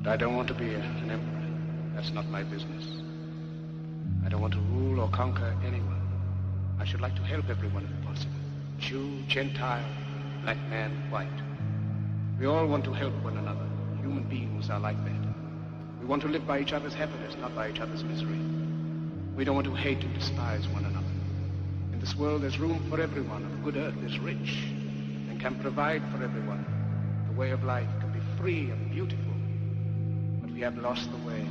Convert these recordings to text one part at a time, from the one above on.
I don't want to be an emperor. That's not my business. I don't want to rule or conquer anyone. I should like to help everyone if possible. Jew, Gentile, black man, white. We all want to help one another. Human beings are like that. We want to live by each other's happiness, not by each other's misery. We don't want to hate and despise one another. In this world there's room for everyone, and the good earth is rich and can provide for everyone. The way of life can be free and beautiful, but we have lost the way.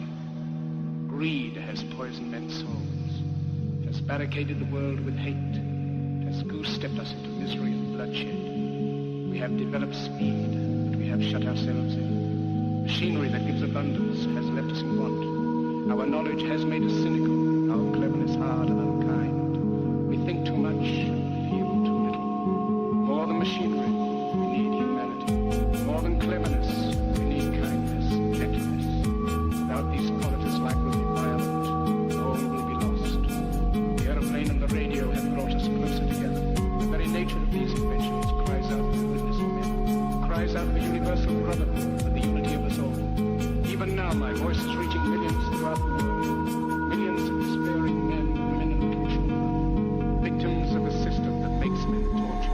Greed has poisoned men's souls, has barricaded the world with hate, has goose-stepped us into misery and bloodshed. We have developed speed, but we have shut ourselves in. Machinery that gives abundance has left us in want. Our knowledge has made us cynical, our cleverness hard and unkind. We think too much, feel too little. More than machinery, we need humanity. More than cleverness, we need kindness, gentleness. Without these qualities, life will be violent. All will be lost. The aeroplane and the radio have brought us closer together. The very nature of these inventions cries out for the goodness of men. Cries out for universal brotherhood, for the unity of us all. Even now, my voice is reaching millions throughout the world. Millions of despairing men, women, and children. Victims of a system that makes men torture.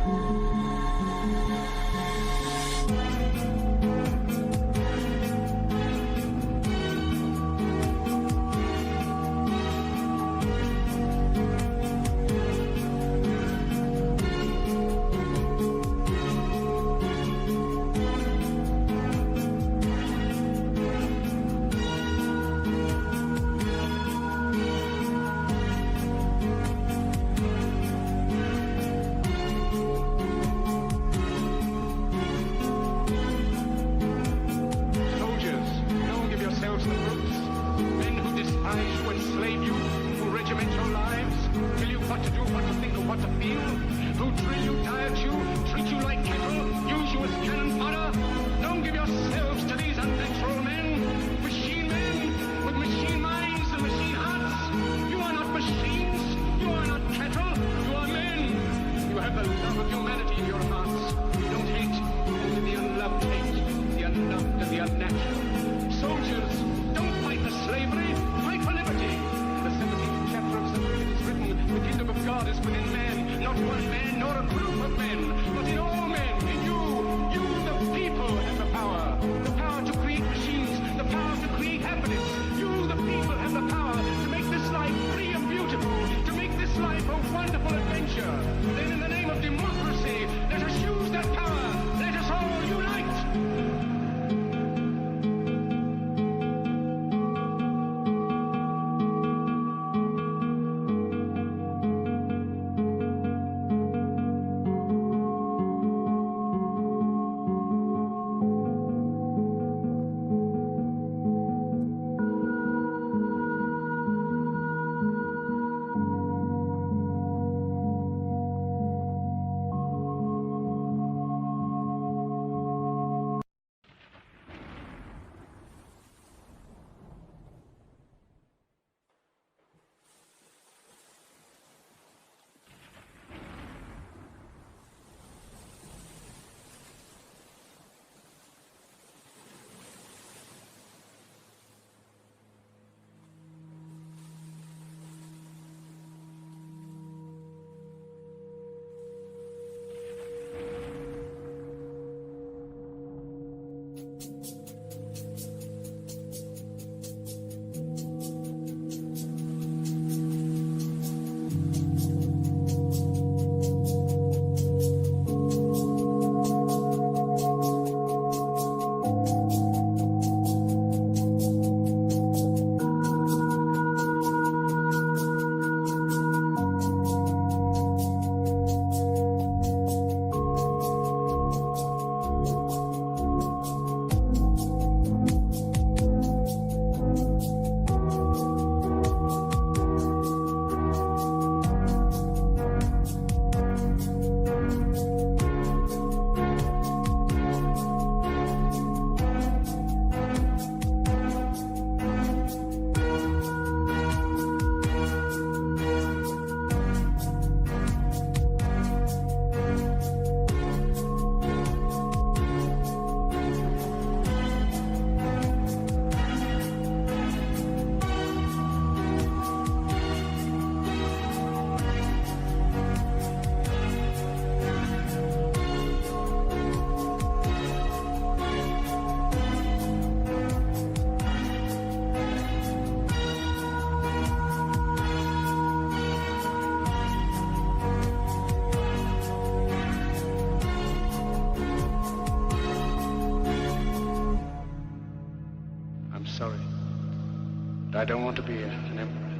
I don't want to be an emperor.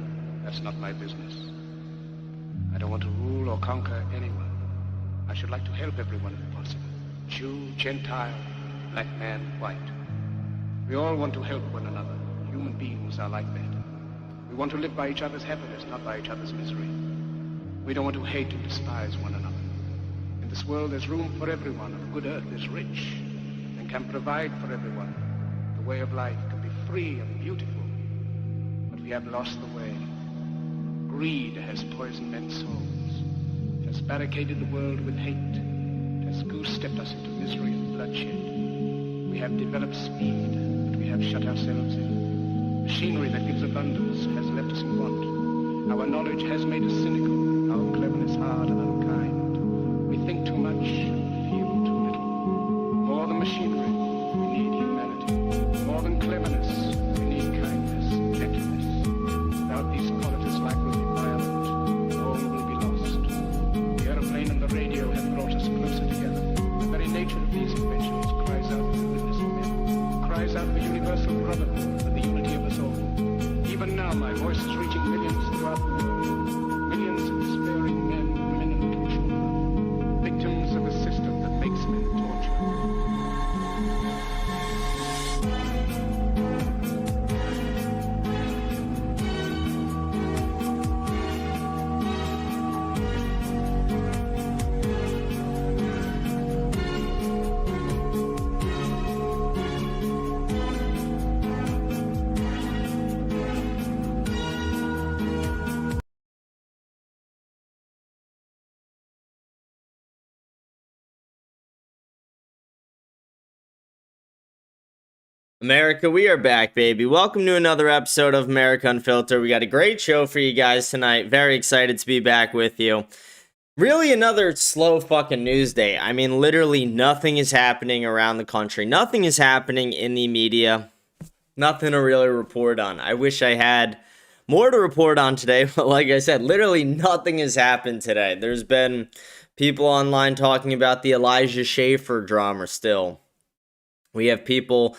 That's not my business. I don't want to rule or conquer anyone. I should like to help everyone if possible. Jew, Gentile, black man, white. We all want to help one another. Human beings are like that. We want to live by each other's happiness, not by each other's misery. We don't want to hate and despise one another. In this world there's room for everyone, and the good earth is rich and can provide for everyone. The way of life can be free and beautiful, but we have lost the way. Greed has poisoned men's souls, has barricaded the world with hate, has goose-stepped us into misery and bloodshed. We have developed speed, but we have shut ourselves in. Machinery that gives abundance has left us in want. Our knowledge has made us cynical, our cleverness hard and unkind. We think too much, feel too little. More than machinery, we need humanity. More than cleverness, we need kindness, gentleness. Without these qualities, life will be violent. All will be lost. The aeroplane and the radio have brought us closer together. The very nature of these inventions cries out for the goodness of men, cries out for universal brotherhood, for the unity of us all. Even now, my voice is reaching millions throughout the world. Millions of despairing men, women, and children, victims of a system that makes men torture. America, we are back, baby. Welcome to another episode of America Unfiltered. We got a great show for you guys tonight. Very excited to be back with you. Really another slow fucking news day. I mean, literally nothing is happening around the country. Nothing is happening in the media. Nothing to really report on. I wish I had more to report on today, but like I said, literally nothing has happened today. There's been people online talking about the Elijah Schaffer drama still. We have people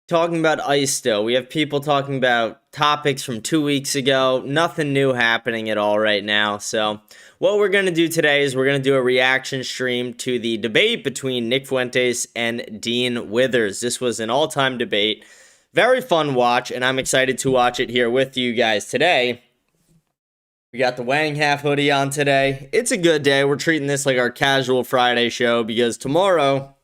talking about ICE still. We have people talking about topics from 2 weeks ago. Nothing new happening at all right now. So what we're going to do today is we're going to do a reaction stream to the debate between Nick Fuentes and Dean Withers. This was an all-time debate. Very fun watch, and I'm excited to watch it here with you guys today. We got the Wang Half hoodie on today. It's a good day. We're treating this like our casual Friday show because tomorrow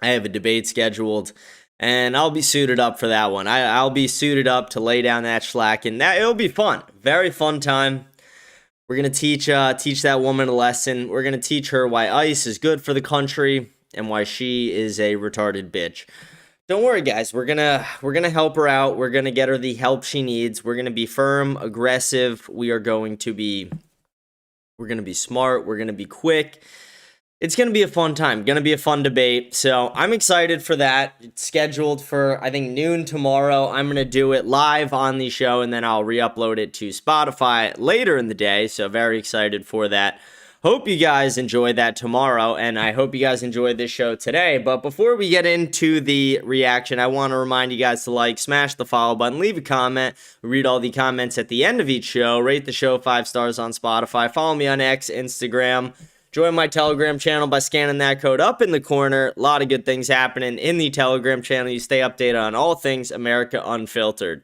I have a debate scheduled. And I'll be suited up for that one. I'll be suited up to lay down that schlack, and it'll be fun. Very fun time. We're gonna teach that woman a lesson. We're gonna teach her why ICE is good for the country and why she is a retarded bitch. Don't worry, guys. We're gonna help her out. We're gonna get her the help she needs. We're gonna be firm, aggressive. We're gonna be smart. We're gonna be quick. It's going to be a fun time, going to be a fun debate, so I'm excited for that. It's scheduled for, I think, noon tomorrow. I'm going to do it live on the show, and then I'll re-upload it to Spotify later in the day, so very excited for that. Hope you guys enjoy that tomorrow, and I hope you guys enjoyed this show today, but before we get into the reaction, I want to remind you guys to like, smash the follow button, leave a comment. We read all the comments at the end of each show, rate the show 5 stars on Spotify, follow me on X, Instagram. Join my Telegram channel by scanning that code up in the corner. A lot of good things happening in the Telegram channel. You stay updated on all things America Unfiltered.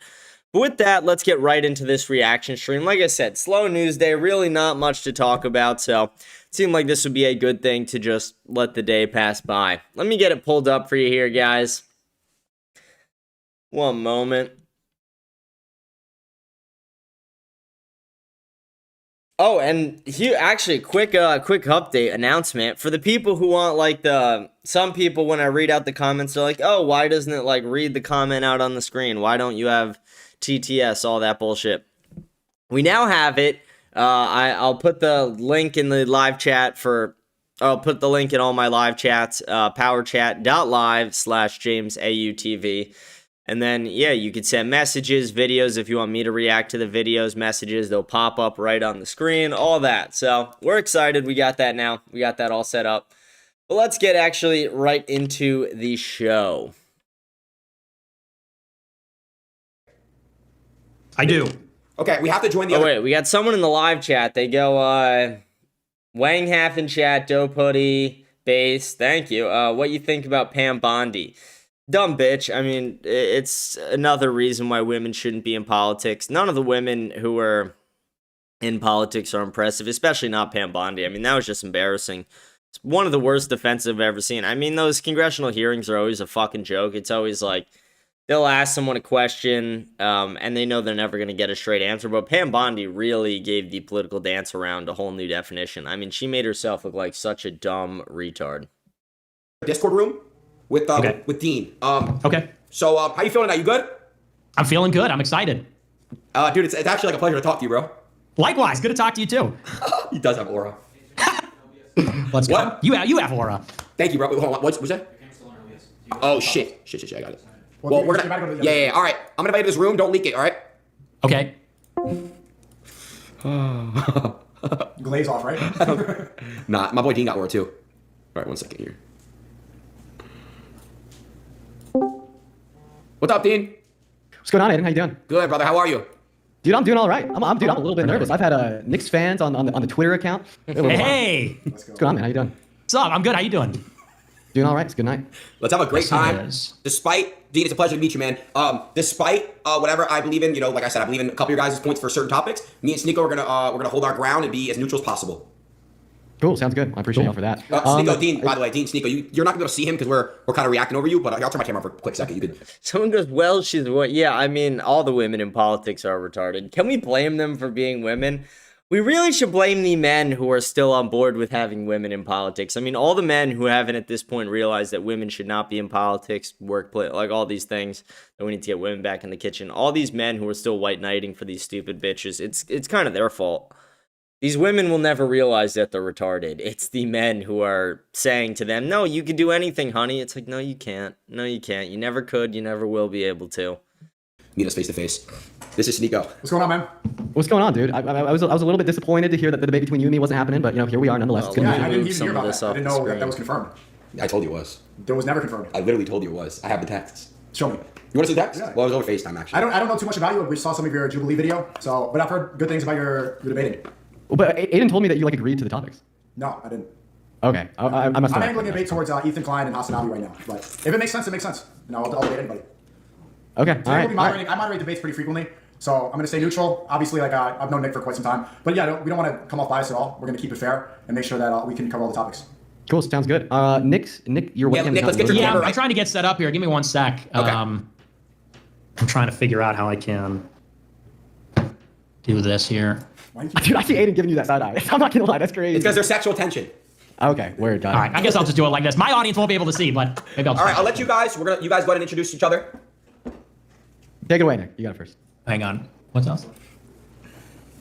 But with that, let's get right into this reaction stream. Like I said, slow news day, really not much to talk about, so it seemed like this would be a good thing to just let the day pass by. Let me get it pulled up for you here, guys. One moment. Oh, and here, actually, quick update announcement for the people who want, like, some people, when I read out the comments, they're like, oh, why doesn't it, like, read the comment out on the screen? Why don't you have TTS, all that bullshit? We now have it. I'll put the link in the live chat I'll put the link in all my live chats, powerchat.live/JamesAUTV. And then, yeah, you could send messages, videos, if you want me to react to the videos, messages. They'll pop up right on the screen, all that. So we're excited. We got that now. We got that all set up. But let's get actually right into the show. I do. Okay, we have to join the Oh, other... wait, we got someone in the live chat. They go, Wang Half in chat, Dope Hoodie, Base, thank you. What you think about Pam Bondi? Dumb bitch. I mean, it's another reason why women shouldn't be in politics. None of the women who are in politics are impressive, especially not Pam Bondi. I mean, that was just embarrassing. It's one of the worst defenses I've ever seen. I mean, those congressional hearings are always a fucking joke. It's always like, they'll ask someone a question, and they know they're never going to get a straight answer. But Pam Bondi really gave the political dance around a whole new definition. I mean, she made herself look like such a dumb retard. Discord room with Dean. Okay. So, how you feeling now? You good? I'm feeling good. I'm excited. Dude, it's actually like a pleasure to talk to you, bro. Likewise. Good to talk to you, too. He does have aura. Let's go. What? You have aura. Thank you, bro. Wait, hold on. What's that? Oh, shit. Shit. I got it. Well, we're gonna... Yeah. All right. I'm gonna invite you to this room. Don't leak it, all right? Okay. Glaze off, right? Nah, my boy Dean got aura, too. All right, 1 second here. What's up, Dean? What's going on, Aiden? How you doing? Good, brother. How are you? Dude, I'm doing all right. I'm a little bit nervous. I've had Knicks fans on the Twitter account. Hey. What's going on, man? How you doing? What's up? I'm good. How you doing? Doing all right. It's a good night. Let's have a great Yes, time. it is. Despite, Dean, it's a pleasure to meet you, man. Despite whatever I believe in, you know, like I said, I believe in a couple of your guys' points for certain topics. Me and Sneeko are gonna hold our ground and be as neutral as possible. Cool. Sounds good. I appreciate y'all for that. Sneeko, Dean, by the way, Dean, Sneeko, you're not gonna be able to see him because we're kind of reacting over you, but I'll turn my camera on for a quick second. You could. Someone goes, well, she's what? Yeah, I mean, all the women in politics are retarded. Can we blame them for being women? We really should blame the men who are still on board with having women in politics. I mean, all the men who haven't at this point realized that women should not be in politics, workplace, like all these things, that we need to get women back in the kitchen. All these men who are still white knighting for these stupid bitches, it's kind of their fault. These women will never realize that they're retarded. It's the men who are saying to them, no, you can do anything, honey. It's like, no, you can't. No, you can't. You never could. You never will be able to. Meet us face to face. This is Sneeko. What's going on, man? What's going on, dude? I was a little bit disappointed to hear that the debate between you and me wasn't happening, but you know, here we are nonetheless. It's gonna Yeah, be I didn't move even some hear of about this that. I off didn't the know that screen. was confirmed. I told you it was. That was never confirmed. I literally told you it was. I have the texts. Show me. You want to see the text? Yeah. Well, it was over FaceTime, actually. I don't know too much about you. We saw some of your Jubilee video, but I've heard good things about your debating. Well, but Aiden told me that you agreed to the topics. No, I didn't. Okay, I must. I'm angling a debate towards Ethan Klein and Hasanabi right now. But if it makes sense, it makes sense. You know, I'll debate anybody. Okay, So all I right. will be moderating. I moderate debates pretty frequently, so I'm going to stay neutral. Obviously, like I've known Nick for quite some time, but yeah, we don't want to come off biased at all. We're going to keep it fair and make sure that we can cover all the topics. Cool, sounds good. Nick, your Yeah, webcam. Nick, let's get your Yeah, camera I'm right. trying to get set up here. Give me 1 sec. Okay. I'm trying to figure out how I can do this here. Dude, I see Aiden giving you that side eye. I'm not gonna lie, that's crazy. It's because there's sexual tension. Okay, word. Got it. All right, I guess I'll just do it like this. My audience won't be able to see, but maybe I'll just... All right, I'll let you guys. You guys go ahead and introduce each other. Take it away, Nick. You got it first. Hang on. What's else?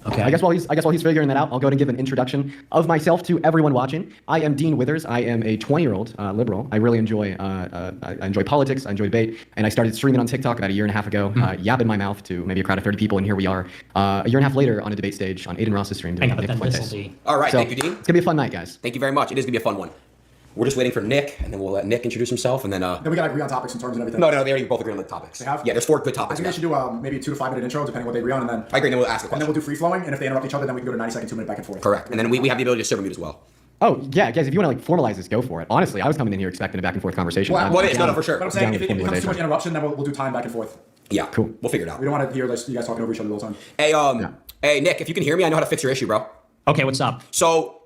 Okay. I guess while he's figuring that out, I'll go ahead and give an introduction of myself to everyone watching. I am Dean Withers. I am a 20-year-old liberal. I really enjoy I enjoy politics. I enjoy debate, and I started streaming on TikTok about a year and a half ago, yapping my mouth to maybe a crowd of 30 people, and here we are, a year and a half later on a debate stage on Aiden Ross's stream. Hang on, Nick but then Fuentes. this will be... All right, So, thank you, Dean. It's gonna be a fun night, guys. Thank you very much. It is gonna be a fun one. We're just waiting for Nick, and then we'll let Nick introduce himself, and then. Then we got to agree on topics and terms and everything. No, they already both agree on the topics. They have? Yeah, there's 4 good I topics. think they should do maybe a 2 to 5 minute intro, depending what they agree on, and then I agree. Then we'll ask the and then question. we'll do free flowing. And if they interrupt each other, then we can go to 90-second 2-minute back and forth. Correct. And then we have the ability to server mute as well. Oh yeah, guys, if you want to like formalize this, go for it. Honestly, I was coming in here expecting a back and forth conversation. Well, I'm Well, it is. down- No, for sure. But I'm saying Down if with it becomes too much formalization. interruption, then we'll do time back and forth. Yeah. Cool. We'll figure it out. We don't want to hear you guys talking over each other the whole time. Hey, Yeah. hey, Nick, if you can hear me, I know how to fix your issue, bro. Okay, what's up? So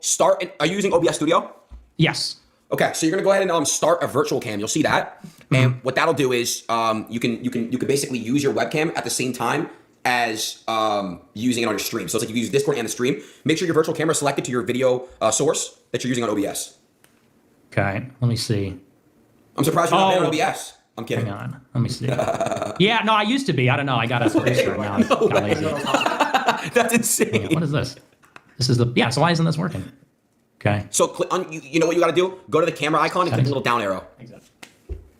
are you using OBS Studio? Yes. Okay, so you're gonna go ahead and start a virtual cam. You'll see that, and what that'll do is you can basically use your webcam at the same time as using it on your stream. So it's like you use Discord and the stream. Make sure your virtual camera is selected to your video source that you're using on OBS. Okay, let me see. I'm surprised you're not there on Oh. OBS. I'm kidding. Hang on. Let me see. Yeah, no, I used to be. I don't know. I got a restart now. I got lazy. That's Hang insane. on, what is this? This is the... Yeah, so why isn't this working? Okay. So click on you know what you got to do? Go to the camera icon and click the little down arrow.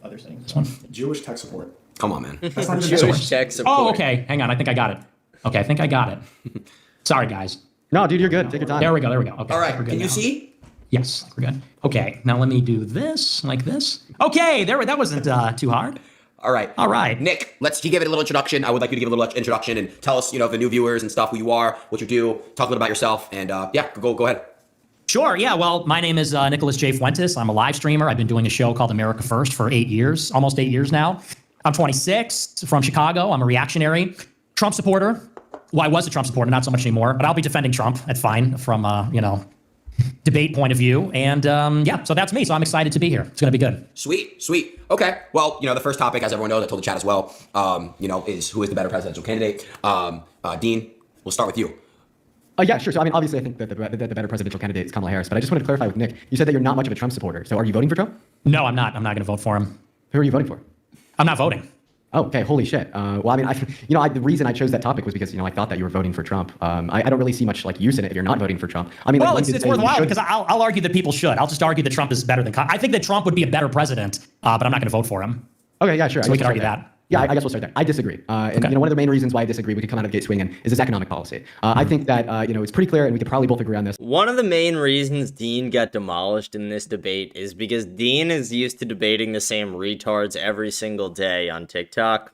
Other settings. This one? Jewish tech support. Come on, man. That's not even Jewish tech support. Oh, okay. Hang on. I think I got it. Okay, I think I got it. Sorry, guys. No, dude, you're good. Take your time. There we go. Okay, All I right, think we're good can you now. see? Yes, we're good. Okay, now let me do this like this. Okay, that wasn't too hard. All right. All right. Nick, you give it a little introduction. I would like you to give a little introduction and tell us, the new viewers and stuff, who you are, what you do, talk a little about yourself, and go ahead. Sure. Yeah. Well, my name is Nicholas J. Fuentes. I'm a live streamer. I've been doing a show called America First for 8 years, almost 8 years now. I'm 26, from Chicago. I'm a reactionary, Trump supporter. Well, I was a Trump supporter, not so much anymore, but I'll be defending Trump. That's fine from, debate point of view. And so that's me. So I'm excited to be here. It's going to be good. Sweet. Okay. Well, the first topic, as everyone knows, I told the chat as well, is who is the better presidential candidate. Dean, we'll start with you. Yeah, sure. So, I mean, obviously, I think that the better presidential candidate is Kamala Harris. But I just wanted to clarify with Nick. You said that you're not much of a Trump supporter. So are you voting for Trump? No, I'm not. I'm not going to vote for him. Who are you voting for? I'm not voting. Oh, okay. Holy shit. Well, I mean, the reason I chose that topic was because, I thought that you were voting for Trump. I don't really see much use in it if you're not voting for Trump. I mean, well, it's worthwhile because I'll argue that people should. I'll just argue that Trump is better than. I think that Trump would be a better president, but I'm not going to vote for him. Okay, yeah, sure. So we can argue that. Yeah, I guess we'll start there. I disagree. And okay. One of the main reasons why I disagree, we could come out of the gate swinging, is this economic policy. I think that, it's pretty clear, and we could probably both agree on this. One of the main reasons Dean got demolished in this debate is because Dean is used to debating the same retards every single day on TikTok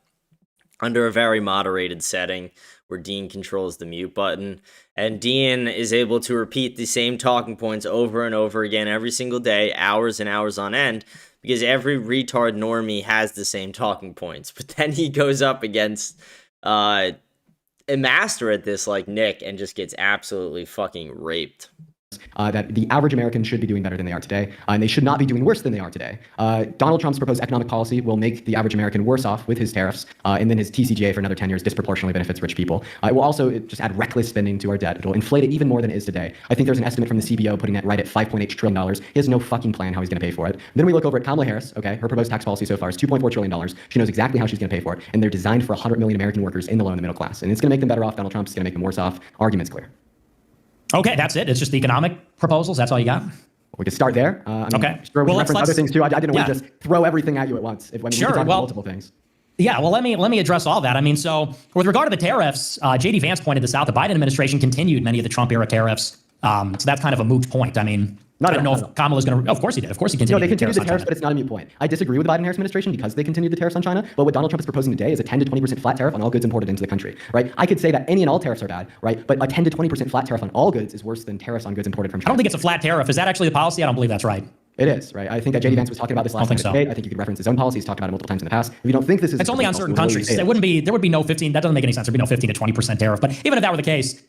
under a very moderated setting where Dean controls the mute button. And Dean is able to repeat the same talking points over and over again every single day, hours and hours on end, because every retard normie has the same talking points. But then he goes up against a master at this like Nick and just gets absolutely fucking raped. That the average American should be doing better than they are today, and they should not be doing worse than they are today. Donald Trump's proposed economic policy will make the average American worse off with his tariffs, and then his TCJA for another 10 years disproportionately benefits rich people. It will also just add reckless spending to our debt. It'll inflate it even more than it is today. I think there's an estimate from the CBO putting it right at $5.8 trillion. He has no fucking plan how he's going to pay for it. Then we look over at Kamala Harris, okay? Her proposed tax policy so far is $2.4 trillion. She knows exactly how she's going to pay for it, and they're designed for 100 million American workers in the low and the middle class. And it's going to make them better off. Donald Trump's going to make them worse off. Argument's clear. Okay, that's it. It's just the economic proposals. That's all you got? We could start there. Okay. Sure, we reference other things too. I didn't want yeah. to just throw everything at you at once. We sure. could talk about Well, multiple things. Yeah, well, let me address all that. I mean, so with regard to the tariffs, J.D. Vance pointed this out. The Biden administration continued many of the Trump-era tariffs. So that's kind of a moot point. I mean, I don't know if Kamala's going to... Of course he did. Of course he continued. No, they continued the tariffs, on but it's not a moot point. I disagree with the Biden-Harris administration because they continued the tariffs on China. But what Donald Trump is proposing today is a 10 to 20% flat tariff on all goods imported into the country, right? I could say that any and all tariffs are bad, right? But a 10 to 20% flat tariff on all goods is worse than tariffs on goods imported from China. I don't think it's a flat tariff. Is that actually the policy? I don't believe that's right. It is, right? I think that J.D. Vance was talking about this last night. So. I think you could reference his own policy. He's talked about it multiple times in the past. If you don't think this is... It's only on certain countries. There would be no 15... That doesn't make any sense. There'd be no 15 to 20% tariff. But even if that were the case,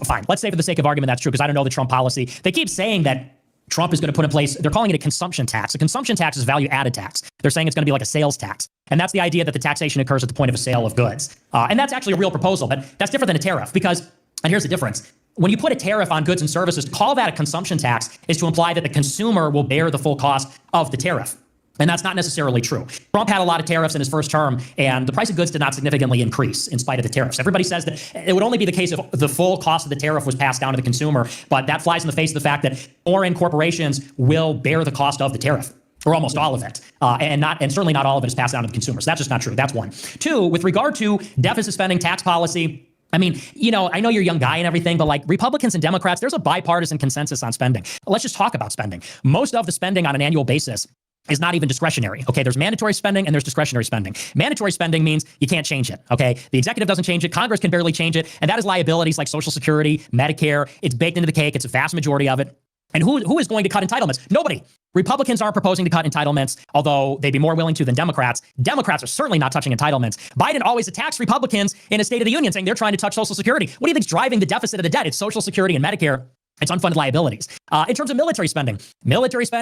fine. Let's say for the sake of argument that's true, because I don't know the Trump policy. They keep saying that Trump is going to put in place, they're calling it a consumption tax. A consumption tax is value-added tax. They're saying it's going to be like a sales tax. And that's the idea that the taxation occurs at the point of a sale of goods. And that's actually a real proposal, but that's different than a tariff because, and here's the difference, when you put a tariff on goods and services, to call that a consumption tax is to imply that the consumer will bear the full cost of the tariff. And that's not necessarily true. Trump had a lot of tariffs in his first term, and the price of goods did not significantly increase in spite of the tariffs. Everybody says that it would only be the case if the full cost of the tariff was passed down to the consumer, but that flies in the face of the fact that foreign corporations will bear the cost of the tariff, or almost all of it, and certainly not all of it is passed down to the consumer. So that's just not true. That's one. Two, with regard to deficit spending, tax policy, I mean, I know you're a young guy and everything, but like Republicans and Democrats, there's a bipartisan consensus on spending. Let's just talk about spending. Most of the spending on an annual basis is not even discretionary. Okay, there's mandatory spending and there's discretionary spending. Mandatory spending means you can't change it. Okay, the executive doesn't change it, Congress can barely change it, and that is liabilities like Social Security, Medicare. It's baked into the cake. It's a vast majority of it. And who is going to cut entitlements? Nobody. Republicans aren't proposing to cut entitlements, although they'd be more willing to than Democrats. Democrats are certainly not touching entitlements. Biden always attacks Republicans in a State of the Union, saying they're trying to touch Social Security. What do you think's driving the deficit of the debt? It's Social Security and Medicare. It's unfunded liabilities. In terms of military spending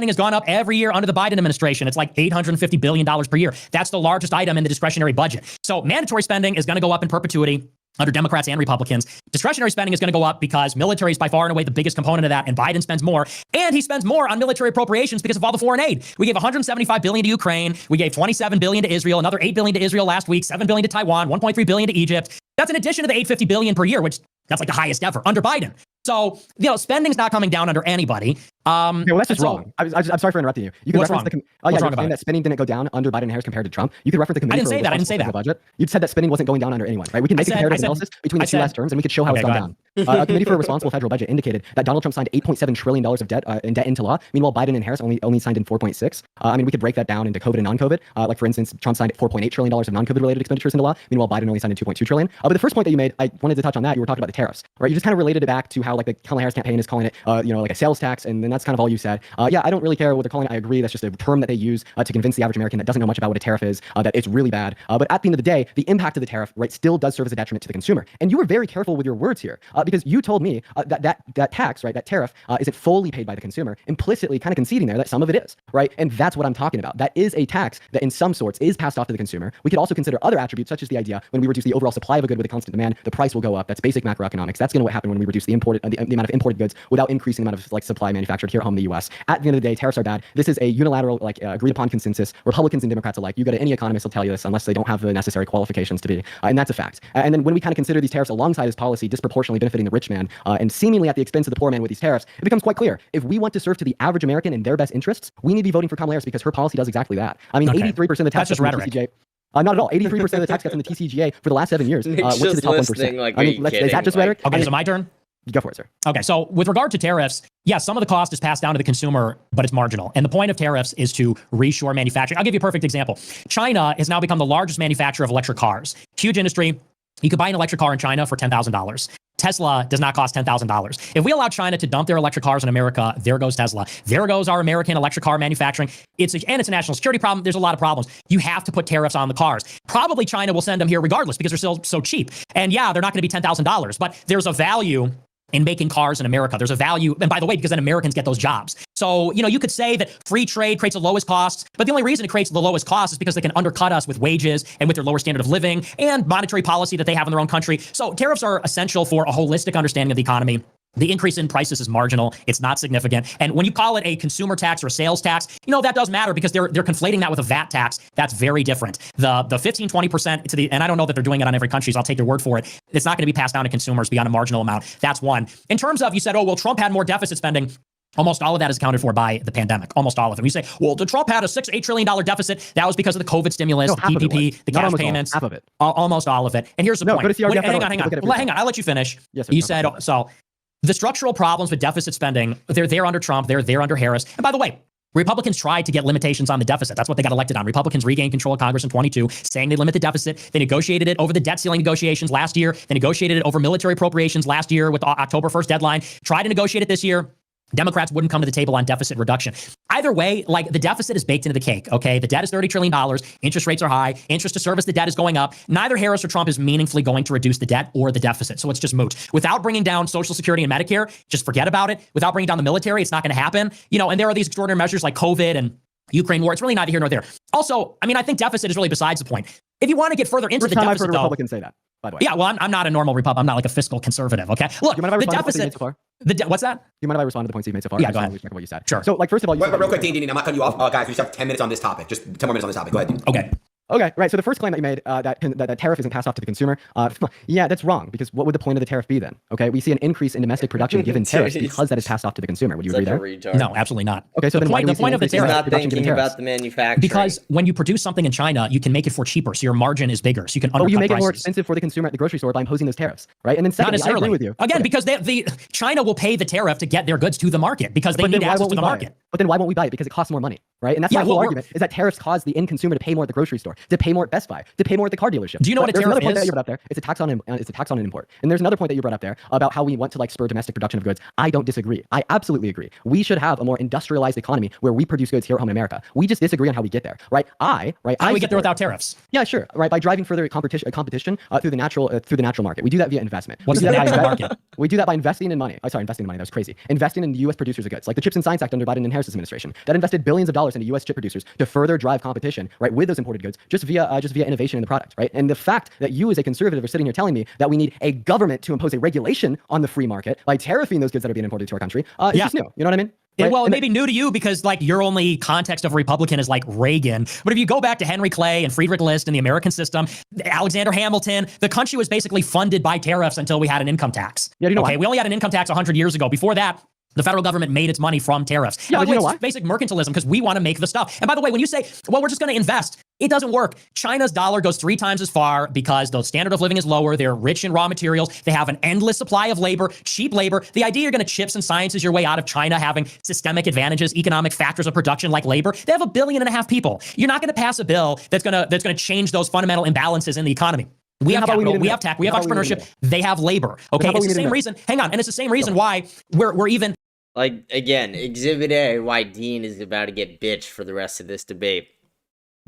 has gone up every year under the Biden administration. It's like $850 billion per year. That's the largest item in the discretionary budget. So mandatory spending is going to go up in perpetuity under Democrats and Republicans. Discretionary spending is going to go up because military is by far and away the biggest component of that, and Biden spends more. And he spends more on military appropriations because of all the foreign aid. We gave $175 billion to Ukraine. We gave $27 billion to Israel, another $8 billion to Israel last week, $7 billion to Taiwan, $1.3 billion to Egypt. That's in addition to the $850 billion per year, which that's like the highest ever under Biden. So, spending's not coming down under anybody. Okay, well, that's just so- wrong. I'm sorry for interrupting you. You could What's reference wrong? yeah, What's you're wrong about saying it? that spending didn't go down under Biden and Harris compared to Trump. You could reference the committee. I didn't say that. I didn't say that. Budget. You said that spending wasn't going down under anyone, right? We can make a comparative analysis between the two last terms, and we could show how it's gone down. A committee for a responsible federal budget indicated that Donald Trump signed $8.7 trillion of debt in debt into law. Meanwhile, Biden and Harris only signed in 4.6. I mean, we could break that down into COVID and non-COVID. Like for instance, Trump signed $4.8 trillion of non-COVID related expenditures into law. Meanwhile, Biden only signed in 2.2 trillion. But the first point that you made, I wanted to touch on that. You were talking about the tariffs, right? You just kind of related it back to how like the Kamala Harris campaign is calling it, like a sales tax, and then that's kind of all you said. Yeah, I don't really care what they're calling it. I agree. That's just a term that they use to convince the average American that doesn't know much about what a tariff is, that it's really bad. But at the end of the day, the impact of the tariff, right, still does serve as a detriment to the consumer. And you were very careful with your words here, because you told me that tax, right, that tariff isn't fully paid by the consumer, implicitly kind of conceding there that some of it is, right? And that's what I'm talking about. That is a tax that in some sorts is passed off to the consumer. We could also consider other attributes, such as the idea when we reduce the overall supply of a good with a constant demand, the price will go up. That's basic macroeconomics. That's going to happen when we reduce the amount of imported goods without increasing the amount of like supply manufactured here at home in the U.S. At the end of the day, tariffs are bad. This is a unilateral, agreed upon consensus. Republicans and Democrats alike. You go to any economist will tell you this, unless they don't have the necessary qualifications to be, and that's a fact. And then when we kind of consider these tariffs alongside his policy disproportionately benefiting the rich man and seemingly at the expense of the poor man with these tariffs, it becomes quite clear. If we want to serve to the average American in their best interests, we need to be voting for Kamala Harris because her policy does exactly that. I mean, 83% of the tax cuts in the TCJA. Not at all. 83% of the tax cuts in the TCGA for the last 7 years went to the top 1%. Like, I mean, is that just rhetoric? Okay, so my turn. Go for it, sir. Okay, so with regard to tariffs, yes, some of the cost is passed down to the consumer, but it's marginal. And the point of tariffs is to reshore manufacturing. I'll give you a perfect example. China has now become the largest manufacturer of electric cars. Huge industry. You could buy an electric car in China for $10,000. Tesla does not cost $10,000. If we allow China to dump their electric cars in America, there goes Tesla. There goes our American electric car manufacturing. It's a national security problem. There's a lot of problems. You have to put tariffs on the cars. Probably China will send them here regardless because they're still so cheap. And yeah, they're not going to be $10,000, but there's a value in making cars in America. There's a value, and by the way, because then Americans get those jobs. So, you could say that free trade creates the lowest costs, but the only reason it creates the lowest costs is because they can undercut us with wages and with their lower standard of living and monetary policy that they have in their own country. So tariffs are essential for a holistic understanding of the economy. The increase in prices is marginal. It's not significant. And when you call it a consumer tax or a sales tax, that does matter because they're conflating that with a VAT tax. That's very different. The 15, 20% and I don't know that they're doing it on every country, so I'll take their word for it. It's not going to be passed down to consumers beyond a marginal amount. That's one. In terms of, you said, Trump had more deficit spending. Almost all of that is accounted for by the pandemic. Almost all of them. You say, the Trump had a $8 trillion deficit. That was because of the COVID stimulus, the PPP, the cash payments. Half of it. Almost all of it. And here's the point. Go to CRDF. Hang on. I'll let you finish. Yes, sir. You said, the structural problems with deficit spending, they're there under Trump, they're there under Harris. And by the way, Republicans tried to get limitations on the deficit. That's what they got elected on. Republicans regained control of Congress in 22, saying they limit the deficit. They negotiated it over the debt ceiling negotiations last year. They negotiated it over military appropriations last year with the October 1st deadline. Tried to negotiate it this year. Democrats wouldn't come to the table on deficit reduction. Either way, the deficit is baked into the cake, okay? The debt is $30 trillion. Interest rates are high. Interest to service the debt is going up. Neither Harris or Trump is meaningfully going to reduce the debt or the deficit. So it's just moot. Without bringing down Social Security and Medicare, just forget about it. Without bringing down the military, it's not going to happen. And there are these extraordinary measures like COVID and Ukraine war. It's really neither here nor there. Also, I think deficit is really besides the point. If you want to get further into the deficit, I've heard a Republican say that, by the way. Yeah, well, I'm not a normal Republican. I'm not like a fiscal conservative, okay? Look, you mind if I the deficit. So far? What's that? You mind if I respond to the points you've made so far? Yeah, go ahead. What you said. Sure. So, first of all, Real quick, Dean, I'm not cutting you off, guys. We just have 10 minutes on this topic. Just 10 more minutes on this topic. Go ahead, Dean. Okay. Okay, right. So the first claim that you made, that tariff isn't passed off to the consumer, yeah, that's wrong. Because what would the point of the tariff be then? Okay, we see an increase in domestic production given tariffs because that is passed off to the consumer. Would you agree there? No, absolutely not. Okay, so the point of the tariff, not thinking about the manufacturing. Because when you produce something in China, you can make it for cheaper, so your margin is bigger, so you can undercut you make prices. It more expensive for the consumer at the grocery store by imposing those tariffs, right? And then secondly, I agree with you. Again, because China will pay the tariff to get their goods to the market because they need access to the market. But then why won't we buy it? Because it costs more money, right? And that's my whole argument, is that tariffs cause the end consumer to pay more at the grocery store, to pay more at Best Buy, to pay more at the car dealership. Do you know what a tariff another point is? that you brought up there. It's a tax on an import. And there's another point that you brought up there about how we want to spur domestic production of goods. I don't disagree. I absolutely agree. We should have a more industrialized economy where we produce goods here at home in America. We just disagree on how we get there, right? How do we get there without tariffs? Yeah, sure. Right, by driving further competition through the natural market. We do that via investment. What's the natural market? We do that by investing in money. Investing in money. That was crazy. Investing in U.S. producers of goods, like the Chips and Science Act under Biden and Harris' administration, that invested billions of dollars into U.S. chip producers to further drive competition, right, with those imported goods, just via innovation in the product, right? And the fact that you as a conservative are sitting here telling me that we need a government to impose a regulation on the free market by tariffing those goods that are being imported to our country is just new. You know what I mean? Right? Well, it may be new to you because your only context of Republican is Reagan. But if you go back to Henry Clay and Friedrich List and the American system, Alexander Hamilton, the country was basically funded by tariffs until we had an income tax. Yeah, do you know why? We only had an income tax 100 years ago. Before that, The federal government made its money from tariffs. Yeah, And by the but you way, know it's basic mercantilism because we want to make the stuff. And by the way, when you say, well, we're just going to invest, it doesn't work. China's dollar goes 3 times as far because the standard of living is lower. They're rich in raw materials. They have an endless supply of labor, cheap labor. The idea you're going to chips and sciences your way out of China having systemic advantages, economic factors of production like labor. They have 1.5 billion people. You're not going to pass a bill that's going to change those fundamental imbalances in the economy. We have capital, we have tech, we have entrepreneurship, they have labor. Okay, it's the same reason, hang on, and it's the same reason why we're even... Like, again, Exhibit A, why Dean is about to get bitched for the rest of this debate.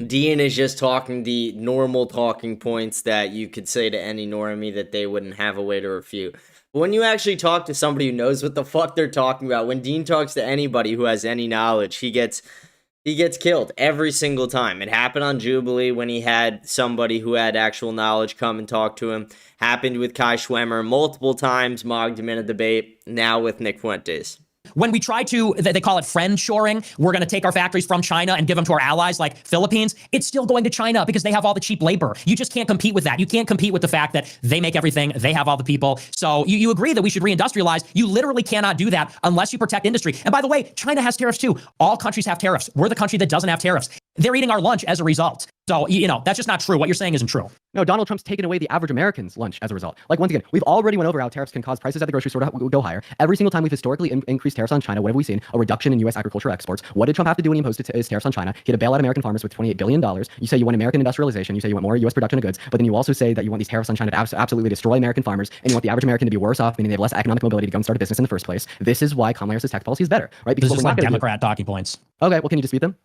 Dean is just talking the normal talking points that you could say to any normie that they wouldn't have a way to refute. But when you actually talk to somebody who knows what the fuck they're talking about, when Dean talks to anybody who has any knowledge, he gets killed every single time. It happened on Jubilee when he had somebody who had actual knowledge come and talk to him. Happened with Kai Schwemmer multiple times, mogged him in a debate. Now with Nick Fuentes. When we try to, they call it friend shoring, we're going to take our factories from China and give them to our allies like Philippines. It's still going to China because they have all the cheap labor. You just can't compete with that. You can't compete with the fact that they make everything, they have all the people. So you agree that we should reindustrialize. You literally cannot do that unless you protect industry. And by the way, China has tariffs too. All countries have tariffs. We're the country that doesn't have tariffs. They're eating our lunch as a result. So, that's just not true. What you're saying isn't true. No, Donald Trump's taken away the average American's lunch as a result. Like, once again, we've already went over how tariffs can cause prices at the grocery store to go higher. Every single time we've historically increased tariffs on China, what have we seen? A reduction in U.S. agricultural exports. What did Trump have to do when he imposed his tariffs on China? He had to bail out American farmers with $28 billion. You say you want American industrialization. You say you want more U.S. production of goods. But then you also say that you want these tariffs on China to absolutely destroy American farmers. And you want the average American to be worse off, meaning they have less economic mobility to go and start a business in the first place. This is why Kamala Harris's tax policy is better, right? Because This is like Democrat talking points. Okay, well, can you dispute them?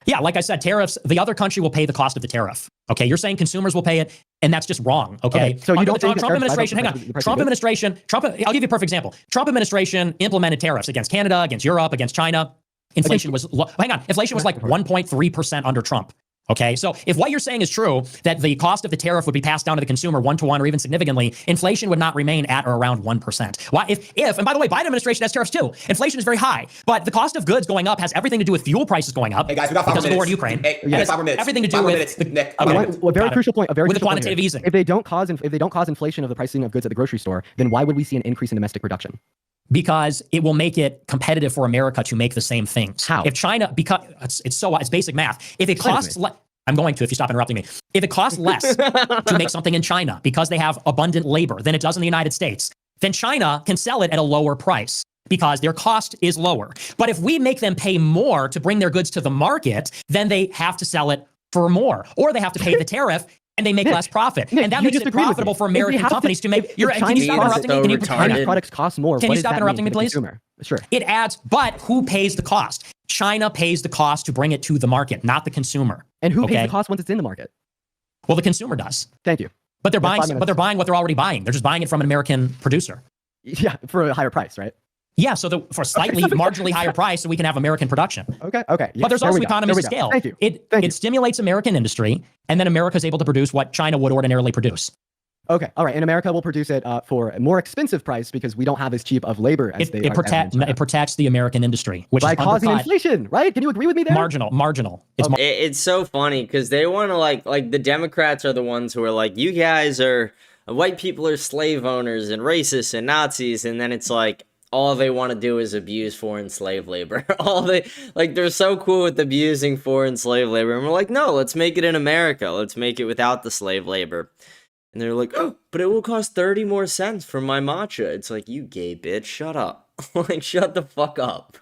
Yeah, like I said, tariffs, the other country will pay the cost of the tariff. Okay, you're saying consumers will pay it, and that's just wrong. Okay, so you don't think Trump administration, hang on. Trump administration, I'll give you a perfect example. Trump administration implemented tariffs against Canada, against Europe, against China. Inflation was, inflation was like 1.3% under Trump. Okay, so if what you're saying is true, that the cost of the tariff would be passed down to the consumer 1-to-1 or even significantly, inflation would not remain at or around 1%. Why? And by the way, Biden administration has tariffs too. Inflation is very high, but the cost of goods going up has everything to do with fuel prices going up. Hey guys, we got 5 because minutes. of the war in Ukraine. Hey, Yes. 5 minutes. Everything to do 5 with minutes, Nick. Okay. A very crucial point. With the quantitative easing. If they don't cause inflation of the pricing of goods at the grocery store, then why would we see an increase in domestic production? Because it will make it competitive for America to make the same things. How? If China, because it's basic math. If it costs I'm going to if you stop interrupting me. If it costs less to make something in China because they have abundant labor than it does in the United States, then China can sell it at a lower price because their cost is lower. But if we make them pay more to bring their goods to the market, then they have to sell it for more, or they have to pay the tariff and they make less profit. Nick, and that makes it profitable for American companies to make. Can you stop interrupting me? Can you Chinese products cost more. Can you stop interrupting me, please? Sure. It adds, but who pays the cost? China pays the cost to bring it to the market, not the consumer. And who pays the cost once it's in the market? Well, the consumer does. Thank you. But they're buying what they're already buying. They're just buying it from an American producer. Yeah, for a higher price, right? Yeah, so for a slightly marginally higher price so we can have American production. Okay. Yes, but there's also economies of scale. Thank you. It stimulates American industry, and then America is able to produce what China would ordinarily produce. Okay, all right, and America will produce it for a more expensive price because we don't have as cheap of labor as it protects the American industry, which by is causing inflation, right? Can you agree with me there? Marginal. It's so funny because they want to like the Democrats are the ones who are like, you guys are white people are slave owners and racists and Nazis, and then it's like all they want to do is abuse foreign slave labor. They're so cool with abusing foreign slave labor, and we're like, no, let's make it in America. Let's make it without the slave labor. And they're like, oh, but it will cost 30 more cents for my matcha. It's like, you gay bitch, shut up. Like, shut the fuck up.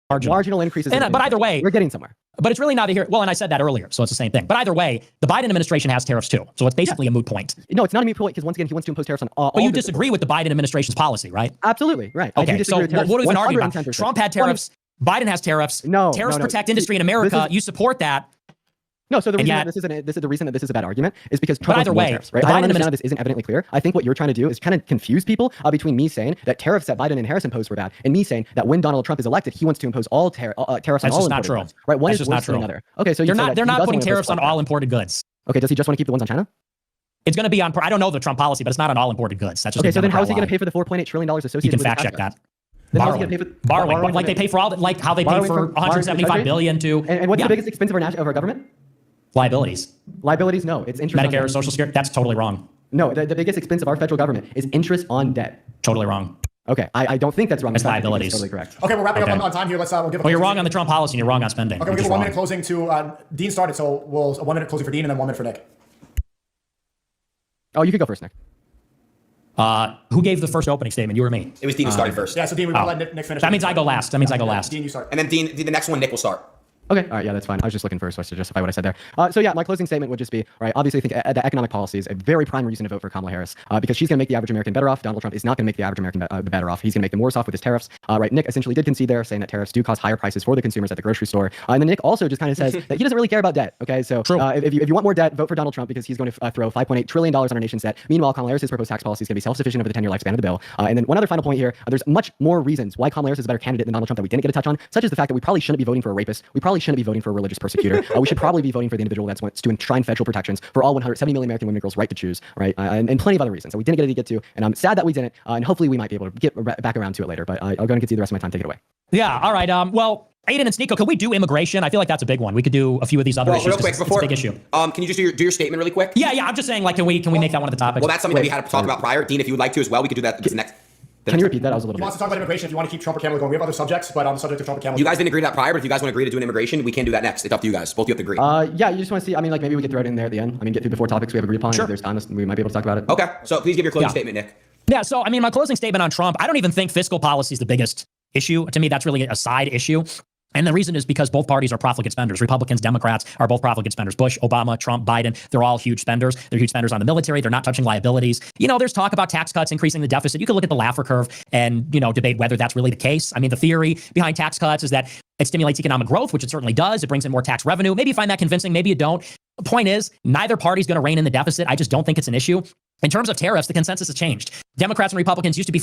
Marginal increases. But either way, we're getting somewhere. But it's really neither here. Well, and I said that earlier, so it's the same thing. But either way, the Biden administration has tariffs too. So it's basically a moot point. No, it's not a moot point because once again, he wants to impose tariffs on all. But you disagree with the Biden administration's policy, right? Absolutely, right. Okay, so what do we even argue about? Trump had tariffs. Biden has tariffs. Tariffs protect industry in America. You support that. No, so the reason that this is a bad argument is because Trump has tariffs, right? I don't understand how this isn't evidently clear. I think what you're trying to do is kind of confuse people between me saying that tariffs that Biden and Harris imposed were bad, and me saying that when Donald Trump is elected, he wants to impose all tariffs on all imported goods. That's just not true. Right? One is worse than another. Okay, so they're not putting tariffs on all imported goods. Okay, does he just want to keep the ones on China? It's going to be on. I don't know the Trump policy, but it's not on all imported goods. That's just okay. So then, how is he going to pay for the $4.8 trillion associated? You can fact check that. Borrowing, like they pay for all, like how they pay for 175 billion to. And what's the biggest expense of our government? Liabilities. Liabilities, no. It's interest. Medicare, Social Security. That's totally wrong. No, the biggest expense of our federal government is interest on debt. Totally wrong. Okay, I don't think that's wrong. That's I think liabilities. it's totally correct. Okay, we're wrapping Okay. up on time here. We'll give. Well, you're wrong on the Trump policy and you're wrong on spending. Okay, we'll You're give a just 1 wrong. minute closing to Dean started, so we'll a 1 minute closing for Dean and then 1 minute for Nick. Oh, you can go first, Nick. Who gave the first opening statement? You or me? It was Dean who started first. Yeah, so Dean, we will let Nick finish. That means I go last. Dean, you start. And then Dean, the next one, Nick will start. Okay, all right, yeah, that's fine. I was just looking for a source to justify what I said there. So yeah, my closing statement would just be, right, obviously I think the economic policy is a very prime reason to vote for Kamala Harris, because she's going to make the average American better off. Donald Trump is not going to make the average American better off. He's going to make them worse off with his tariffs. Right, Nick essentially did concede there, saying that tariffs do cause higher prices for the consumers at the grocery store. And then Nick also just kind of says that he doesn't really care about debt, okay? So if you want more debt, vote for Donald Trump because he's going to throw $5.8 trillion on our nation's debt. Meanwhile, Kamala Harris's proposed tax policy is going to be self-sufficient over the 10-year lifespan of the bill. And then one other final point here, there's much more reasons why Kamala Harris is a better candidate than Donald Trump that we didn't get to touch on, such as the fact that we probably shouldn't be voting for a rapist. We probably shouldn't be voting for a religious persecutor. We should probably be voting for the individual that wants to enshrine federal protections for all 170 million American women and girls' right to choose, right? And plenty of other reasons that we didn't get to. And I'm sad that we didn't. And hopefully we might be able to get back around to it later. But I'll go and concede the rest of my time. Take it away. Yeah. All right. Well, Aiden and Sneeko, could we do immigration? I feel like that's a big one. We could do a few of these other issues. Real quick, it's a big issue. Can you just do your statement really quick? Yeah. I'm just saying, like, can we make that one of the topics? Well, that's something that we had to talk about prior. Dean, if you would like to as well, we could do that next. Can you repeat that? I was a little He bit. wants to talk about immigration. If you want to keep Trump or Kamala going, we have other subjects, but on the subject of Trump or Kamala. You guys didn't agree to that prior, but if you guys want to agree to do an immigration, we can do that next. It's up to you guys. Both of you have to agree. Yeah, you just want to see. I mean, like maybe we could throw it in there at the end. I mean, get through the 4 topics we have agreed upon. Sure. If there's time, we might be able to talk about it. Okay. So please give your closing statement, Nick. Yeah. So, I mean, my closing statement on Trump, I don't even think fiscal policy is the biggest issue. To me, that's really a side issue. And the reason is because both parties are profligate spenders. Republicans, Democrats are both profligate spenders. Bush, Obama, Trump, Biden, they're all huge spenders. They're huge spenders on the military. They're not touching liabilities. You know, there's talk about tax cuts, increasing the deficit. You could look at the Laffer curve and, debate whether that's really the case. I mean, the theory behind tax cuts is that it stimulates economic growth, which it certainly does. It brings in more tax revenue. Maybe you find that convincing. Maybe you don't. The point is, neither party's going to rein in the deficit. I just don't think it's an issue. In terms of tariffs, the consensus has changed. Democrats and Republicans used to be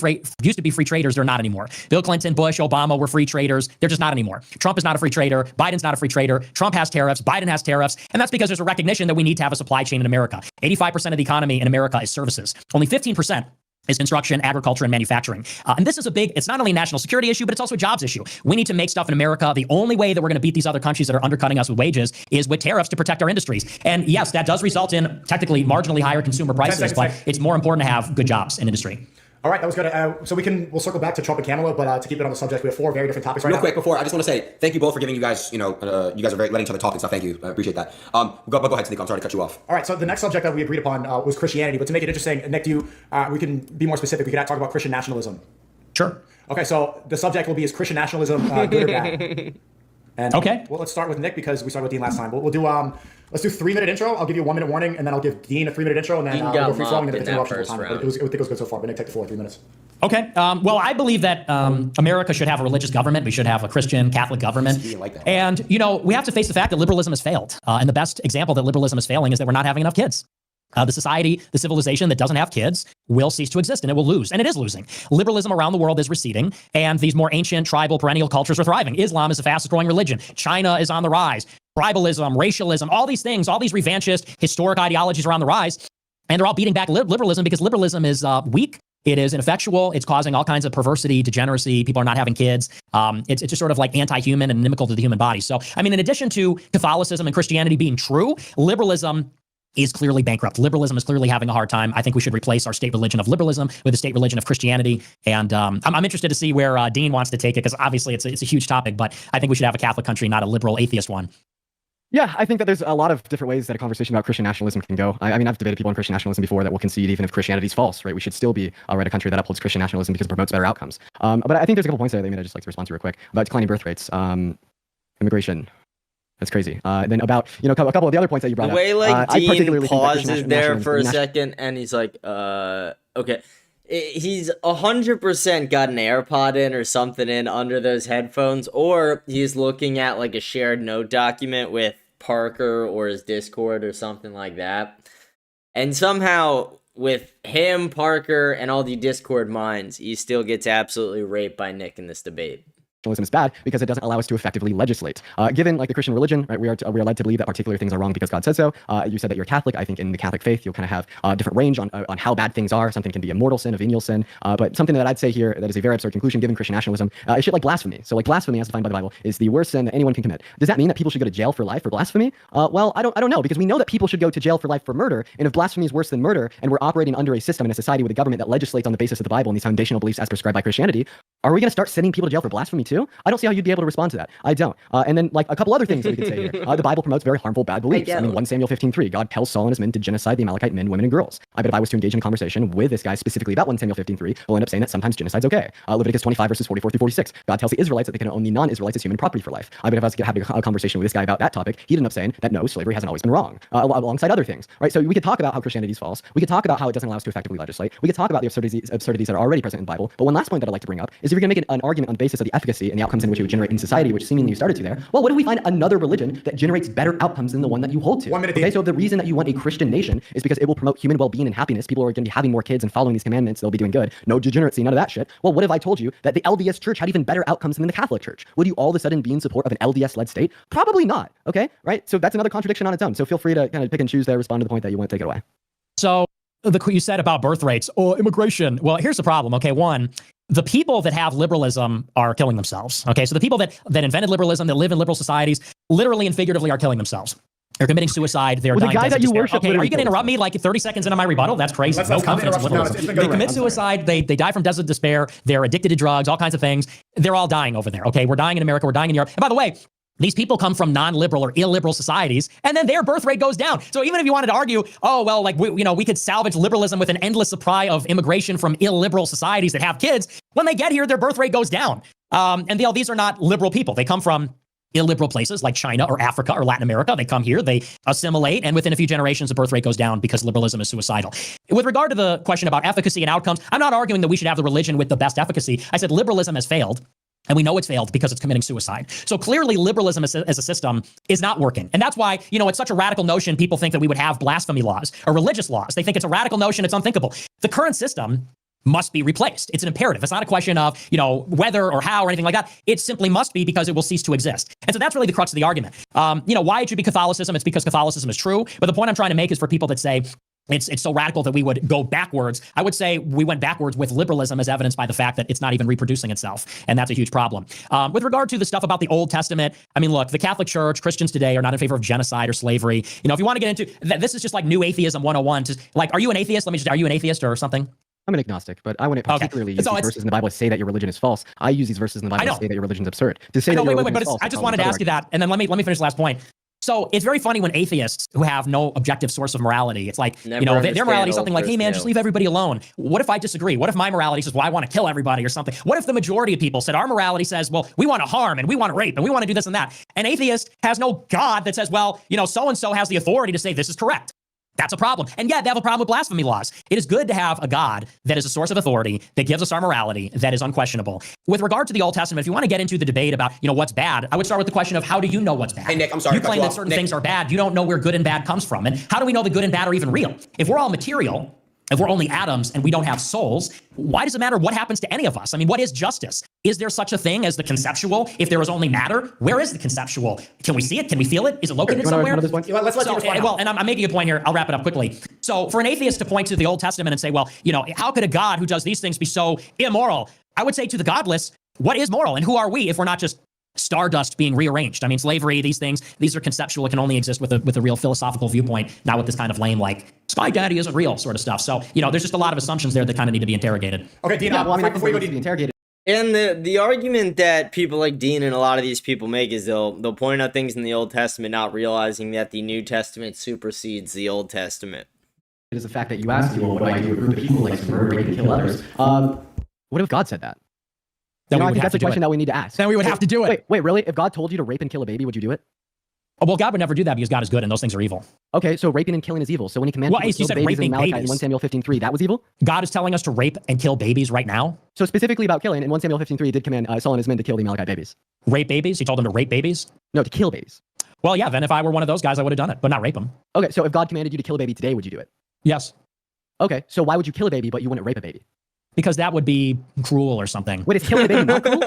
free traders. They're not anymore. Bill Clinton, Bush, Obama were free traders. They're just not anymore. Trump is not a free trader. Biden's not a free trader. Trump has tariffs. Biden has tariffs. And that's because there's a recognition that we need to have a supply chain in America. 85% of the economy in America is services. Only 15% is construction, agriculture, and manufacturing. And this is it's not only a national security issue, but it's also a jobs issue. We need to make stuff in America. The only way that we're going to beat these other countries that are undercutting us with wages is with tariffs to protect our industries. And yes, that does result in technically marginally higher consumer prices, but it's more important to have good jobs in industry. All right, that was good. So we'll circle back to Trump and Kamala, but to keep it on the subject, we have 4 very different topics right now. Real quick before, I just want to say thank you both for giving you guys, you guys are letting each other talk and stuff. Thank you. I appreciate that. Go ahead, Sneeko. I'm sorry to cut you off. All right, so the next subject that we agreed upon was Christianity, but to make it interesting, Nick, we can be more specific. We could talk about Christian nationalism. Sure. Okay, so the subject will be, is Christian nationalism good or bad? And okay. Well, let's start with Nick because we started with Dean last time. We'll do let's do 3-minute intro. I'll give you a 1-minute warning, and then I'll give Dean a 3-minute intro, and then we'll go free flowing and then the interruption time. But I think it was good so far. But Nick, take the floor. 3 minutes. Okay. Well, I believe that America should have a religious government. We should have a Christian Catholic government. And, we have to face the fact that liberalism has failed. And the best example that liberalism is failing is that we're not having enough kids. The society, the civilization that doesn't have kids will cease to exist and it will lose. And it is losing. Liberalism around the world is receding and these more ancient tribal perennial cultures are thriving. Islam is the fastest growing religion. China is on the rise. Tribalism, racialism, all these things, all these revanchist historic ideologies are on the rise. And they're all beating back liberalism because liberalism is weak. It is ineffectual. It's causing all kinds of perversity, degeneracy. People are not having kids. It's just sort of like anti-human and inimical to the human body. So, I mean, in addition to Catholicism and Christianity being true, liberalism is clearly bankrupt. Liberalism is clearly having a hard time. I think we should replace our state religion of liberalism with the state religion of Christianity. And I'm interested to see where Dean wants to take it because obviously it's a huge topic, but I think we should have a Catholic country, not a liberal atheist one. Yeah, I think that there's a lot of different ways that a conversation about Christian nationalism can go. I mean, I've debated people on Christian nationalism before that will concede even if Christianity's false, right? We should still be a country that upholds Christian nationalism because it promotes better outcomes. But I think there's a couple points there that I'd just like to respond to real quick about declining birth rates, immigration. That's crazy. Then about, a couple of the other points that you brought up. The way, up. Dean pauses there for a second and he's like, okay. He's 100% got an AirPod in or something in under those headphones, or he's looking at like a shared note document with Parker or his Discord or something like that. And somehow with him, Parker, and all the Discord minds, he still gets absolutely raped by Nick in this debate. Nationalism is bad because it doesn't allow us to effectively legislate. Given like the Christian religion, right, we are led to believe that particular things are wrong because God said so. You said that you're Catholic. I think in the Catholic faith, you'll kind of have different range on how bad things are. Something can be a mortal sin, a venial sin. But something that I'd say here that is a very absurd conclusion given Christian nationalism is shit like blasphemy. So like blasphemy, as defined by the Bible, is the worst sin that anyone can commit. Does that mean that people should go to jail for life for blasphemy? Well, I don't know, because we know that people should go to jail for life for murder. And if blasphemy is worse than murder, and we're operating under a system in a society with a government that legislates on the basis of the Bible and these foundational beliefs as prescribed by Christianity, are we going to start sending people to jail for blasphemy too? I don't see how you'd be able to respond to that. I don't. And then like a couple other things that we could say here. The Bible promotes very harmful, bad beliefs. I mean, 1 Samuel 15:3, God tells Saul and his men to genocide the Amalekite men, women, and girls. I bet if I was to engage in a conversation with this guy specifically about 1 Samuel 15:3, we'll end up saying that sometimes genocide's okay. Leviticus 25 verses 44 through 46, God tells the Israelites that they can own the non-Israelites as human property for life. I bet if I was to have a conversation with this guy about that topic, he'd end up saying that no, slavery hasn't always been wrong, alongside other things, right? So we could talk about how Christianity is false. We could talk about how it doesn't allow us to effectively legislate. We could talk about the absurdities that are already present in the Bible. But one last point that I'd like to bring up is if you're going to make an argument on the basis of the efficacy and the outcomes in which it would generate in society, which seemingly you started to there, well, what if we find another religion that generates better outcomes than the one that you hold to? 1 minute. Okay, so the reason that you want a Christian nation is because it will promote human well-being and happiness. People are going to be having more kids and following these commandments. They'll be doing good. No degeneracy, none of that shit. Well, what if I told you that the LDS Church had even better outcomes than the Catholic Church? Would you all of a sudden be in support of an LDS-led state? Probably not. Okay, right? So that's another contradiction on its own. So feel free to kind of pick and choose there, respond to the point that you want to take it away. So you said about birth rates or immigration. Well, here's the problem. Okay, one, the people that have liberalism are killing themselves. Okay, so the people that invented liberalism, that live in liberal societies, literally and figuratively are killing themselves. They're committing suicide. They're dying. The guy that you worship. Okay, are you going to interrupt me like 30 seconds into my rebuttal? That's crazy. No confidence in liberalism. They commit suicide. They die from desperate despair. They're addicted to drugs, all kinds of things. They're all dying over there. Okay, we're dying in America. We're dying in Europe. And by the way, these people come from non-liberal or illiberal societies, and then their birth rate goes down. So even if you wanted to argue, oh, well, like, we could salvage liberalism with an endless supply of immigration from illiberal societies that have kids, when they get here, their birth rate goes down. And these are not liberal people. They come from illiberal places like China or Africa or Latin America. They come here, they assimilate, and within a few generations, the birth rate goes down because liberalism is suicidal. With regard to the question about efficacy and outcomes, I'm not arguing that we should have the religion with the best efficacy. I said liberalism has failed. And we know it's failed because it's committing suicide. So clearly liberalism as a system is not working. And that's why, it's such a radical notion. People think that we would have blasphemy laws or religious laws. They think it's a radical notion. It's unthinkable. The current system must be replaced. It's an imperative. It's not a question of, whether or how or anything like that. It simply must be because it will cease to exist. And so that's really the crux of the argument. Why it should be Catholicism. It's because Catholicism is true. But the point I'm trying to make is for people that say, it's so radical that we would go backwards. I would say we went backwards with liberalism as evidenced by the fact that it's not even reproducing itself. And that's a huge problem. With regard to the stuff about the Old Testament, I mean, look, the Catholic Church, Christians today are not in favor of genocide or slavery. If you want to get into that, this is just like new atheism 101. Are you an atheist? Are you an atheist or something? I'm an agnostic, but I wouldn't particularly use these verses in the Bible to say that your religion is false. I use these verses in the Bible to say that your religion is absurd. To say that your religion is false. I just wanted to ask you that, and then let me finish the last point. So it's very funny when atheists who have no objective source of morality, it's like, their morality is something like, hey man, just leave everybody alone. What if I disagree? What if my morality says, well, I want to kill everybody or something? What if the majority of people said our morality says, well, we want to harm and we want to rape and we want to do this and that? An atheist has no God that says, well, so-and-so has the authority to say this is correct. That's a problem. And yeah, they have a problem with blasphemy laws. It is good to have a God that is a source of authority, that gives us our morality, that is unquestionable. With regard to the Old Testament, if you want to get into the debate about, what's bad, I would start with the question of how do you know what's bad? Hey, Nick, I'm sorry. You claim that certain things are bad. You don't know where good and bad comes from. And how do we know the good and bad are even real? If we're all material, if we're only atoms and we don't have souls, why does it matter what happens to any of us? I mean, what is justice? Is there such a thing as the conceptual? If there is only matter, where is the conceptual? Can we see it? Can we feel it? Is it located somewhere? And I'm making a point here. I'll wrap it up quickly. So for an atheist to point to the Old Testament and say, well, how could a God who does these things be so immoral? I would say to the godless, what is moral? And who are we if we're not just stardust being rearranged? I mean, slavery, these things, these are conceptual. It can only exist with a real philosophical viewpoint, not with this kind of lame, like, Spy Daddy isn't real sort of stuff. So, there's just a lot of assumptions there that kind of need to be interrogated. Okay, Dean, before you go to be interrogated. And the argument that people like Dean and a lot of these people make is they'll point out things in the Old Testament, not realizing that the New Testament supersedes the Old Testament. It is the fact that you asked me, well, what do I do with a group of people like to murder, rape, and kill others? What if God said that? I think that's a question that we need to ask. Then we would have to do it. Wait, really? If God told you to rape and kill a baby, would you do it? Oh, well, God would never do that because God is good and those things are evil. Okay, so raping and killing is evil. So when he commanded people to kill babies in Malachi in 1 Samuel 15:3, that was evil? God is telling us to rape and kill babies right now? So specifically about killing, in 1 Samuel 15:3, he did command Saul and his men to kill the Amalekite babies. Rape babies? He told them to rape babies? No, to kill babies. Well, yeah, then if I were one of those guys, I would have done it, but not rape them. Okay, so if God commanded you to kill a baby today, would you do it? Yes. Okay, so why would you kill a baby, but you wouldn't rape a baby? Because that would be cruel or something. Wait, is killing a baby not cruel?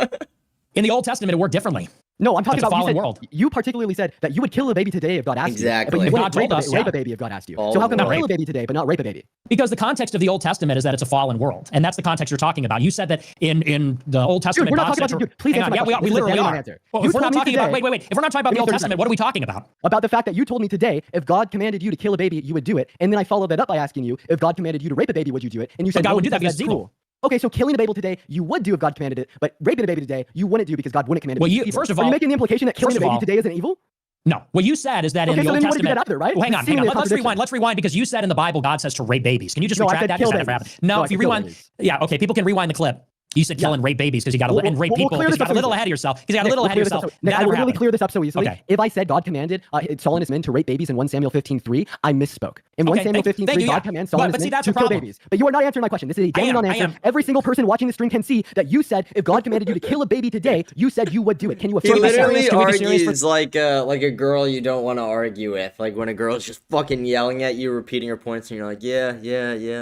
In the Old Testament, it worked differently. No, I'm talking That's a about fallen world. You particularly said that you would kill a baby today if God asked Exactly. you. But you God wouldn't told us, rape a baby if God asked you. Fallen So how come you world. kill a baby today but not rape a baby? Because the context of the Old Testament is that it's a fallen world, and that's the context you're talking about. You said that in the Old Testament, Dude, we're not God talking said about dude. Please hang answer on, my question. we This is a literally genuine are. answer. Well, You if we're not told me talking about today- wait. If we're not talking about Give the me Old 30 Testament, seconds. what are we talking about? About the fact that you told me today if God commanded you to kill a baby, you would do it. And then I followed that up by asking you if God commanded you to rape a baby, would you do it? And you said God no, would do that because because that's it's evil. cruel. Okay, so killing a baby today, you would do if God commanded it, but raping a baby today, you wouldn't do because God wouldn't command it. Well, because you- it's evil. first of Are all- you making the implication that killing a first of baby all- today isn't evil? No. What you said is that in Okay, the so Old then you wouldn't do Testament. that either, right? Well, hang It's on. seemingly a Let's contradiction. rewind. Let's rewind because you said in the Bible God says to rape babies. Can you just No, I retract said that? kill Because that never babies. happened. No, No, I if you said kill rewind, babies. yeah, okay. People can rewind the clip. You said kill and rape babies because you got a and rape people because you got a little ahead of yourself. Because you got a little ahead of yourself. Nick, That I never literally happened. clear this up so easily. Okay. If I said God commanded Saul and his men to rape babies in 1 Samuel 15:3, I misspoke. In 1 Okay, Samuel thank 15:3, you, God yeah. commands Saul and But his see, men that's to a kill problem. babies. But you are not answering my question. This is a genuine I answer. am. Every single person watching the stream can see that you said if God commanded you to kill a baby today, you said you would do it. Can you He affirm that? literally Can we be serious argues like a girl you don't want to argue with. Like when a girl's just fucking yelling at you, repeating her points, and you're like, yeah,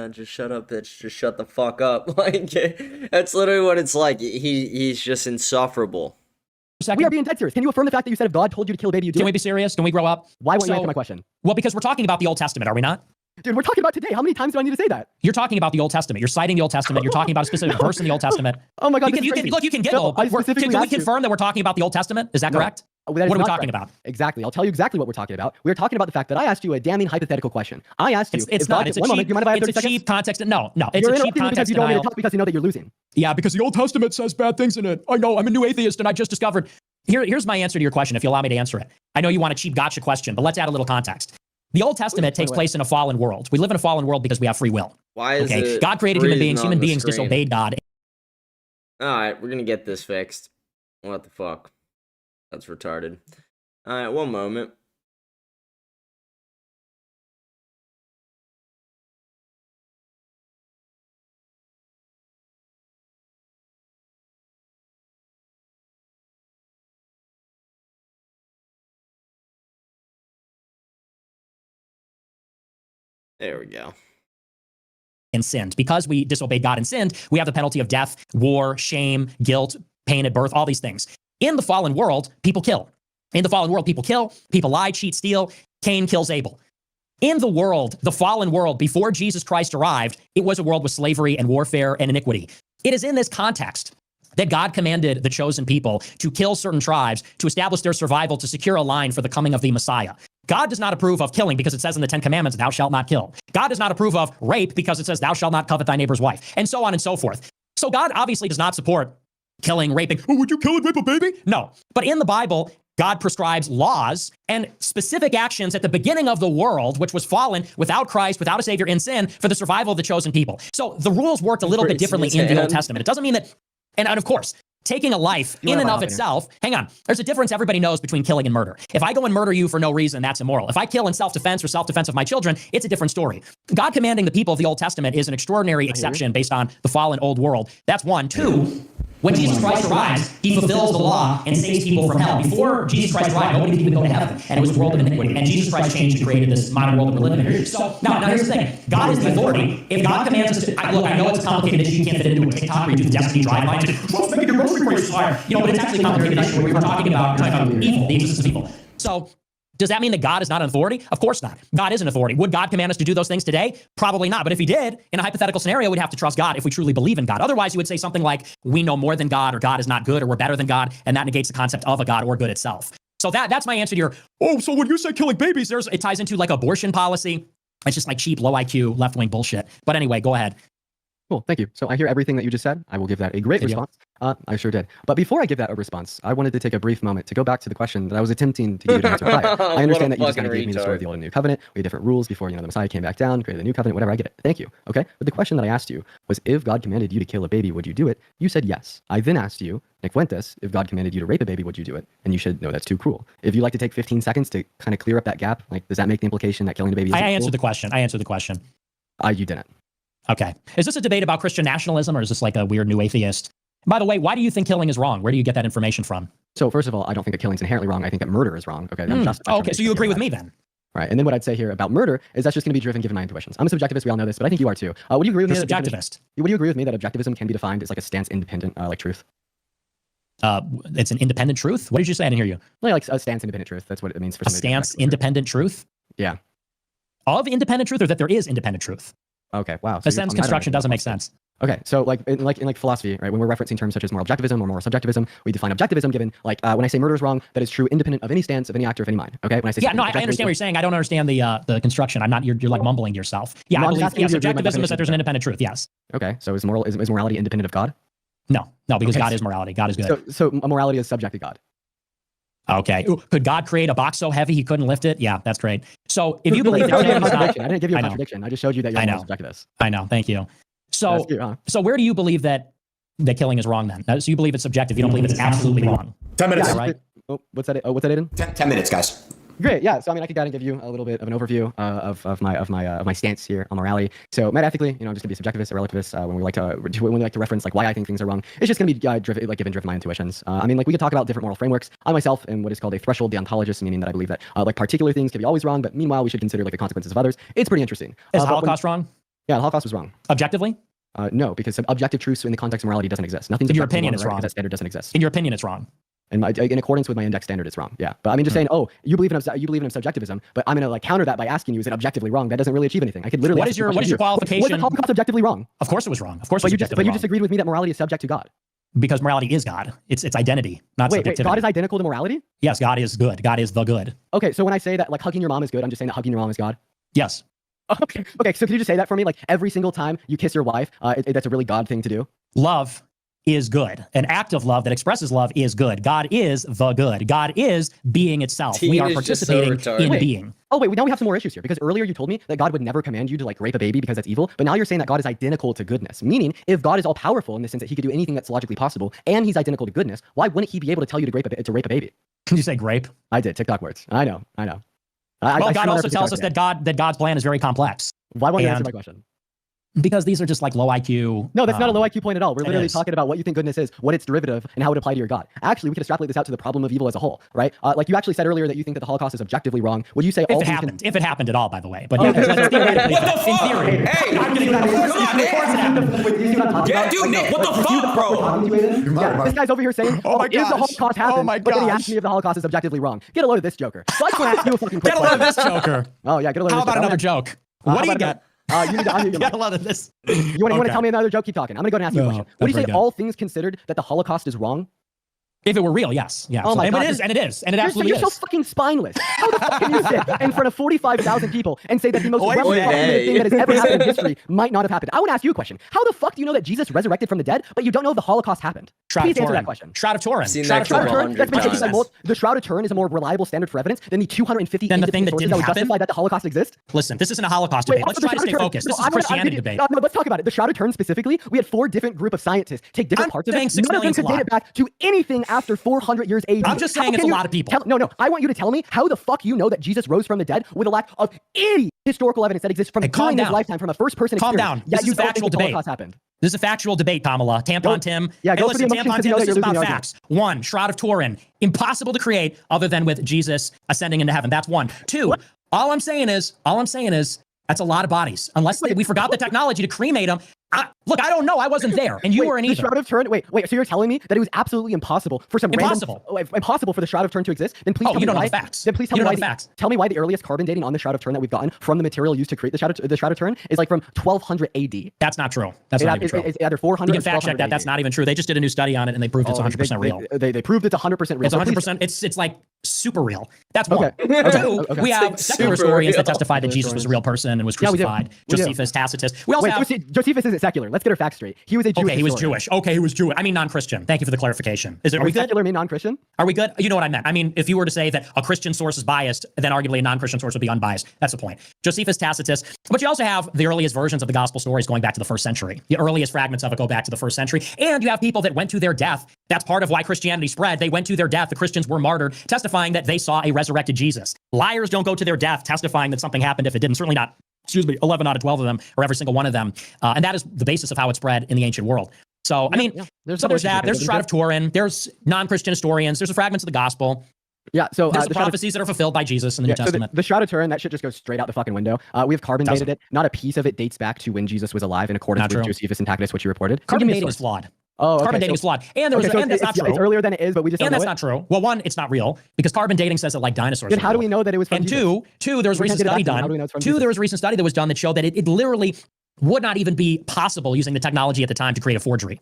just shut up, bitch, just shut the fuck up. Like that's literally what it's like. He's just insufferable. We are being dead serious. Can you affirm the fact that you said if God told you to kill a baby, you do Can we it? be serious? Can we grow up? Why won't you So- answer my question? Well, because we're talking about the Old Testament, are we not? Dude, we're talking about today. How many times do I need to say that? You're talking about the Old Testament. You're citing the Old Testament. You're talking about a specific verse in the Old Testament. Oh my God, You this can, is you can crazy. look. You can No, giggle. I But specifically can we asked you. confirm that we're talking about the Old Testament? Is that No. correct? Oh, that is What are we not talking correct. about? Exactly. I'll tell you exactly what we're talking about. We're talking about the fact that I asked you a damning hypothetical question. I asked you. It's if not. God, It's a one moment. cheap. Do you mind if I have It's 30 a seconds? cheap context. No. It's You're a cheap interrupting me because context you don't want me to denial. talk because you know that you're losing. Yeah, because the Old Testament says bad things in it. I know. I'm a new atheist, and I just discovered. Here's my answer to your question. If you allow me to answer it, I know you want a cheap gotcha question, but let's add a little context. The Old Testament takes place in a fallen world. We live in a fallen world because we have free will. Why is Okay, it God created human freezing beings. on Human the beings screen? disobeyed God. All right, we're gonna get this fixed. What the fuck? That's retarded. All right, one moment. There we go. And sinned. Because we disobeyed God and sinned, we have the penalty of death, war, shame, guilt, pain at birth, all these things. In the fallen world, people kill. In the fallen world, people kill, people lie, cheat, steal. Cain kills Abel. In the world, the fallen world, before Jesus Christ arrived, it was a world with slavery and warfare and iniquity. It is in this context that God commanded the chosen people to kill certain tribes to establish their survival, to secure a line for the coming of the Messiah. God does not approve of killing because it says in the 10 Commandments, thou shalt not kill. God does not approve of rape because it says, thou shalt not covet thy neighbor's wife, and so on and so forth. So God obviously does not support killing, raping. Oh, would you kill and rape a baby? No. But in the Bible, God prescribes laws and specific actions at the beginning of the world, which was fallen without Christ, without a savior, in sin, for the survival of the chosen people. So the rules worked a little bit differently in the Old Testament. It doesn't mean that, and of course, taking a life in and of itself, hang on, there's a difference everybody knows between killing and murder. If I go and murder you for no reason, that's immoral. If I kill in self-defense or self-defense of my children, it's a different story. God commanding the people of the Old Testament is an extraordinary exception based on the fallen old world. That's one. Two, when Jesus Christ arrives, he fulfills the law and saves people from hell. Before Jesus Christ arrived, nobody could even go to heaven, and it was a world of iniquity. And Jesus Christ changed and created this modern world that we're living in. So now here's the thing: God is the authority. If God commands us to, look, I know it's complicated that you can't fit into a TikTok where you do the Destiny drive-by. What's making your grocery prices higher? But it's actually complicated. We're talking about evil, the existence of evil. So, does that mean that God is not an authority? Of course not. God is an authority. Would God command us to do those things today? Probably not. But if he did, in a hypothetical scenario, we'd have to trust God if we truly believe in God. Otherwise, you would say something like, we know more than God, or God is not good, or we're better than God, and that negates the concept of a God or good itself. So that's my answer to your, so when you say killing babies, it ties into like abortion policy. It's just like cheap, low IQ, left-wing bullshit. But anyway, go ahead. Cool, thank you. So I hear everything that you just said. I will give that a great response. I sure did. But before I give that a response, I wanted to take a brief moment to go back to the question that I was attempting to get you to answer prior. I understand that you just kind of gave me the story of the Old and New Covenant. We had different rules before, the Messiah came back down, created the New Covenant, whatever, I get it. Thank you, okay? But the question that I asked you was, if God commanded you to kill a baby, would you do it? You said yes. I then asked you, Nick Fuentes, if God commanded you to rape a baby, would you do it? And you said, no, that's too cruel. If you'd like to take 15 seconds to kind of clear up that gap, like, does that make the implication that killing a baby is I answered the question. You didn't. Okay. Is this a debate about Christian nationalism, or is this like a weird new atheist? By the way, why do you think killing is wrong? Where do you get that information from? So first of all, I don't think that killing's inherently wrong. I think that murder is wrong. Okay. Okay, so you agree with me then? Right. And then what I'd say here about murder is that's just going to be driven given my intuitions. I'm a subjectivist. We all know this, but I think you are too. Would you agree with me? You're subjectivist. Would you agree with me that objectivism can be defined as like a stance independent, like truth? It's an independent truth. What did you say? I didn't hear you. Like a stance independent truth. That's what it means for a stance independent truth. Yeah. Of independent truth, or that there is independent truth. Okay. Wow. The sentence construction doesn't make sense. Okay, so like in philosophy, right? When we're referencing terms such as moral objectivism or moral subjectivism, we define objectivism given like when I say murder is wrong, that is true independent of any stance, of any actor, of any mind. Okay, when I say I understand what you're saying. I don't understand the construction. I'm not. You're like mumbling to yourself. Yeah, I believe. Yes, subjectivism is that there's an independent truth. Yes. Okay, so is morality independent of God? No, because God is morality. God is good. So morality is subject to God. Okay. Ooh, could God create a box so heavy he couldn't lift it? Yeah, that's great. So if you believe that killing is not, I didn't give you a contradiction. I just showed you that you're a subjectivist. I know. Thank you. So, so where do you believe that killing is wrong then? So you believe it's subjective. You don't believe it's absolutely wrong. 10 minutes. Yeah, right? What's that, Aiden? 10 minutes, guys. Great, yeah. So I mean, I could kind of give you a little bit of an overview of my stance here on morality. So metaethically, I'm just gonna be a subjectivist, a relativist. When we like to reference like why I think things are wrong, it's just gonna be driven by my intuitions. I mean, like we could talk about different moral frameworks. I myself am what is called a threshold deontologist, meaning that I believe that like particular things can be always wrong, but meanwhile we should consider like the consequences of others. It's pretty interesting. Is the Holocaust wrong? Yeah, the Holocaust was wrong. Objectively? No, because objective truths in the context of morality doesn't exist. Nothing's in your opinion, it's wrong. Right? That standard doesn't exist. In your opinion, it's wrong. In accordance with my index standard, it's wrong. Yeah, but I mean, just saying, you believe in subjectivism, but I'm gonna like counter that by asking you, is it objectively wrong? That doesn't really achieve anything. I could literally. What is your qualification? Was the Holocaust objectively wrong? Of course it was wrong. Of course, but you just agreed with me that morality is subject to God. Because morality is God. It's identity, not subjectivity. Wait, God is identical to morality? Yes, God is good. God is the good. Okay, so when I say that like hugging your mom is good, I'm just saying that hugging your mom is God. Yes. Okay. So can you just say that for me? Like every single time you kiss your wife, that's a really God thing to do. Love is good. An act of love that expresses love is good. God is the good. God is being itself. We are participating in being. Oh, wait, now we have some more issues here, because earlier you told me that God would never command you to like rape a baby because that's evil, but now you're saying that God is identical to goodness, meaning if God is all powerful in the sense that he could do anything that's logically possible and he's identical to goodness, why wouldn't he be able to tell you to rape a baby? Can you say grape? I did. TikTok words. I know. Well, God also tells us that God's plan is very complex. Why won't you answer my question? Because these are just like low IQ. No, that's not a low IQ point at all. We're literally talking about what you think goodness is, what its derivative, and how it apply to your God. Actually, we could extrapolate this out to the problem of evil as a whole, right? Like you actually said earlier that you think that the Holocaust is objectively wrong. Would you say if it happened at all, by the way? But theoretically, in theory, hey, I'm going to of course it happened. Yeah, dude, Nick, what the fuck, bro? Yeah, this guy's over here saying, if the Holocaust happened, but then he asked me if the Holocaust is objectively wrong. Get a load of this joker. So I just want to ask you a fucking quick question. Get a load of this joker. Oh yeah, get a load of this. How about another joke? What do you get? You need to get a lot of this. You want to tell me another joke? Keep talking. I'm gonna go and ask you a question. What do you say? All things considered, that the Holocaust is wrong? If it were real, yes. Yeah. Oh my God. And it absolutely is. You're so fucking spineless. How the fuck can you sit in front of 45,000 people and say that the most relevant thing that has ever happened in history might not have happened? I want to ask you a question. How the fuck do you know that Jesus resurrected from the dead, but you don't know if the Holocaust happened? Please answer that question. Shroud of Turin. The Shroud of Turin is a more reliable standard for evidence than the 250 than the thing that didn't would justify that the Holocaust exists? Listen, this isn't a Holocaust debate. Let's try to stay focused. This is a Christianity debate. No, let's talk about it. The Shroud of Turin specifically, we had 4 different group of scientists take different parts of it. None of them could date it back to anything after 400 years AD. I'm just saying it's a lot of people. No, I want you to tell me how the fuck you know that Jesus rose from the dead with a lack of any historical evidence that exists from during his lifetime from a first-person experience. Calm down. This is a factual debate. This is a factual debate, Kamala. Tampon Tim. Yeah, hey, listen, Tampon Tim, this is about facts. 1, Shroud of Turin. Impossible to create other than with Jesus ascending into heaven. That's 1. 2, all I'm saying is, that's a lot of bodies. Unless we forgot the technology to cremate them. Look, I don't know. I wasn't there, and you weren't either. The Shroud of Turin. Wait. So you're telling me that it was absolutely impossible for impossible for the Shroud of Turin to exist? Then please tell me you don't why. Know the facts. Then please tell me why. Tell me why the earliest carbon dating on the Shroud of Turin that we've gotten from the material used to create the Shroud of Turin is like from 1200 AD. That's not true. That's not even true. It's either 400. You can fact check that. That's not even true. They just did a new study on it, and they proved it's 100% real. They proved it's 100% real. It's 100%. It's like super real. That's 1. 2, we have secular historians that testify that Jesus was a real person and was crucified. Josephus, Tacitus. We also have Josephus isn't secular. Let's get our facts straight. He was a Jewish. Okay, he was Jewish. Okay, he was Jewish. I mean non-Christian. Thank you for the clarification. Are we good? Secular mean non-Christian? Are we good? You know what I meant. I mean, if you were to say that a Christian source is biased, then arguably a non-Christian source would be unbiased. That's the point. Josephus, Tacitus. But you also have the earliest versions of the gospel stories going back to the 1st century. The earliest fragments of it go back to the 1st century. And you have people that went to their death. That's part of why Christianity spread. They went to their death. The Christians were martyred, testifying that they saw a resurrected Jesus. Liars don't go to their death testifying that something happened if it didn't. Certainly not, 11 out of 12 of them, or every single one of them. And that is the basis of how it spread in the ancient world. So, I mean, there's that. There's the Shroud of Turin. There's non-Christian historians. There's the fragments of the gospel. Yeah, so there's the prophecies that are fulfilled by Jesus in the New Testament. So the Shroud of Turin, that shit just goes straight out the fucking window. We have carbon dated it. Not a piece of it dates back to when Jesus was alive in accordance with Josephus and Tacitus, which you reported. Carbon dating is flawed. Oh, Carbon okay, dating is flawed. And there was, so and that's not true. It's earlier than it is, but we just don't and know that's it? not true. Well, one, it's not real because carbon dating says that like dinosaurs. Then are how do real. we know that it was from And Jesus? two, there was a recent study done. How do we know it's from Two, Jesus? there was a recent study that was done that showed that it literally would not even be possible using the technology at the time to create a forgery.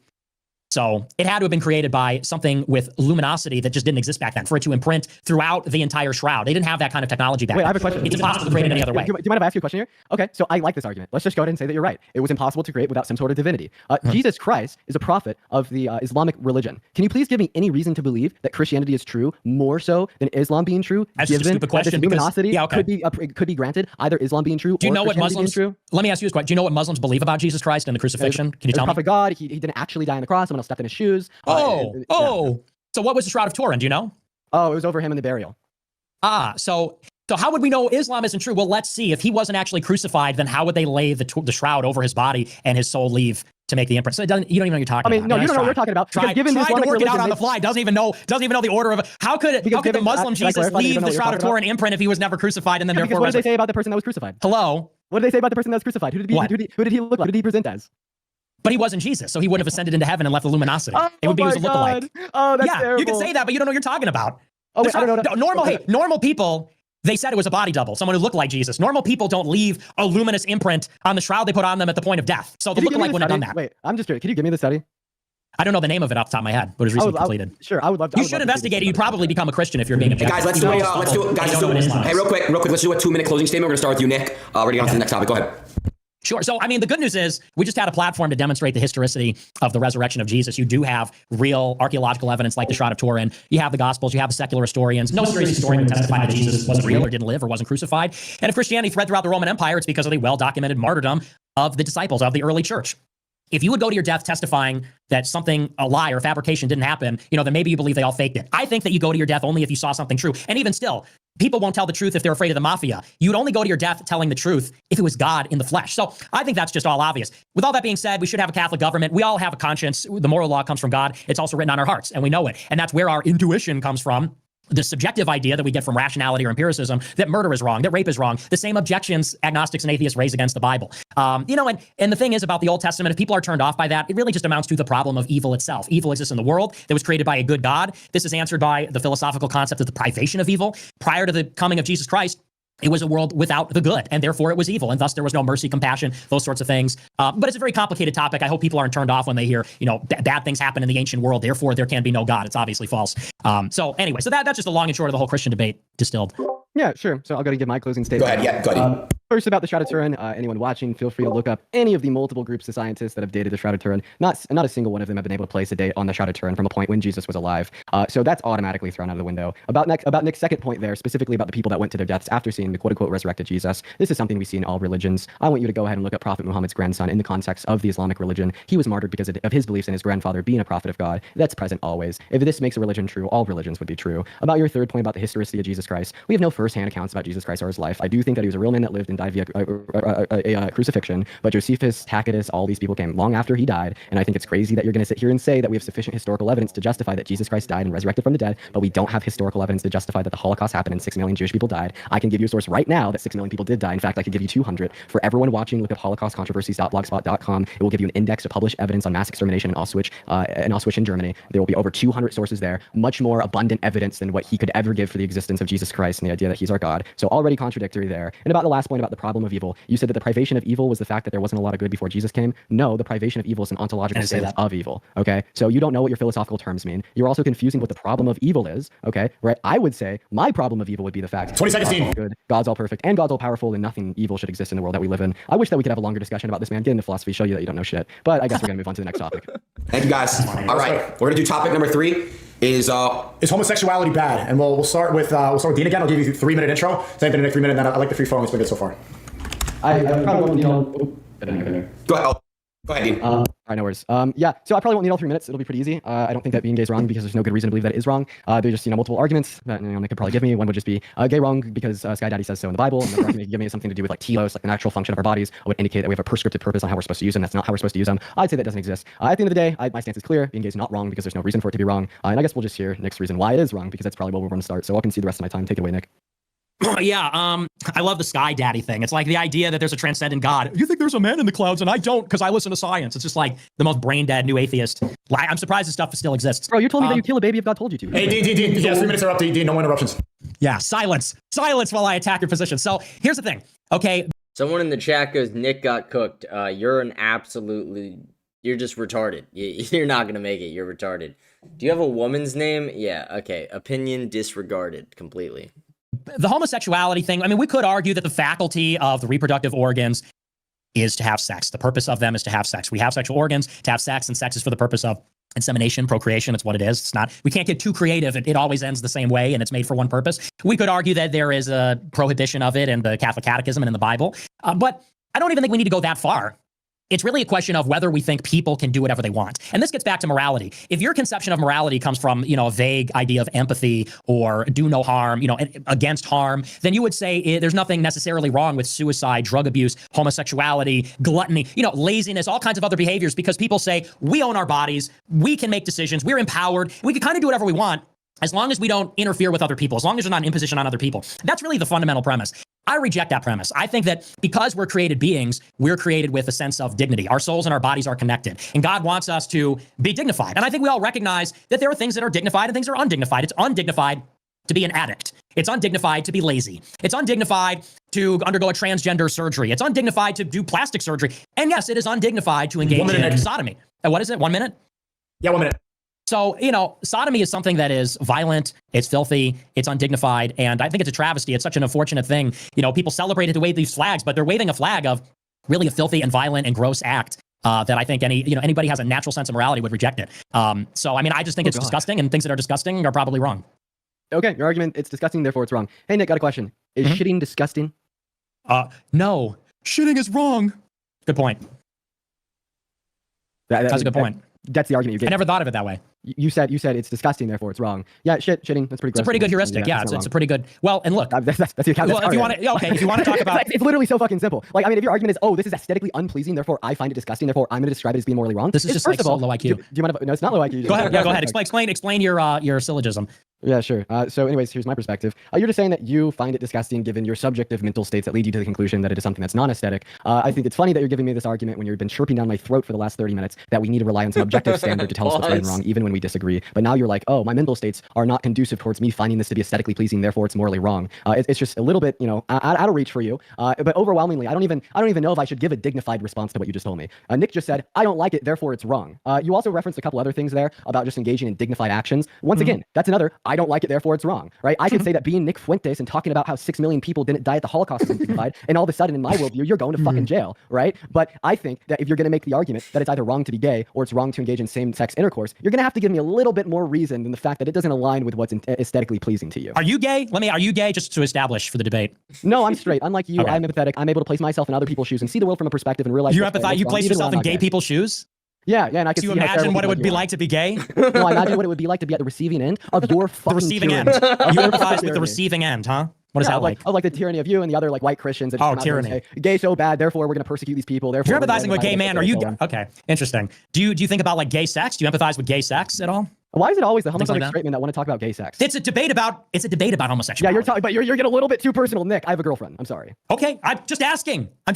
So it had to have been created by something with luminosity that just didn't exist back then for it to imprint throughout the entire shroud. They didn't have that kind of technology back then. Wait, I have a question. It's impossible to create it any other way. Do you mind if I ask you a question here? Okay, so I like this argument. Let's just go ahead and say that you're right. It was impossible to create without some sort of divinity. Jesus Christ is a prophet of the Islamic religion. Can you please give me any reason to believe that Christianity is true more so than Islam being true? That's just a stupid question. That this luminosity yeah, okay. could be granted either Islam being true. Do you or know what Christianity Muslims? being true? Let me ask you this question. Do you know what Muslims believe about Jesus Christ and the crucifixion? Can you tell me? Prophet of God. He didn't actually die on the cross. Someone else stepped in his shoes. So what was the Shroud of Turin? Do you know? Oh, it was over him in the burial. So how would we know Islam isn't true? Well, let's see. If he wasn't actually crucified, then how would they lay the shroud over his body and his soul leave to make the imprint? So you don't even know what you're talking about. No, you don't know what you're talking about. Try to work it out on the fly. Doesn't even know the order of it. How could the Muslim Jesus leave the Shroud of Turin imprint if he was never crucified and then therefore? What did they say about the person that was crucified? Hello. What did they say about the person that was crucified? Who did he look like? Who did he present as? But he wasn't Jesus, so he wouldn't have ascended into heaven and left the luminosity. It would be as a lookalike. Oh, that's terrible. You can say that, but you don't know what you're talking about. Oh, wait, I don't know. Normal people, they said it was a body double, someone who looked like Jesus. Normal people don't leave a luminous imprint on the shroud they put on them at the point of death. So the lookalike wouldn't have done that. Wait, I'm just curious. Can you give me the study? I don't know the name of it off the top of my head, but it was recently completed. Sure, I would love to. You should investigate it. You'd probably become a Christian if you're being objective. Guys, let's do hey, real quick, let's do a 2-minute closing statement. We're gonna start with you, Nick. We're gonna get on to the next topic. Go ahead. Sure. So, I mean, the good news is we just had a platform to demonstrate the historicity of the resurrection of Jesus. You do have real archaeological evidence like the Shroud of Turin. You have the Gospels. You have the secular historians. No serious historian would testify that Jesus wasn't real or didn't live or wasn't crucified. And if Christianity spread throughout the Roman Empire, it's because of the well-documented martyrdom of the disciples of the early church. If you would go to your death testifying that something, a lie or fabrication didn't happen, then maybe you believe they all faked it. I think that you go to your death only if you saw something true. And even still, people won't tell the truth if they're afraid of the mafia. You'd only go to your death telling the truth if it was God in the flesh. So I think that's just all obvious. With all that being said, we should have a Catholic government. We all have a conscience. The moral law comes from God. It's also written on our hearts, and we know it. And that's where our intuition comes from. The subjective idea that we get from rationality or empiricism that murder is wrong, that rape is wrong, the same objections agnostics and atheists raise against the Bible. And the thing is about the Old Testament, if people are turned off by that, it really just amounts to the problem of evil itself. Evil exists in the world that was created by a good God. This is answered by the philosophical concept of the privation of evil. Prior to the coming of Jesus Christ, it was a world without the good, and therefore it was evil, and thus there was no mercy, compassion, those sorts of things. But it's a very complicated topic. I hope people aren't turned off when they hear, bad things happen in the ancient world, therefore there can be no God. It's obviously false. So that's just the long and short of the whole Christian debate distilled. Yeah, sure. So I'll go to give my closing statement. Go ahead. Go ahead. First, about the Shroud of Turin, anyone watching, feel free to look up any of the multiple groups of scientists that have dated the Shroud of Turin. Not a single one of them have been able to place a date on the Shroud of Turin from a point when Jesus was alive. So that's automatically thrown out of the window. About Nick's second point there, specifically about the people that went to their deaths after seeing the quote-unquote resurrected Jesus. This is something we see in all religions. I want you to go ahead and look at Prophet Muhammad's grandson in the context of the Islamic religion. He was martyred because of his beliefs in his grandfather being a prophet of God. That's present always. If this makes a religion true, all religions would be true. About your third point about the historicity of Jesus Christ, we have no first-hand accounts about Jesus Christ or his life. I do think that he was a real man that lived and died via a crucifixion, but Josephus, Tacitus, all these people came long after he died, and I think it's crazy that you're going to sit here and say that we have sufficient historical evidence to justify that Jesus Christ died and resurrected from the dead, but we don't have historical evidence to justify that the Holocaust happened and 6 million Jewish people died. I can give you a source right now that 6 million people did die. In fact, I could give you 200. For everyone watching, look up holocaustcontroversies.blogspot.com. It will give you an index to publish evidence on mass extermination in Auschwitz in Germany. There will be over 200 sources there, much more abundant evidence than what he could ever give for the existence of Jesus Christ and the idea that he's our God. So already contradictory there. And about the last point about the problem of evil, you said that the privation of evil was the fact that there wasn't a lot of good before Jesus came. No, the privation of evil is an ontological state of evil. Okay, so you don't know what your philosophical terms mean. You're also confusing what the problem of evil is. Okay, right? I would say my problem of evil would be the fact 20 seconds, God's all good, God's all perfect, and God's all powerful, and nothing evil should exist in the world that we live in. I wish that we could have a longer discussion about this, man. Get into philosophy, show you that you don't know shit. But I guess we're gonna move on to the next topic. Thank you, guys. All right, we're gonna do topic number 3. Is homosexuality bad? And we'll start with Dean again. I'll give you a 3-minute intro. Same thing in a 3-minute. And then I like the free flowing. It's been good so far. I probably won't go ahead. Go ahead, Dean. All right, no worries. Yeah, so I probably won't need all 3 minutes. It'll be pretty easy. I don't think that being gay is wrong because there's no good reason to believe that it is wrong. There's just multiple arguments that they could probably give me. One would just be gay wrong because Sky Daddy says so in the Bible. Another argument could give me something to do with like telos, like the natural function of our bodies, would indicate that we have a prescriptive purpose on how we're supposed to use them. That's not how we're supposed to use them. I'd say that doesn't exist. At the end of the day, my stance is clear. Being gay is not wrong because there's no reason for it to be wrong. And I guess we'll just hear Nick's reason why it is wrong because that's probably where we're going to start. So I'll concede the rest of my time. Take it away, Nick. Yeah, I love the sky daddy thing. It's like the idea that there's a transcendent God. You think there's a man in the clouds, and I don't because I listen to science. It's just like the most brain dead new atheist. I'm surprised this stuff still exists. Bro, you told me that you kill a baby if God told you to. Hey, Dean, yeah, 3 minutes are up, Dean, no more interruptions. Yeah, silence while I attack your position. So here's the thing, okay? Someone in the chat goes, Nick got cooked. You're just retarded. You're not gonna make it. You're retarded. Do you have a woman's name? Yeah, okay. Opinion disregarded completely. The homosexuality thing, I mean, we could argue that the faculty of the reproductive organs is to have sex. The purpose of them is to have sex. We have sexual organs to have sex, and sex is for the purpose of insemination, procreation. It's what it is. It's not, we can't get too creative. It always ends the same way, and it's made for one purpose. We could argue that there is a prohibition of it in the Catholic Catechism and in the Bible, but I don't even think we need to go that far. It's really a question of whether we think people can do whatever they want. And this gets back to morality. If your conception of morality comes from, a vague idea of empathy or do no harm, against harm, then you would say there's nothing necessarily wrong with suicide, drug abuse, homosexuality, gluttony, laziness, all kinds of other behaviors, because people say we own our bodies, we can make decisions, we're empowered, we can kind of do whatever we want as long as we don't interfere with other people, as long as there's not an imposition on other people. That's really the fundamental premise. I reject that premise. I think that because we're created beings, we're created with a sense of dignity. Our souls and our bodies are connected, and God wants us to be dignified. And I think we all recognize that there are things that are dignified and things that are undignified. It's undignified to be an addict. It's undignified to be lazy. It's undignified to undergo a transgender surgery. It's undignified to do plastic surgery. And yes, it is undignified to engage in sodomy. What is it? 1 minute? Yeah, 1 minute. So, sodomy is something that is violent, it's filthy, it's undignified, and I think it's a travesty. It's such an unfortunate thing. People celebrate it to wave these flags, but they're waving a flag of really a filthy and violent and gross act that I think anybody has a natural sense of morality would reject it. So, I mean, I just think it's disgusting, and things that are disgusting are probably wrong. Okay, your argument, it's disgusting, therefore it's wrong. Hey, Nick, got a question. Is shitting disgusting? No. Shitting is wrong. Good point. That's a good point. That's the argument you gave. I never thought of it that way. You said it's disgusting, therefore it's wrong. Yeah, shitting. That's pretty. It's a pretty good heuristic. Yeah, it's a pretty good. Well, and look, that's the account. Well, if you want to talk about, it's literally so fucking simple. Like, I mean, if your argument is, oh, this is aesthetically unpleasing, therefore I find it disgusting, therefore I'm going to describe it as being morally wrong. This is just like so low IQ. Do you mind if, no, it's not low IQ. Go ahead. Yeah, go ahead. Explain your syllogism. Yeah, sure. So anyways, here's my perspective. You're just saying that you find it disgusting given your subjective mental states that lead you to the conclusion that it is something that's non-aesthetic. I think it's funny that you're giving me this argument when you've been chirping down my throat for the last 30 minutes that we need to rely on some objective standard to tell us what's right and wrong, even when we disagree. But now you're like, oh, my mental states are not conducive towards me finding this to be aesthetically pleasing, therefore it's morally wrong. It's just a little bit, out of reach for you. But overwhelmingly, I don't even know if I should give a dignified response to what you just told me. Nick just said, I don't like it, therefore it's wrong. You also referenced a couple other things there about just engaging in dignified actions. Once again, that's another, I don't like it, therefore it's wrong, right? I could say that being Nick Fuentes and talking about how 6 million people didn't die at the Holocaust is dignified, and all of a sudden in my worldview, you're going to fucking jail, right? But I think that if you're going to make the argument that it's either wrong to be gay or it's wrong to engage in same-sex intercourse, you're going to have to give me a little bit more reason than the fact that it doesn't align with what's aesthetically pleasing to you. Are you gay? Are you gay just to establish for the debate? No, I'm straight. Unlike you, okay. I'm empathetic. I'm able to place myself in other people's shoes and see the world from a perspective and realize you empathize. You place yourself in gay people's shoes? Yeah, and I can. Do you imagine what it would be like to be gay? No, I imagine what it would be like to be at the receiving end of your fucking the receiving end. You empathize with the receiving end, huh? What is that like? Like the tyranny of you and the other like white Christians. That tyranny. Say, gay so bad, therefore we're going to persecute these people. Therefore, you're empathizing with gay man. Are you okay? Interesting. Do you think about like gay sex? Do you empathize with gay sex at all? Why is it always the homophobic straight men that want to talk about gay sex? It's a debate about homosexuality. Yeah, you're talking, but you're getting a little bit too personal, Nick. I have a girlfriend. I'm sorry. Okay, I'm just asking. So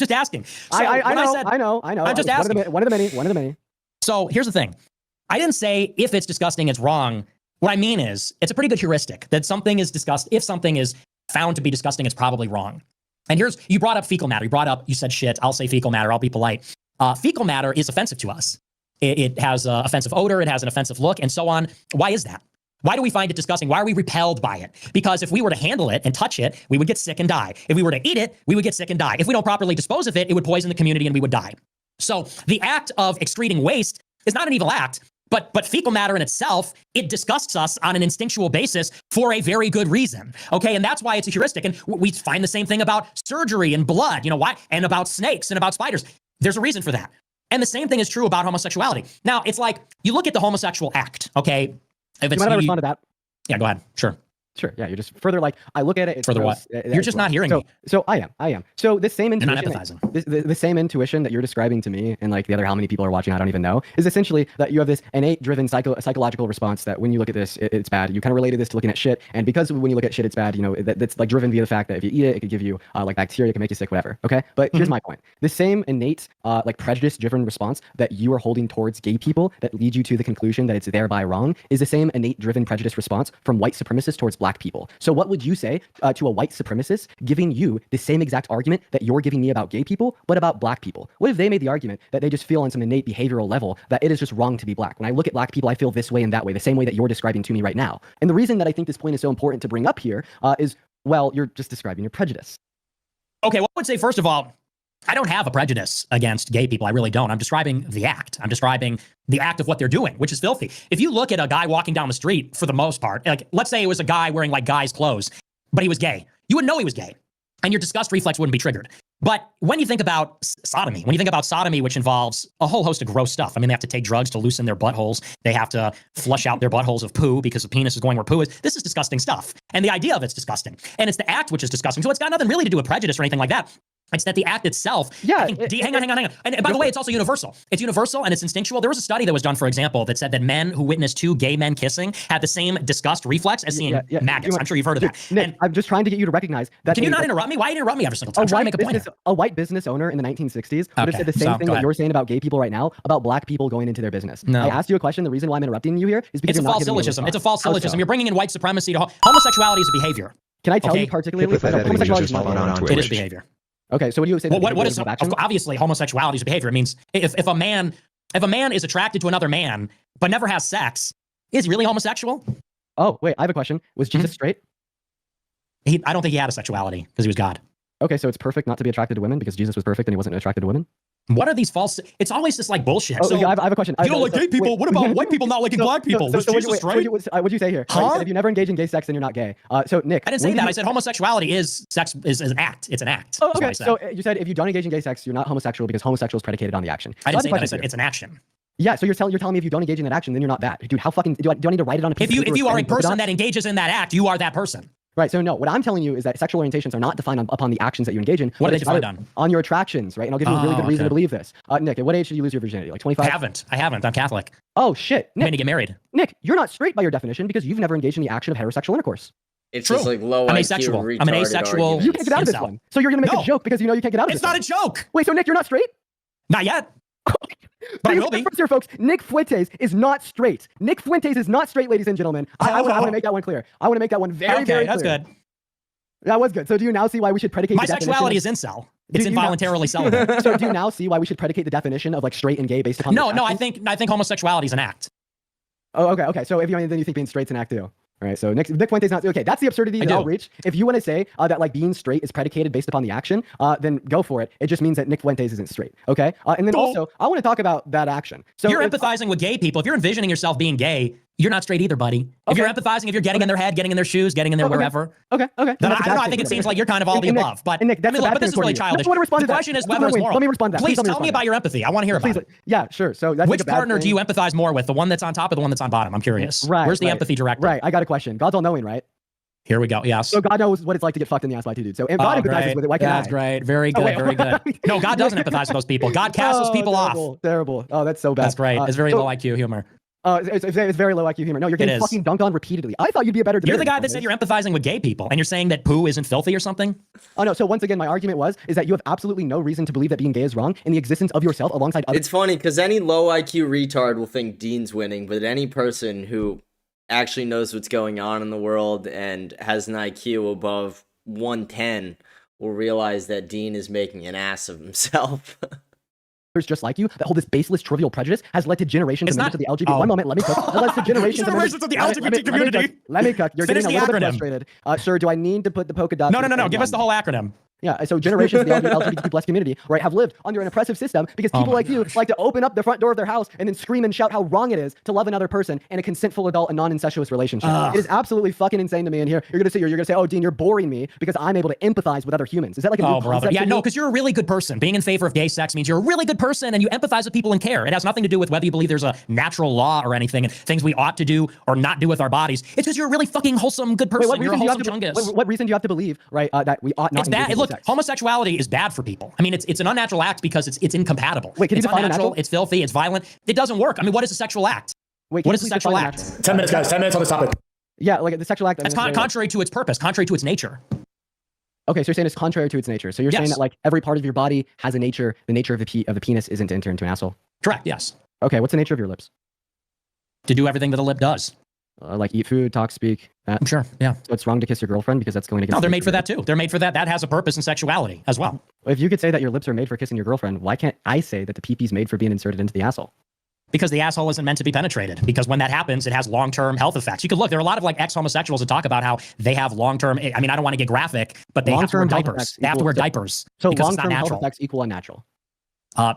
I know. I'm just asking. One of the many. So here's the thing. I didn't say if it's disgusting, it's wrong. What I mean is, it's a pretty good heuristic that something is disgusting. If something is found to be disgusting, it's probably wrong. And you brought up fecal matter. You said shit. I'll say fecal matter. I'll be polite. Fecal matter is offensive to us. It has an offensive odor. It has an offensive look and so on. Why is that? Why do we find it disgusting? Why are we repelled by it? Because if we were to handle it and touch it, we would get sick and die. If we were to eat it, we would get sick and die. If we don't properly dispose of it, it would poison the community and we would die. So the act of excreting waste is not an evil act, but fecal matter in itself, it disgusts us on an instinctual basis for a very good reason. Okay, and that's why it's a heuristic. And we find the same thing about surgery and blood, why? And about snakes and about spiders. There's a reason for that. And the same thing is true about homosexuality. Now, it's like, you look at the homosexual act, okay? If it's, you mind if I respond to that? Yeah, go ahead. Sure. Sure. Yeah. You're just further like I look at it. It's Further gross. what? You're just not hearing me. So I am. So this same You're not intuition, empathizing. the same intuition that you're describing to me, and like the other how many people are watching, I don't even know, is essentially that you have this innate driven psychological response that when you look at this, it's bad. You kind of related this to looking at shit, and because when you look at shit, it's bad. You know that's like driven via the fact that if you eat it, it could give you like bacteria, it can make you sick, whatever. Okay. But here's my point: the same innate like prejudice driven response that you are holding towards gay people that leads you to the conclusion that it's thereby wrong is the same innate driven prejudice response from white supremacists towards black people. So what would you say to a white supremacist giving you the same exact argument that you're giving me about gay people, but about black people? What if they made the argument that they just feel on some innate behavioral level that it is just wrong to be black? When I look at black people, I feel this way and that way, the same way that you're describing to me right now. And the reason that I think this point is so important to bring up here is, well, you're just describing your prejudice. Okay, well, I would say, first of all, I don't have a prejudice against gay people. I really don't. I'm describing the act. I'm describing the act of what they're doing, which is filthy. If you look at a guy walking down the street, for the most part, like let's say it was a guy wearing like guys' clothes, but he was gay, you wouldn't know he was gay, and your disgust reflex wouldn't be triggered. But when you think about sodomy, which involves a whole host of gross stuff, I mean, they have to take drugs to loosen their buttholes. They have to flush out their buttholes of poo because the penis is going where poo is. This is disgusting stuff. And the idea of it's disgusting. And it's the act which is disgusting. So it's got nothing really to do with prejudice or anything like that. It's that the act itself. Yeah. Hang on. And by the way, it's also universal. It's universal and it's instinctual. There was a study that was done, for example, that said that men who witnessed two gay men kissing had the same disgust reflex as seeing maggots. I'm sure you've heard of that. Nick, and I'm just trying to get you to recognize that. Can you not interrupt me? Why interrupt me every single time? I'm trying to make a point here. A white business owner in the 1960s would have said the same thing that you're saying about gay people right now about black people going into their business. No. I asked you a question. The reason why I'm interrupting you here is because it's a false syllogism. It's a false syllogism. You're bringing in white supremacy to homosexuality is a behavior. Can I tell you particularly? Homosexuality is not it is behavior. Okay, so what do you say? Well, what is obviously homosexuality is a behavior? It means if a man is attracted to another man but never has sex, is he really homosexual? Oh wait, I have a question. Was Jesus straight? I don't think he had a sexuality because he was God. Okay, so it's perfect not to be attracted to women because Jesus was perfect and he wasn't attracted to women? What are these false? It's always just like bullshit. Oh, so, yeah, I have a question. You don't like gay people. What about white people not liking black people? Was Jesus straight? What'd you say here? Huh? If you never engage in gay sex, then you're not gay. So Nick, I didn't say that. I said homosexuality is sex is an act. It's an act. Oh, okay. So you said if you don't engage in gay sex, you're not homosexual because homosexual is predicated on the action. I didn't say that. I said it's an action. Yeah, so you're telling me if you don't engage in that action, then you're not that. Dude, how fucking do I need to write it on a piece of paper? If you are a person that engages in that act, you are that person. Right. So no, what I'm telling you is that sexual orientations are not defined upon the actions that you engage in. What are they defined on? On your attractions, right? And I'll give you a really good reason to believe this. Nick, at what age did you lose your virginity? Like 25? I haven't. I'm Catholic. Oh shit. I'm going to get married. Nick, you're not straight by your definition because you've never engaged in the action of heterosexual intercourse. It's just like low I'm IQ, asexual. I'm an asexual. Arguments. You can't get out of this one. So you're going to make a joke because you know you can't get out of this. It's not a joke. Wait, so Nick, you're not straight? Not yet. But I will be. Here, folks, Nick Fuentes is not straight. Nick Fuentes is not straight, ladies and gentlemen. I want to make that one clear. I want to make that one very clear. That's good. That was good. So do you now see why we should predicate my sexuality is incel. It's involuntarily celibate. So do you now see why we should predicate the definition of like straight and gay based upon No, I think homosexuality is an act. Oh, okay. So then you think being straight's an act too. All right, so Nick Fuentes not okay. That's the absurdity that I'll reach. If you want to say that like being straight is predicated based upon the action, then go for it. It just means that Nick Fuentes isn't straight. Okay, and then also I want to talk about that action. So you're empathizing with gay people. If you're envisioning yourself being gay, you're not straight either, buddy. If you're empathizing, if you're getting in their head, getting in their shoes, getting in their wherever. Okay. Then I don't know. I think it seems like you're kind of all the above. But Nick, that's but this is really childish. The question is whether it's moral. Let me respond to that. Please tell me about your empathy. I want to hear about it. Yeah, sure. So that's which partner do you empathize more with? The one that's on top or the one that's on bottom? I'm curious. Right. Where's the empathy directed? Right. I got a question. God's all knowing, right? Here we go. Yes. So God knows what it's like to get fucked in the ass by two dudes. So if God empathizes with it, why can't I? That's great. Very good. Very good. No, God doesn't empathize with those people. God casts those people off. Terrible. Oh, that's so bad. That's great. It's very low IQ humor. It's very low IQ humor. No, you're getting fucking dunked on repeatedly. I thought you'd be a better debater. You're the guy that said you're empathizing with gay people, and you're saying that poo isn't filthy or something? Oh, no. So once again, my argument is that you have absolutely no reason to believe that being gay is wrong in the existence of yourself alongside others. It's funny because any low IQ retard will think Dean's winning, but any person who actually knows what's going on in the world and has an IQ above 110 will realize that Dean is making an ass of himself. Just like you that hold this baseless trivial prejudice has led to generations of members of the LGBT. One moment, let me cook. That led to generations of members of the LGBT community. Let me cook. You're Finish getting a the little bit acronym. frustrated. Sir, do I need to put the polka dots? No. Give us the whole acronym. Yeah, so generations of the LGBTQ plus community, right, have lived under an oppressive system because people like you like to open up the front door of their house and then scream and shout how wrong it is to love another person in a consentful adult and non-incestuous relationship. It is absolutely fucking insane to me. And here you're gonna say, oh, Dean, you're boring me because I'm able to empathize with other humans. Is that like a new concept? Yeah, no, because you're a really good person. Being in favor of gay sex means you're a really good person and you empathize with people and care. It has nothing to do with whether you believe there's a natural law or anything and things we ought to do or not do with our bodies. It's because you're a really fucking wholesome, good person. You're a wholesome chungus. What reason do you have to believe, right, that we ought not? It's bad. Look, homosexuality is bad for people. I mean, it's an unnatural act because it's incompatible. Wait, can you it's define unnatural, unnatural? it's filthy, it's violent. It doesn't work. I mean, what is a sexual act? Wait, what is a sexual act? 10 minutes, guys. 10 minutes on this topic. Yeah, like the sexual act. That's contrary to its purpose, contrary to its nature. Okay, so you're saying it's contrary to its nature. So you're saying that like every part of your body has a nature. The nature of the penis isn't to enter into an asshole. Correct. Yes. Okay, what's the nature of your lips? To do everything that a lip does. Like eat food, talk, speak. Sure. Yeah. So it's wrong to kiss your girlfriend because that's going against. No, they're made for that too. They're made for that. That has a purpose in sexuality as well. If you could say that your lips are made for kissing your girlfriend, why can't I say that the pee-pee's made for being inserted into the asshole? Because the asshole isn't meant to be penetrated. Because when that happens, it has long-term health effects. You could look, there are a lot of like ex-homosexuals that talk about how they have long-term, I mean, I don't want to get graphic, but they have to wear diapers. They have to wear diapers because it's not natural. Health effects equal unnatural.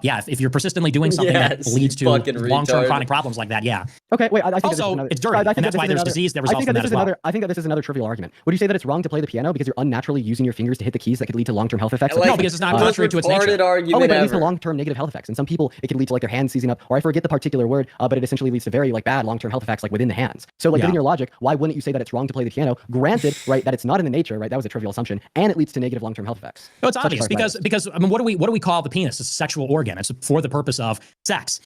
Yeah, if you're persistently doing something that leads to long-term chronic problems like that, yeah. Okay, wait. I think also, it's dirty, and that's why there's disease that results from that as well. I think that this is another trivial argument. Would you say that it's wrong to play the piano because you're unnaturally using your fingers to hit the keys that could lead to long-term health effects? No, because it's not contrary to its nature. But it leads to long-term negative health effects. And some people, it can lead to like their hands seizing up, or I forget the particular word, but it essentially leads to very like bad long-term health effects like within the hands. So like given your logic, why wouldn't you say that it's wrong to play the piano? Granted, right, that it's not in the nature, right? That was a trivial assumption, and it leads to negative long-term health effects. No, it's obvious because I mean, what do we call the penis? It's a sexual organ. It's for the purpose of sex.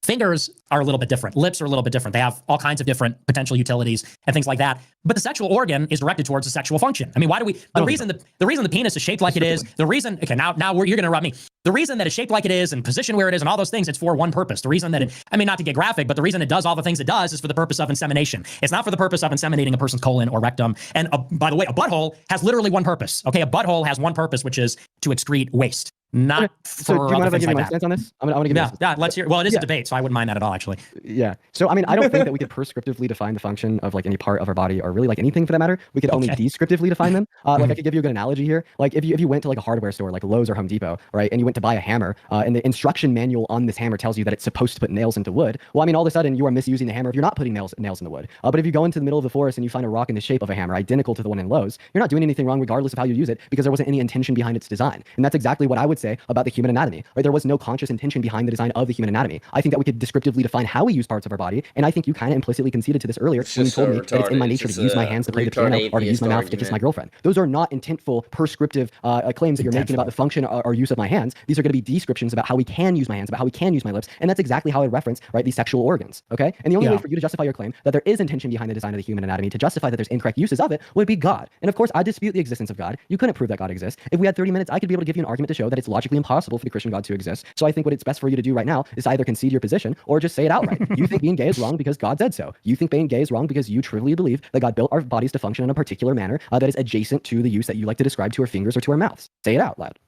Fingers are a little bit different. Lips are a little bit different. They have all kinds of different potential utilities and things like that. But the sexual organ is directed towards a sexual function. I mean, why do we? The reason the penis is shaped like it is. The reason. Okay, now you're going to interrupt me. The reason that it's shaped like it is and positioned where it is and all those things, it's for one purpose. The reason that it, I mean, not to get graphic, but the reason it does all the things it does is for the purpose of insemination. It's not for the purpose of inseminating a person's colon or rectum. And by the way, a butthole has literally one purpose. Okay, a butthole has one purpose, which is to excrete waste. Not for other things like that. Stance on this? I'm gonna give you yeah, let's hear. Well, it is a debate, so I wouldn't mind that at all, actually. Yeah. So I mean, I don't think that we could prescriptively define the function of like any part of our body, or really like anything for that matter. We could only descriptively define them. Like I could give you a good analogy here. Like if you went to like a hardware store, like Lowe's or Home Depot, right, and you went to buy a hammer, and the instruction manual on this hammer tells you that it's supposed to put nails into wood. Well, I mean, all of a sudden you are misusing the hammer if you're not putting nails in the wood. But if you go into the middle of the forest and you find a rock in the shape of a hammer identical to the one in Lowe's, you're not doing anything wrong regardless of how you use it because there wasn't any intention behind its design. And that's exactly what I would say about the human anatomy. Right? There was no conscious intention behind the design of the human anatomy. I think that we could descriptively define how we use parts of our body, and I think you kind of implicitly conceded to this earlier when you told me that it's in my nature to use my hands to play the piano or to use my mouth to kiss my girlfriend. Those are not intentful, prescriptive claims that you're making about the function or use of my hands. These are going to be descriptions about how we can use my hands, about how we can use my lips, and that's exactly how I reference, right, these sexual organs. Okay, and the only way for you to justify your claim that there is intention behind the design of the human anatomy, to justify that there's incorrect uses of it, would be God. And of course, I dispute the existence of God. You couldn't prove that God exists. If we had 30 minutes, I could be able to give you an argument to show that it's logically impossible for the Christian God to exist. So I think what it's best for you to do right now is either concede your position or just say it outright. You think being gay is wrong because God said so. You think being gay is wrong because you truly believe that God built our bodies to function in a particular manner that is adjacent to the use that you like to describe to our fingers or to our mouths. Say it out loud.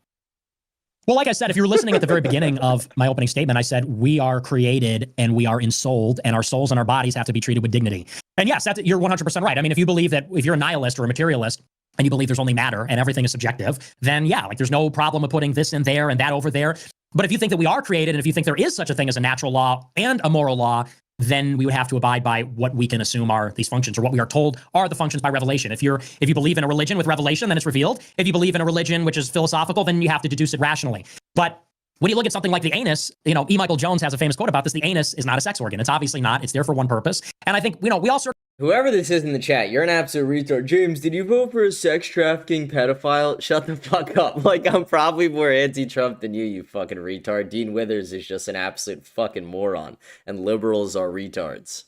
Well, like I said, if you were listening at the very beginning of my opening statement, I said we are created and we are ensouled, and our souls and our bodies have to be treated with dignity. And yes, you're 100% right. I mean, if you believe that, if you're a nihilist or a materialist, and you believe there's only matter and everything is subjective, then yeah, like there's no problem with putting this in there and that over there. But if you think that we are created, and if you think there is such a thing as a natural law and a moral law, then we would have to abide by what we can assume are these functions, or what we are told are the functions by revelation. If you believe in a religion with revelation, then it's revealed. If you believe in a religion which is philosophical, then you have to deduce it rationally. But when you look at something like the anus, E. Michael Jones has a famous quote about this: the anus is not a sex organ. It's obviously not. It's there for one purpose. And I think, we all sort of... Whoever this is in the chat, you're an absolute retard. James, did you vote for a sex trafficking pedophile? Shut the fuck up. Like, I'm probably more anti-Trump than you fucking retard. Dean Withers is just an absolute fucking moron, and liberals are retards.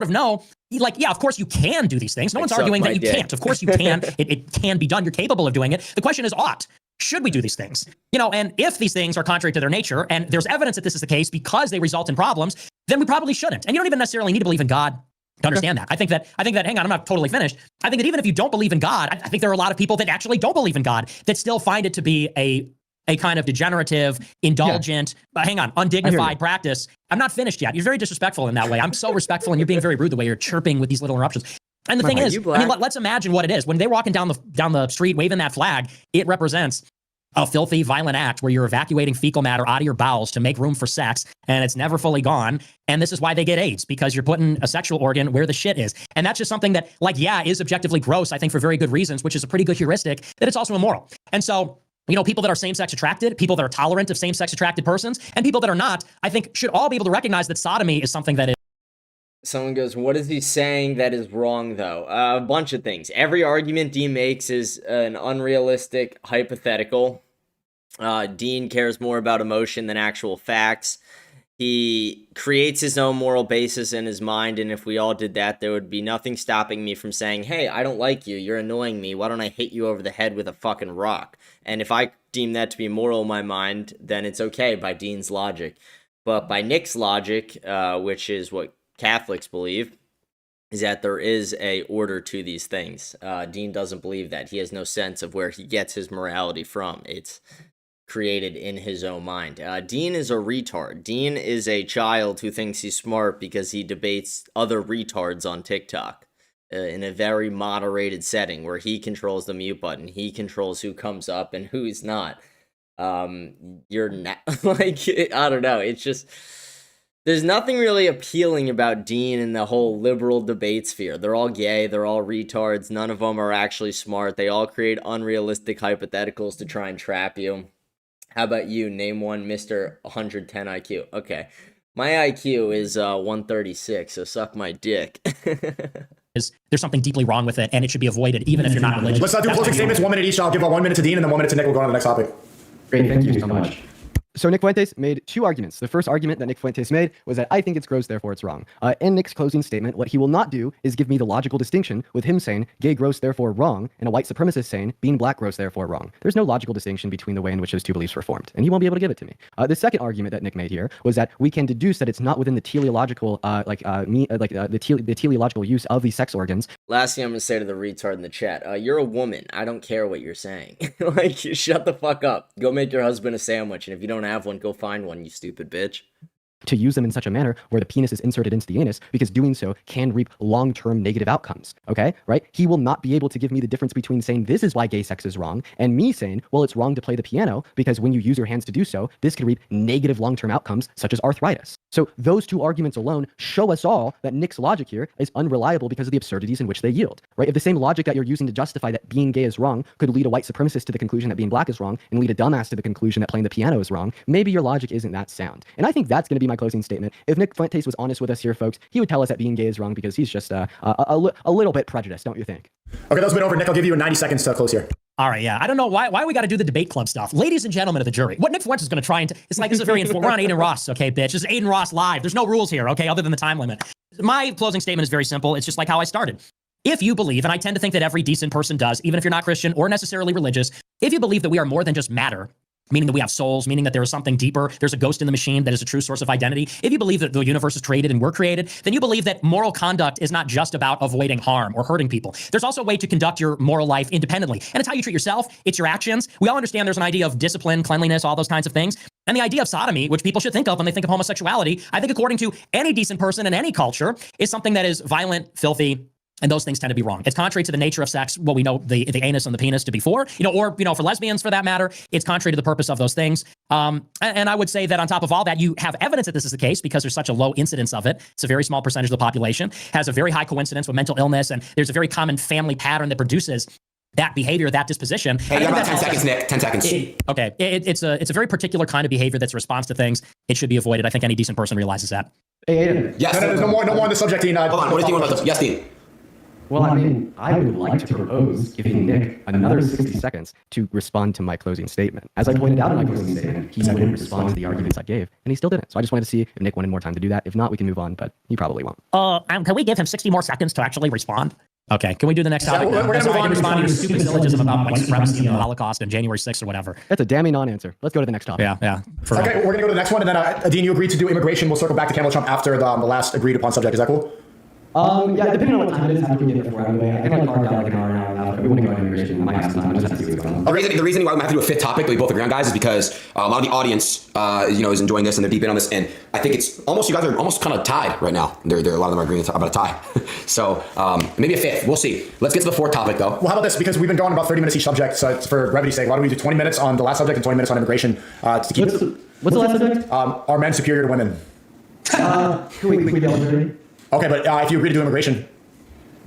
No, like, yeah, of course you can do these things. No one's arguing that you can't. Of course you can. It can be done. You're capable of doing it. The question is, should we do these things? And if these things are contrary to their nature, and there's evidence that this is the case because they result in problems, then we probably shouldn't. And you don't even necessarily need to believe in God to understand that. I think that, hang on, I'm not totally finished. I think that even if you don't believe in God, I think there are a lot of people that actually don't believe in God that still find it to be a kind of degenerative, indulgent, undignified practice. I'm not finished yet. You're very disrespectful in that way. I'm so respectful, and you're being very rude the way you're chirping with these little interruptions. And the thing is, I mean, let's imagine what it is. When they're walking down the street waving that flag, it represents a filthy, violent act where you're evacuating fecal matter out of your bowels to make room for sex, and it's never fully gone. And this is why they get AIDS, because you're putting a sexual organ where the shit is. And that's just something that, like, yeah, is objectively gross, I think, for very good reasons, which is a pretty good heuristic, that it's also immoral. And so, you know, people that are same-sex attracted, people that are tolerant of same-sex attracted persons, and people that are not, I think should all be able to recognize that sodomy is something that is. Someone goes, what is he saying that is wrong, though? A bunch of things. Every argument Dean makes is an unrealistic hypothetical. Dean cares more about emotion than actual facts. He creates his own moral basis in his mind, and if we all did that, there would be nothing stopping me from saying, hey, I don't like you, you're annoying me, why don't I hit you over the head with a fucking rock? And if I deem that to be moral in my mind, then it's okay by Dean's logic. But by Nick's logic, which is what Catholics believe, is that there is a order to these things. Dean doesn't believe that. He has no sense of where he gets his morality from. It's created in his own mind. Dean is a retard. Dean is a child who thinks he's smart because he debates other retards on TikTok in a very moderated setting where he controls the mute button. He controls who comes up and who's not. You're not, like, I don't know. It's just, there's nothing really appealing about Dean and the whole liberal debate sphere. They're all gay. They're all retards. None of them are actually smart. They all create unrealistic hypotheticals to try and trap you. How about you? Name one Mr. 110 IQ. Okay. My IQ is 136, so suck my dick. There's something deeply wrong with it, and it should be avoided, even if you're not religious. Let's do closing statements, 1 minute each. I'll give 1 minute to Dean and then 1 minute to Nick. We'll go on to the next topic. Great, thank you so much. So Nick Fuentes made two arguments. The first argument that Nick Fuentes made was that I think it's gross, therefore it's wrong. In Nick's closing statement, what he will not do is give me the logical distinction with him saying gay gross, therefore wrong, and a white supremacist saying being black gross, therefore wrong. There's no logical distinction between the way in which those two beliefs were formed, and he won't be able to give it to me. The second argument that Nick made here was that we can deduce that it's not within the teleological, the teleological use of these sex organs. Last thing I'm gonna say to the retard in the chat: you're a woman. I don't care what you're saying. Like, shut the fuck up. Go make your husband a sandwich, and if you don't have one, go find one, you stupid bitch. To use them in such a manner where the penis is inserted into the anus, because doing so can reap long-term negative outcomes, okay, right? He will not be able to give me the difference between saying this is why gay sex is wrong, and me saying, well, it's wrong to play the piano, because when you use your hands to do so, this can reap negative long-term outcomes, such as arthritis. So those two arguments alone show us all that Nick's logic here is unreliable because of the absurdities in which they yield, right? If the same logic that you're using to justify that being gay is wrong could lead a white supremacist to the conclusion that being black is wrong, and lead a dumbass to the conclusion that playing the piano is wrong, maybe your logic isn't that sound. And I think that's going to be my closing statement. If Nick Fuentes was honest with us here, folks, he would tell us that being gay is wrong because he's just a little bit prejudiced, don't you think? Okay, that's been over. Nick, I'll give you 90 seconds to close here. All right, yeah. I don't know why we got to do the debate club stuff. Ladies and gentlemen of the jury, what Nick Fuentes is going to try and... it's like, this is very informal. We're on Aiden Ross, okay, bitch? This is Aiden Ross live. There's no rules here, okay, other than the time limit. My closing statement is very simple. It's just like how I started. If you believe, and I tend to think that every decent person does, even if you're not Christian or necessarily religious, if you believe that we are more than just matter, meaning that we have souls, meaning that there is something deeper, there's a ghost in the machine that is a true source of identity. If you believe that the universe is created and we're created, then you believe that moral conduct is not just about avoiding harm or hurting people. There's also a way to conduct your moral life independently. And it's how you treat yourself, it's your actions. We all understand there's an idea of discipline, cleanliness, all those kinds of things. And the idea of sodomy, which people should think of when they think of homosexuality, I think according to any decent person in any culture, is something that is violent, filthy, and those things tend to be wrong. It's contrary to the nature of sex, what we know the anus and the penis to be for, or for lesbians for that matter, it's contrary to the purpose of those things. And I would say that on top of all that, you have evidence that this is the case because there's such a low incidence of it. It's a very small percentage of the population, has a very high coincidence with mental illness, and there's a very common family pattern that produces that behavior, that disposition. Hey, you got about 10 seconds, Nick. 10 seconds. Okay. It's a very particular kind of behavior that's a response to things. It should be avoided. I think any decent person realizes that. Hey, yes. No more on the subject, Dean. Hold on. What do you want about this? Yes, Dean. Well, I mean, I would like to propose giving Nick another 60 seconds to respond to my closing statement. As I pointed out in my closing statement, he wouldn't respond to the arguments I gave, and he still didn't. So I just wanted to see if Nick wanted more time to do that. If not, we can move on, but he probably won't. Can we give him 60 more seconds to actually respond? Okay, can we do the next topic? We're going to move on to responding to stupid syllogism about white supremacy and the Holocaust and January 6th or whatever. That's a damning non-answer. Let's go to the next topic. Yeah. Okay, we're going to go to the next one, and then Dean, you agreed to do immigration. We'll circle back to Kamala Trump after the last agreed upon subject. Is that cool? Yeah, depending on what time it is, after we get before anyway. I can like carve out like an hour and a half, but we wouldn't go to immigration. I might have some time. I just have to see what's going on. The reason why we have to do a fifth topic that we both agree on, guys, is because a lot of the audience, is enjoying this and they're deep in on this, and I think it's almost, you guys are almost kind of tied right now. A lot of them are agreeing about a tie. So maybe a fifth. We'll see. Let's get to the fourth topic though. Well, how about this? Because we've been going about 30 minutes each subject, so for brevity's sake, why don't we do 20 minutes on the last subject and 20 minutes on immigration to keep What's the last subject? Are men superior to women? Can we get on 30? Okay, but if you agree to do immigration.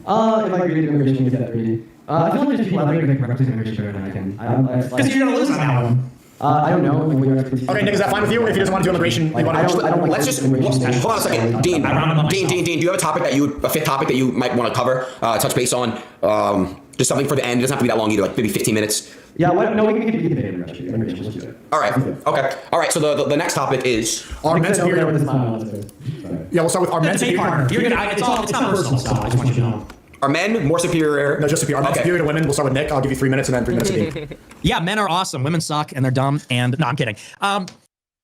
If I agree to immigration, we get that 30. I feel like there's people out there who can represent immigration better than I can. Because you're going to lose on that one. I don't know. Okay, Nick, is that fine with you? If he doesn't want to do immigration, I don't like let's just hold on a second. Dean, do you have a fifth topic that you might want to cover, touch base on? Just something for the end. It doesn't have to be that long either, like maybe 15 minutes. Yeah, no, we can debate immigration. Let's do it. All right. Okay. All right. So the next topic is are men superior? Yeah, we'll start with are men Debate partner. superior? It's not personal stuff. I just want you to know. Are men more superior? No, just superior. Are men superior to women? We'll start with Nick. I'll give you 3 minutes and then 3 minutes to Dean. Yeah, men are awesome. Women suck and they're dumb. And no, I'm kidding.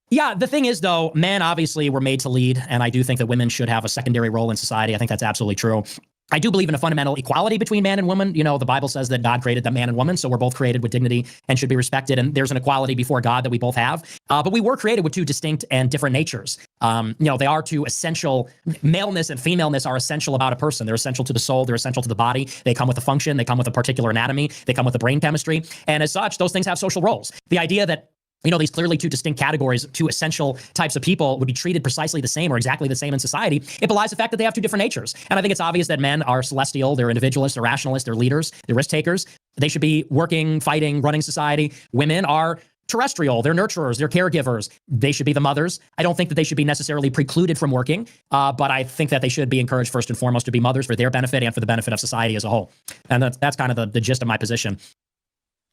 Yeah, the thing is, though, men obviously were made to lead, and I do think that women should have a secondary role in society. I think that's absolutely true. I do believe in a fundamental equality between man and woman. You know, the Bible says that God created the man and woman, so we're both created with dignity and should be respected, and there's an equality before God that we both have. But we were created with two distinct and different natures. They are two essential, maleness and femaleness are essential about a person. They're essential to the soul, they're essential to the body. They come with a function, they come with a particular anatomy, they come with a brain chemistry, and as such, those things have social roles. The idea that these clearly two distinct categories, two essential types of people would be treated precisely the same or exactly the same in society, it belies the fact that they have two different natures. And I think it's obvious that men are celestial, they're individualists, they're rationalists, they're leaders, they're risk takers. They should be working, fighting, running society. Women are terrestrial, they're nurturers, they're caregivers. They should be the mothers. I don't think that they should be necessarily precluded from working, but I think that they should be encouraged first and foremost to be mothers for their benefit and for the benefit of society as a whole. And that's kind of the gist of my position.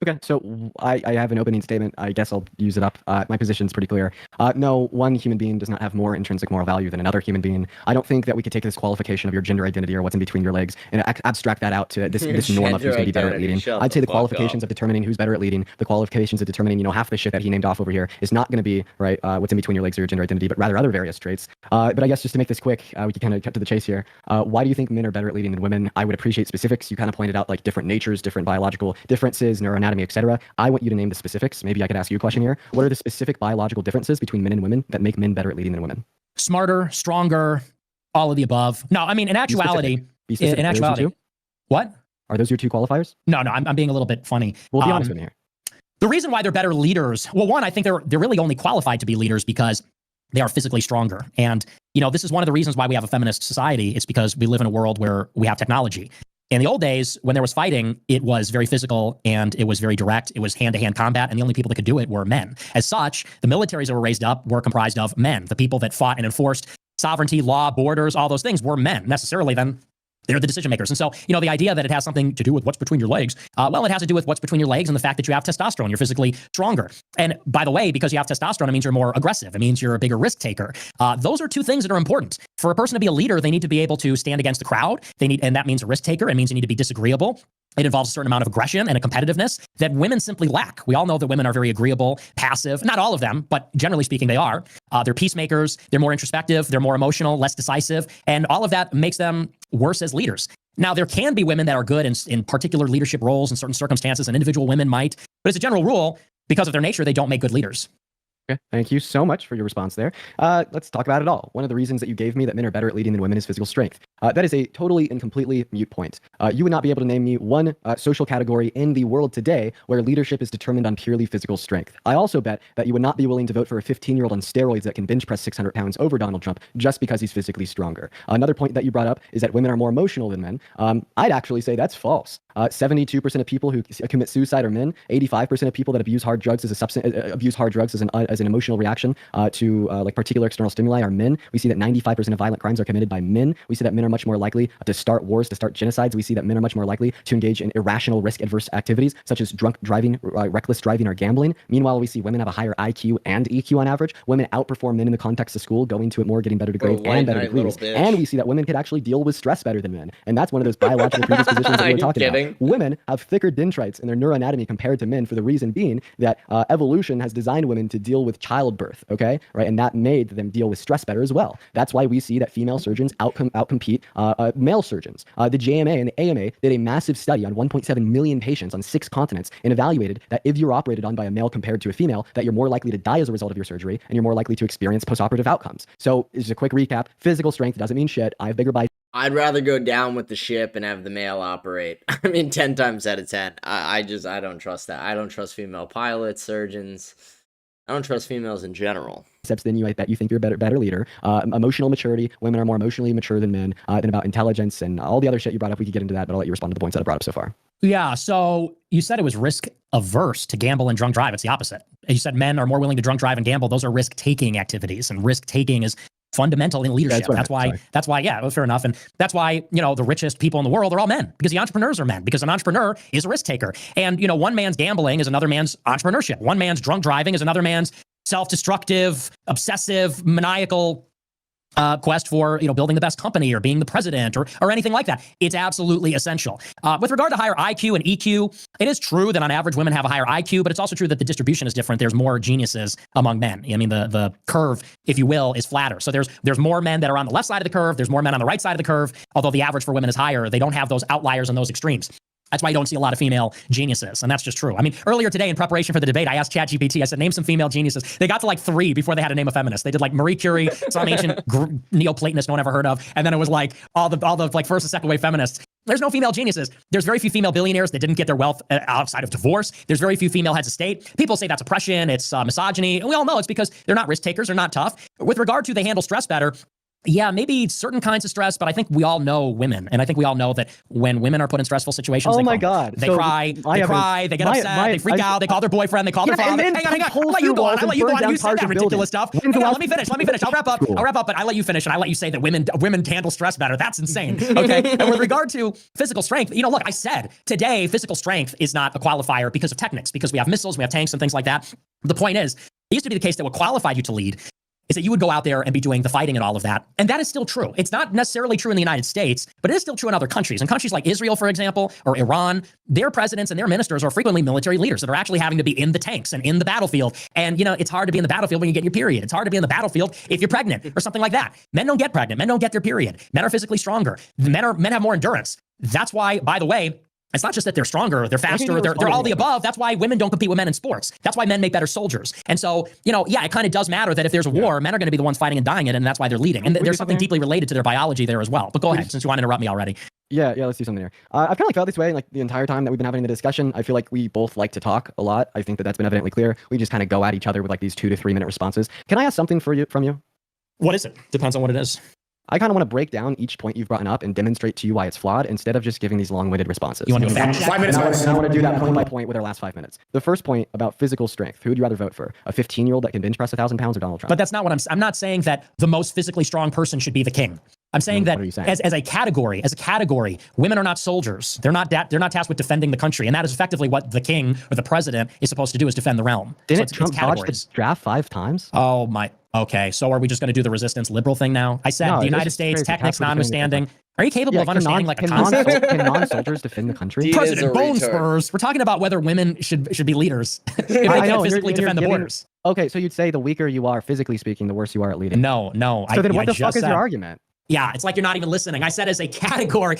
Okay, so I have an opening statement. I guess I'll use it up. My position's pretty clear. No, one human being does not have more intrinsic moral value than another human being. I don't think that we could take this qualification of your gender identity or what's in between your legs and abstract that out to this norm of who's going to be better at leading. I'd say the qualifications of determining who's better at leading, the qualifications of determining, half the shit that he named off over here is not going to be, right, what's in between your legs or your gender identity, but rather other various traits. But I guess just to make this quick, we can kind of cut to the chase here. Why do you think men are better at leading than women? I would appreciate specifics. You kind of pointed out like different natures, different biological differences, neuroanatomy, etc. I want you to name the specifics. Maybe I could ask you a question here. What are the specific biological differences between men and women that make men better at leading than women? Smarter, stronger, all of the above. No, I mean, in actuality, what? Are those your two qualifiers? No, I'm being a little bit funny. Well, be honest with me here. The reason why they're better leaders, well, one, I think they're really only qualified to be leaders because they are physically stronger. And, this is one of the reasons why we have a feminist society. It's because we live in a world where we have technology. In the old days, when there was fighting, it was very physical and it was very direct. It was hand-to-hand combat, and the only people that could do it were men. As such, the militaries that were raised up were comprised of men. The people that fought and enforced sovereignty, law, borders, all those things were men. Necessarily, then, they're the decision makers. And so, the idea that it has something to do with what's between your legs, well, it has to do with what's between your legs and the fact that you have testosterone. You're physically stronger. And by the way, because you have testosterone, it means you're more aggressive. It means you're a bigger risk taker. Those are two things that are important. For a person to be a leader, they need to be able to stand against the crowd. And that means a risk taker. It means you need to be disagreeable. It involves a certain amount of aggression and a competitiveness that women simply lack. We all know that women are very agreeable, passive. Not all of them, but generally speaking, they are. They're peacemakers. They're more introspective. They're more emotional, less decisive. And all of that makes them worse as leaders. Now, there can be women that are good in particular leadership roles in certain circumstances, and individual women might. But as a general rule, because of their nature, they don't make good leaders. Okay, thank you so much for your response there. Let's talk about it all. One of the reasons that you gave me that men are better at leading than women is physical strength. That is a totally and completely mute point. You would not be able to name me one social category in the world today where leadership is determined on purely physical strength. I also bet that you would not be willing to vote for a 15-year-old on steroids that can bench press 600 pounds over Donald Trump just because he's physically stronger. Another point that you brought up is that women are more emotional than men. I'd actually say that's false. 72% of people who commit suicide are men. 85% of people that abuse hard drugs as an emotional reaction to like particular external stimuli are men. We see that 95% of violent crimes are committed by men. We see that men are much more likely to start wars, to start genocides. We see that men are much more likely to engage in irrational, risk-adverse activities such as drunk driving, reckless driving, or gambling. Meanwhile, we see women have a higher IQ and EQ on average. Women outperform men in the context of school, going to it more, getting better grades and better degrees. And we see that women could actually deal with stress better than men. And that's one of those biological predispositions that we were talking about. Boring. Women have thicker dendrites in their neuroanatomy compared to men for the reason being that evolution has designed women to deal with childbirth, okay? Right, and that made them deal with stress better as well. That's why we see that female surgeons outcompete male surgeons. The JMA and the AMA did a massive study on 1.7 million patients on 6 continents and evaluated that if you're operated on by a male compared to a female, that you're more likely to die as a result of your surgery and you're more likely to experience postoperative outcomes. So just a quick recap, physical strength doesn't mean shit. I have bigger biceps. I'd rather go down with the ship and have the male operate. I mean, 10 times out of 10. I don't trust that. I don't trust female pilots, surgeons. I don't trust females in general. Than you, I bet you think you're a better leader. Emotional maturity. Women are more emotionally mature than men. Then about intelligence and all the other shit you brought up. We could get into that, but I'll let you respond to the points that I brought up so far. Yeah, so you said it was risk averse to gamble and drunk drive. It's the opposite. You said men are more willing to drunk drive and gamble. Those are risk taking activities, and risk taking is fundamental in leadership. That's why, yeah, well, fair enough. And that's why, the richest people in the world are all men, because the entrepreneurs are men, because an entrepreneur is a risk taker. And, one man's gambling is another man's entrepreneurship. One man's drunk driving is another man's self-destructive, obsessive, maniacal quest for building the best company or being the president or anything like that. It's absolutely essential. With regard to higher IQ and EQ, it is true that on average women have a higher IQ, but it's also true that the distribution is different. There's more geniuses among men. I mean, the curve, if you will, is flatter. So there's more men that are on the left side of the curve. There's more men on the right side of the curve. Although the average for women is higher, they don't have those outliers and those extremes. That's why you don't see a lot of female geniuses, and that's just true. I mean, earlier today in preparation for the debate, I asked ChatGPT, I said, name some female geniuses. They got to like 3 before they had to name a feminist. They did like Marie Curie, some ancient Neoplatonist no one ever heard of, and then it was like all the like first and second wave feminists. There's no female geniuses. There's very few female billionaires that didn't get their wealth outside of divorce. There's very few female heads of state. People say that's oppression, it's misogyny, and we all know it's because they're not risk takers, they're not tough. With regard to they handle stress better, yeah, maybe certain kinds of stress, but I think we all know women. And I think we all know that when women are put in stressful situations, oh they my God. They cry, they get upset, they freak out, they call their boyfriend, they call their father. Hang on. I'll let you go on. You said that ridiculous stuff. Let me finish. I'll wrap up, but I'll let you finish, and I'll let you say that women handle stress better. That's insane. Okay. And with regard to physical strength, look, I said today, physical strength is not a qualifier because of techniques, because we have missiles, we have tanks and things like that. The point is, it used to be the case that what qualified you to lead is that you would go out there and be doing the fighting and all of that. And that is still true. It's not necessarily true in the United States, but it is still true in other countries. In countries like Israel, for example, or Iran, their presidents and their ministers are frequently military leaders that are actually having to be in the tanks and in the battlefield. And, it's hard to be in the battlefield when you get your period. It's hard to be in the battlefield if you're pregnant or something like that. Men don't get pregnant. Men don't get their period. Men are physically stronger. Men have more endurance. That's why, by the way, it's not just that they're stronger, they're faster, they're all the above. That's why women don't compete with men in sports. That's why men make better soldiers. And so, it kind of does matter that if there's a war, men are going to be the ones fighting and dying it, and that's why they're leading. And there's something deeply related to their biology there as well. But go ahead, since you want to interrupt me already. Yeah, let's do something here. I've kind of felt this way like the entire time that we've been having the discussion. I feel like we both like to talk a lot. I think that's been evidently clear. We just kind of go at each other with like these 2 to 3 minute responses. Can I ask something from you? What is it? Depends on what it is. I kind of want to break down each point you've brought up and demonstrate to you why it's flawed instead of just giving these long-winded responses. You want to go fact check? 5 minutes. And I want to do that point by point with our last 5 minutes. The first point about physical strength. Who would you rather vote for? A 15-year-old that can bench press 1,000 pounds or Donald Trump? But that's not what I'm not saying that the most physically strong person should be the king. I'm saying that as a category, women are not soldiers. They're not tasked with defending the country. And that is effectively what the king or the president is supposed to do, is defend the realm. Didn't Trump dodge the draft 5 times? Oh my. Okay, so are we just going to do the resistance liberal thing now? I said the United States, technics notwithstanding. Are you capable of understanding like a concept? Can non-soldiers defend the country? President Bone Spurs. We're talking about whether women should be leaders if they can't physically defend the borders. Okay, so you'd say the weaker you are, physically speaking, the worse you are at leading. No. So then what the fuck is your argument? Yeah, it's like you're not even listening. I said as a category,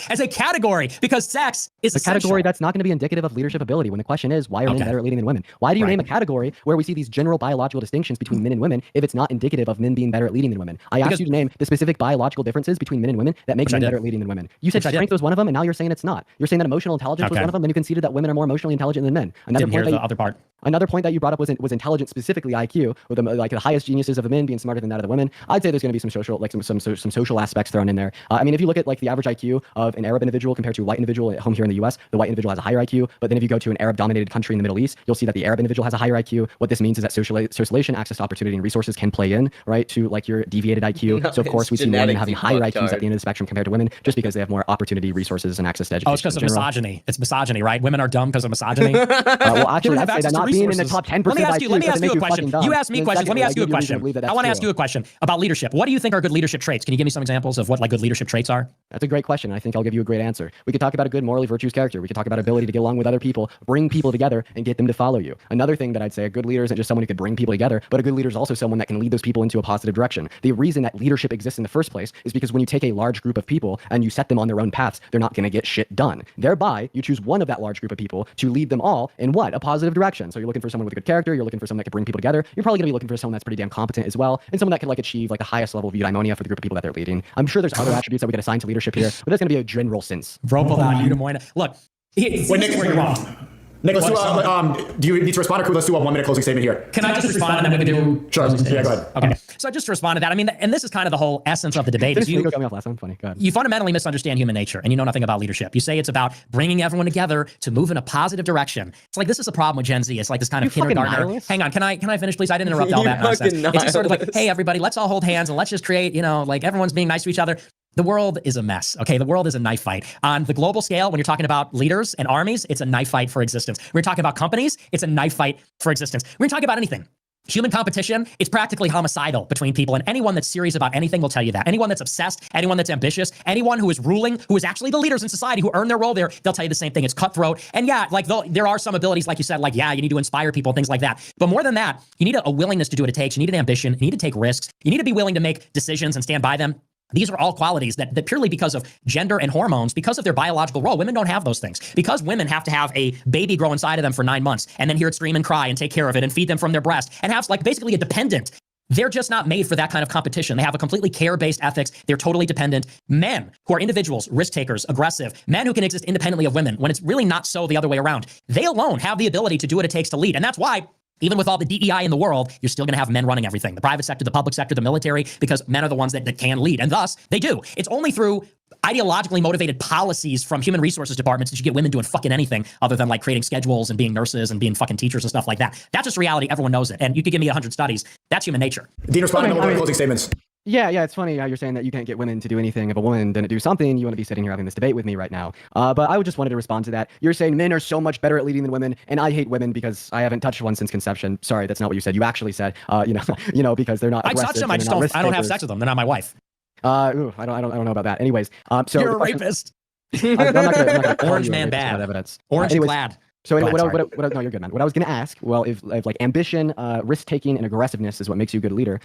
because sex is a category that's not going to be indicative of leadership ability. When the question is, why are men better at leading than women? Why do you name a category where we see these general biological distinctions between men and women if it's not indicative of men being better at leading than women? I asked you to name the specific biological differences between men and women that make men better at leading than women. You said strength was one of them, and now you're saying it's not. You're saying that emotional intelligence was one of them, then you conceded that women are more emotionally intelligent than men. Another point that you brought up was intelligence, specifically IQ, with the highest geniuses of the men being smarter than that of the women. I'd say there's going to be some social aspects thrown in there. I mean, if you look at like the average IQ of an Arab individual compared to a white individual at home here in the US, the white individual has a higher IQ. But then if you go to an Arab-dominated country in the Middle East, you'll see that the Arab individual has a higher IQ. What this means is that socialization, access to opportunity, and resources can play in, right, to like your deviated IQ. No, so of course we see women having higher IQs at the end of the spectrum compared to women, just because they have more opportunity, resources, and access to education. Oh, it's because of misogyny. It's misogyny, right? Women are dumb because of misogyny. Well, actually, I'd say that not resources. Being in the top 10% let me ask you a question. You asked me questions. Let me ask you a question. I want to ask you a question about leadership. What do you think are good leadership traits? Can you give me some examples of what like good leadership traits are? That's a great question. I think I'll give you a great answer. We could talk about a good morally virtuous character. We could talk about ability to get along with other people, bring people together, and get them to follow you. Another thing that I'd say, a good leader isn't just someone who could bring people together, but a good leader is also someone that can lead those people into a positive direction. The reason that leadership exists in the first place is because when you take a large group of people and you set them on their own paths, they're not going to get shit done. Thereby, you choose one of that large group of people to lead them all in what? A positive direction. So you're looking for someone with a good character, you're looking for someone that can bring people together, you're probably going to be looking for someone that's pretty damn competent as well, and someone that can like achieve like the highest level of eudaimonia for the group of people that they're leading. I'm sure there's other attributes that we get assigned to leadership here, but that's going to be a general sense. Look, Wait, Nick, where you're wrong. Nick, let's do you need to respond or let's do a 1 minute closing statement here? Can I just respond and then we can do... Sure. Yeah, go ahead. Okay. So just to respond to that, I mean, and this is kind of the whole essence of the debate. Is Nico got me off last time. Funny. Go ahead. You fundamentally misunderstand human nature and you know nothing about leadership. You say it's about bringing everyone together to move in a positive direction. It's like, this is a problem with Gen Z. It's like this kind of kindergartner. Hang on. Can I finish, please? I didn't interrupt all that nonsense. It's just sort of like, hey, everybody, let's all hold hands and let's just create, like everyone's being nice to each other. The world is a mess, okay? The world is a knife fight. On the global scale, when you're talking about leaders and armies, it's a knife fight for existence. When you're talking about companies, it's a knife fight for existence. When you're talking about anything, human competition, it's practically homicidal between people, and anyone that's serious about anything will tell you that. Anyone that's obsessed, anyone that's ambitious, anyone who is ruling, who is actually the leaders in society, who earn their role there, they'll tell you the same thing. It's cutthroat. And yeah, like there are some abilities, like you said, like, yeah, you need to inspire people, things like that. But more than that, you need a willingness to do what it takes. You need an ambition. You need to take risks. You need to be willing to make decisions and stand by them. These are all qualities that purely because of gender and hormones, because of their biological role, women don't have those things. Because women have to have a baby grow inside of them for 9 months and then hear it scream and cry and take care of it and feed them from their breast and have like basically a dependent. They're just not made for that kind of competition. They have a completely care-based ethics. They're totally dependent. Men who are individuals, risk takers, aggressive, men who can exist independently of women when it's really not so the other way around. They alone have the ability to do what it takes to lead. And that's why even with all the DEI in the world, you're still going to have men running everything. The private sector, the public sector, the military, because men are the ones that can lead. And thus, they do. It's only through ideologically motivated policies from human resources departments that you get women doing fucking anything other than like creating schedules and being nurses and being fucking teachers and stuff like that. That's just reality. Everyone knows it. And you could give me 100 studies. That's human nature. Dean, respond to the closing statements. Yeah, it's funny how you're saying that you can't get women to do anything. If a woman didn't do something, you want to be sitting here having this debate with me right now. But I just wanted to respond to that. You're saying men are so much better at leading than women, and I hate women because I haven't touched one since conception. Sorry, that's not what you said. You actually said, because they're not. I touch them. I don't have sex with them. They're not my wife. I don't know about that. Anyways, so you're a rapist. I'm not gonna Orange man bad. Evidence. Orange clad. So anyway, no, you're good, man. What I was going to ask, well, if like ambition, risk-taking, and aggressiveness is what makes you a good leader,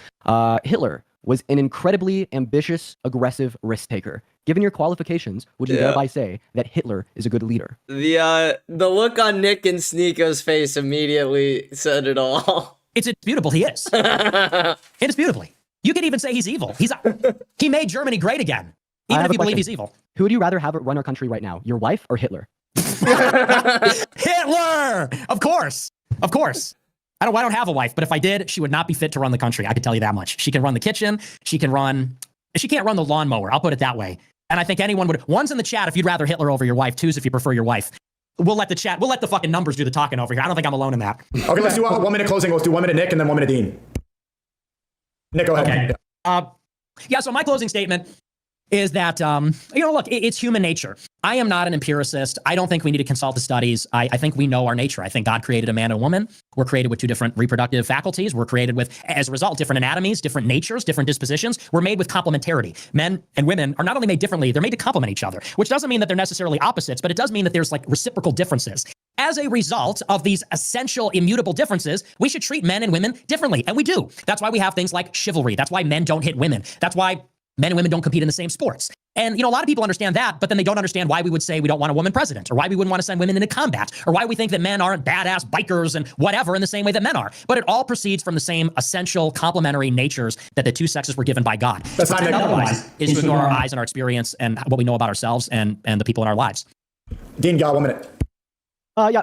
Hitler was an incredibly ambitious, aggressive risk-taker. Given your qualifications, would you thereby say that Hitler is a good leader? The look on Nick and Sneeko's face immediately said it all. It's beautiful. He is. It's beautifully. You could even say he's evil. He made Germany great again, even if you believe he's evil. Who would you rather have run our country right now, your wife or Hitler? Hitler! Of course. I don't have a wife, but if I did, she would not be fit to run the country. I can tell you that much. She can run the kitchen. She can't run the lawnmower. I'll put it that way. And I think anyone would. One's in the chat if you'd rather Hitler over your wife. Two's if you prefer your wife. We'll let the fucking numbers do the talking over here. I don't think I'm alone in that. Okay, let's do a 1 minute closing. Let's do 1 minute Nick and then 1 minute Dean. Nick, go ahead. Okay. So my closing statement is that, look, it's human nature. I am not an empiricist. I don't think we need to consult the studies. I think we know our nature. I think God created a man and a woman. We're created with two different reproductive faculties. We're created with, as a result, different anatomies, different natures, different dispositions. We're made with complementarity. Men and women are not only made differently, they're made to complement each other, which doesn't mean that they're necessarily opposites, but it does mean that there's like reciprocal differences. As a result of these essential immutable differences, we should treat men and women differently. And we do. That's why we have things like chivalry. That's why men don't hit women. That's why men and women don't compete in the same sports. And, a lot of people understand that, but then they don't understand why we would say we don't want a woman president, or why we wouldn't want to send women into combat, or why we think that men aren't badass bikers and whatever in the same way that men are. But it all proceeds from the same essential complementary natures that the two sexes were given by God. That's not otherwise is to ignore our eyes and our experience and what we know about ourselves and the people in our lives. Dean, got 1 minute.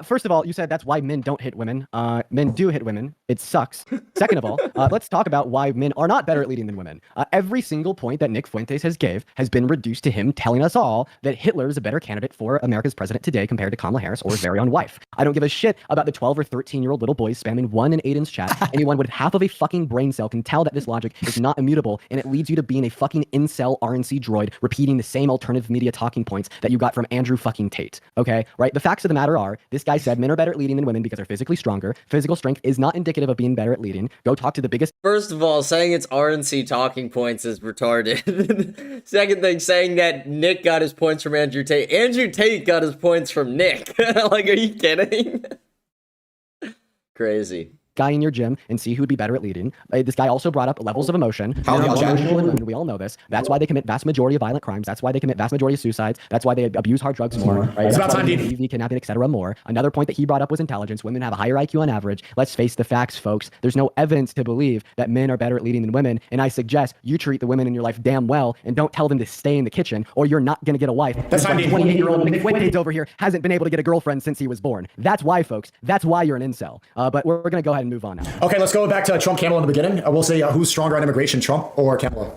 First of all, you said that's why men don't hit women. Men do hit women. It sucks. Second of all, let's talk about why men are not better at leading than women. Every single point that Nick Fuentes has been reduced to him telling us all that Hitler is a better candidate for America's president today compared to Kamala Harris or his very own wife. I don't give a shit about the 12 or 13-year-old little boys spamming 1 and 8 chat. Anyone with half of a fucking brain cell can tell that this logic is not immutable, and it leads you to being a fucking incel RNC droid repeating the same alternative media talking points that you got from Andrew fucking Tate. Okay, right? The facts of the matter are This guy said men are better at leading than women because they're physically stronger. Physical strength is not indicative of being better at leading. Go talk to the biggest. First of all, saying it's RNC talking points is retarded. Second thing, saying that Nick got his points from Andrew Tate. Andrew Tate got his points from Nick. Like, are you kidding? Crazy. Guy in your gym and see who would be better at leading. This guy also brought up levels of emotion. We all know this. That's why they commit vast majority of violent crimes. That's why they commit vast majority of suicides. That's why they abuse hard drugs more. Right? It's about time, Dean. EV, kidnapping, etc. more. Another point that he brought up was intelligence. Women have a higher IQ on average. Let's face the facts, folks. There's no evidence to believe that men are better at leading than women. And I suggest you treat the women in your life damn well and don't tell them to stay in the kitchen or you're not going to get a wife. That's fine, Dean. 28-year-old Nick Fuentes over here hasn't been able to get a girlfriend since he was born. That's why, folks. That's why you're an incel. But we're going to go ahead and move on now. Okay, let's go back to Trump Kamala in the beginning. We'll say who's stronger on immigration, Trump or Kamala?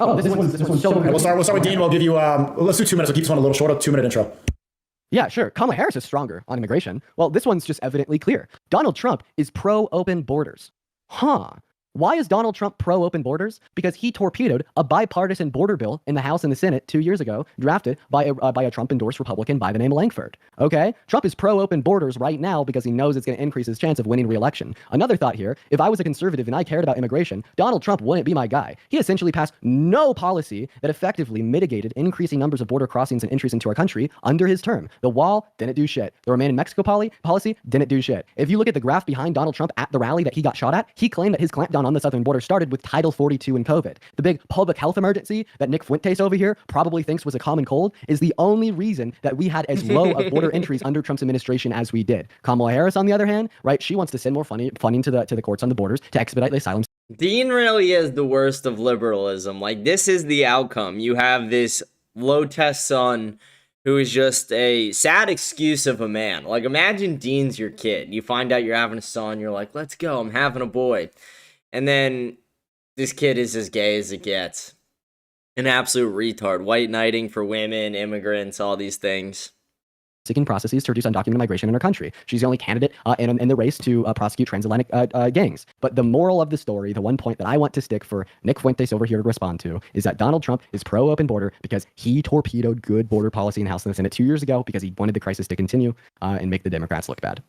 Oh, this one's so good. We'll start with Dean. We'll give you, let's do 2 minutes. We'll keep this one a little shorter, 2-minute intro. Yeah, sure. Kamala Harris is stronger on immigration. Well, this one's just evidently clear. Donald Trump is pro-open borders. Huh. Why is Donald Trump pro-open borders? Because he torpedoed a bipartisan border bill in the House and the Senate 2 years ago, drafted by a Trump-endorsed Republican by the name of Langford. Okay? Trump is pro-open borders right now because he knows it's going to increase his chance of winning re-election. Another thought here, if I was a conservative and I cared about immigration, Donald Trump wouldn't be my guy. He essentially passed no policy that effectively mitigated increasing numbers of border crossings and entries into our country under his term. The wall didn't do shit. The Remain in Mexico policy didn't do shit. If you look at the graph behind Donald Trump at the rally that he got shot at, he claimed that his clampdown on the southern border started with Title 42 and COVID. The big public health emergency that Nick Fuentes over here probably thinks was a common cold is the only reason that we had as low of border entries under Trump's administration as we did. Kamala Harris, on the other hand, right, she wants to send more funding to the courts on the borders to expedite the asylum. Dean really is the worst of liberalism. Like, this is the outcome. You have this low-test son who is just a sad excuse of a man. Like, imagine Dean's your kid. You find out you're having a son. You're like, let's go. I'm having a boy. And then this kid is as gay as it gets. An absolute retard. White knighting for women, immigrants, all these things. Seeking processes to reduce undocumented migration in our country. She's the only candidate in the race to prosecute transatlantic gangs. But the moral of the story, the one point that I want to stick for Nick Fuentes over here to respond to, is that Donald Trump is pro-open border because he torpedoed good border policy in the House and the Senate 2 years ago because he wanted the crisis to continue and make the Democrats look bad.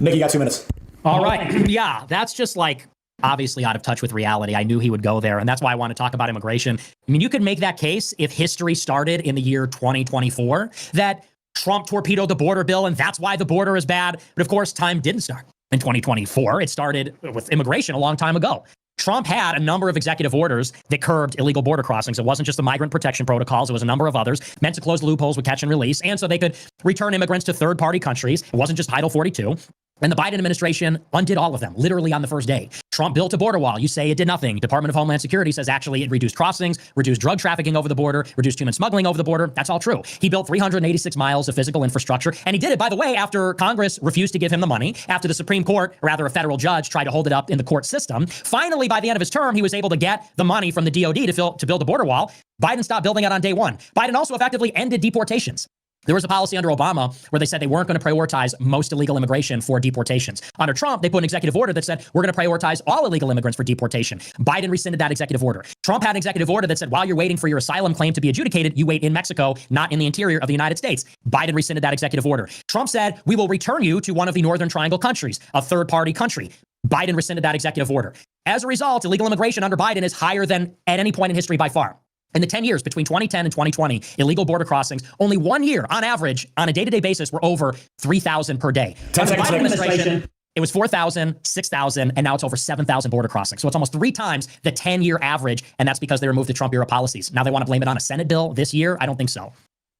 Nick, you got 2 minutes. All right. Yeah, that's just like obviously out of touch with reality. I knew he would go there, and that's why I want to talk about immigration. I mean, you could make that case if history started in the year 2024, that Trump torpedoed the border bill, and that's why the border is bad. But of course, time didn't start in 2024. It started with immigration a long time ago. Trump had a number of executive orders that curbed illegal border crossings. It wasn't just the migrant protection protocols. It was a number of others meant to close loopholes with catch and release, and so they could return immigrants to third-party countries. It wasn't just Title 42. And the Biden administration undid all of them, literally on the first day. Trump built a border wall. You say it did nothing. Department of Homeland Security says actually it reduced crossings, reduced drug trafficking over the border, reduced human smuggling over the border. That's all true. He built 386 miles of physical infrastructure. And he did it, by the way, after Congress refused to give him the money, after the Supreme Court, or rather a federal judge, tried to hold it up in the court system. Finally, by the end of his term, he was able to get the money from the DOD to build a border wall. Biden stopped building it on day one. Biden also effectively ended deportations. There was a policy under Obama where they said they weren't going to prioritize most illegal immigration for deportations. Under Trump, they put an executive order that said, we're going to prioritize all illegal immigrants for deportation. Biden rescinded that executive order. Trump had an executive order that said, while you're waiting for your asylum claim to be adjudicated, you wait in Mexico, not in the interior of the United States. Biden rescinded that executive order. Trump said, we will return you to one of the Northern Triangle countries, a third-party country. Biden rescinded that executive order. As a result, illegal immigration under Biden is higher than at any point in history by far. In the 10 years between 2010 and 2020, illegal border crossings, only 1 year on average, on a day-to-day basis, were over 3,000 per day. 10 Under the seconds. Biden administration, it was 4,000, 6,000, and now it's over 7,000 border crossings. So it's almost 3 times the 10-year average, and that's because they removed the Trump-era policies. Now they want to blame it on a Senate bill this year? I don't think so.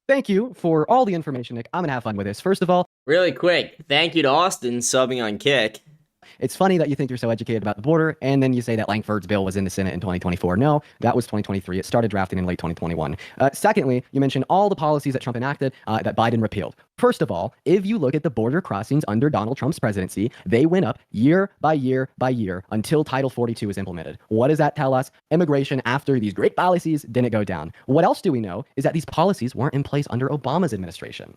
Thank you for all the information, Nick. I'm going to have fun with this. First of all, Really quick, thank you to Austin subbing on Kick. it's funny that you think you're so educated about the border, and then you say that Langford's bill was in the Senate in 2024. No, that was 2023. It started drafting in late 2021. Secondly, you mentioned all the policies that Trump enacted that Biden repealed. First of all, if you look at the border crossings under Donald Trump's presidency, they went up year by year by year until Title 42 was implemented. What does that tell us? Immigration after these great policies didn't go down. What else do we know is that these policies weren't in place under Obama's administration.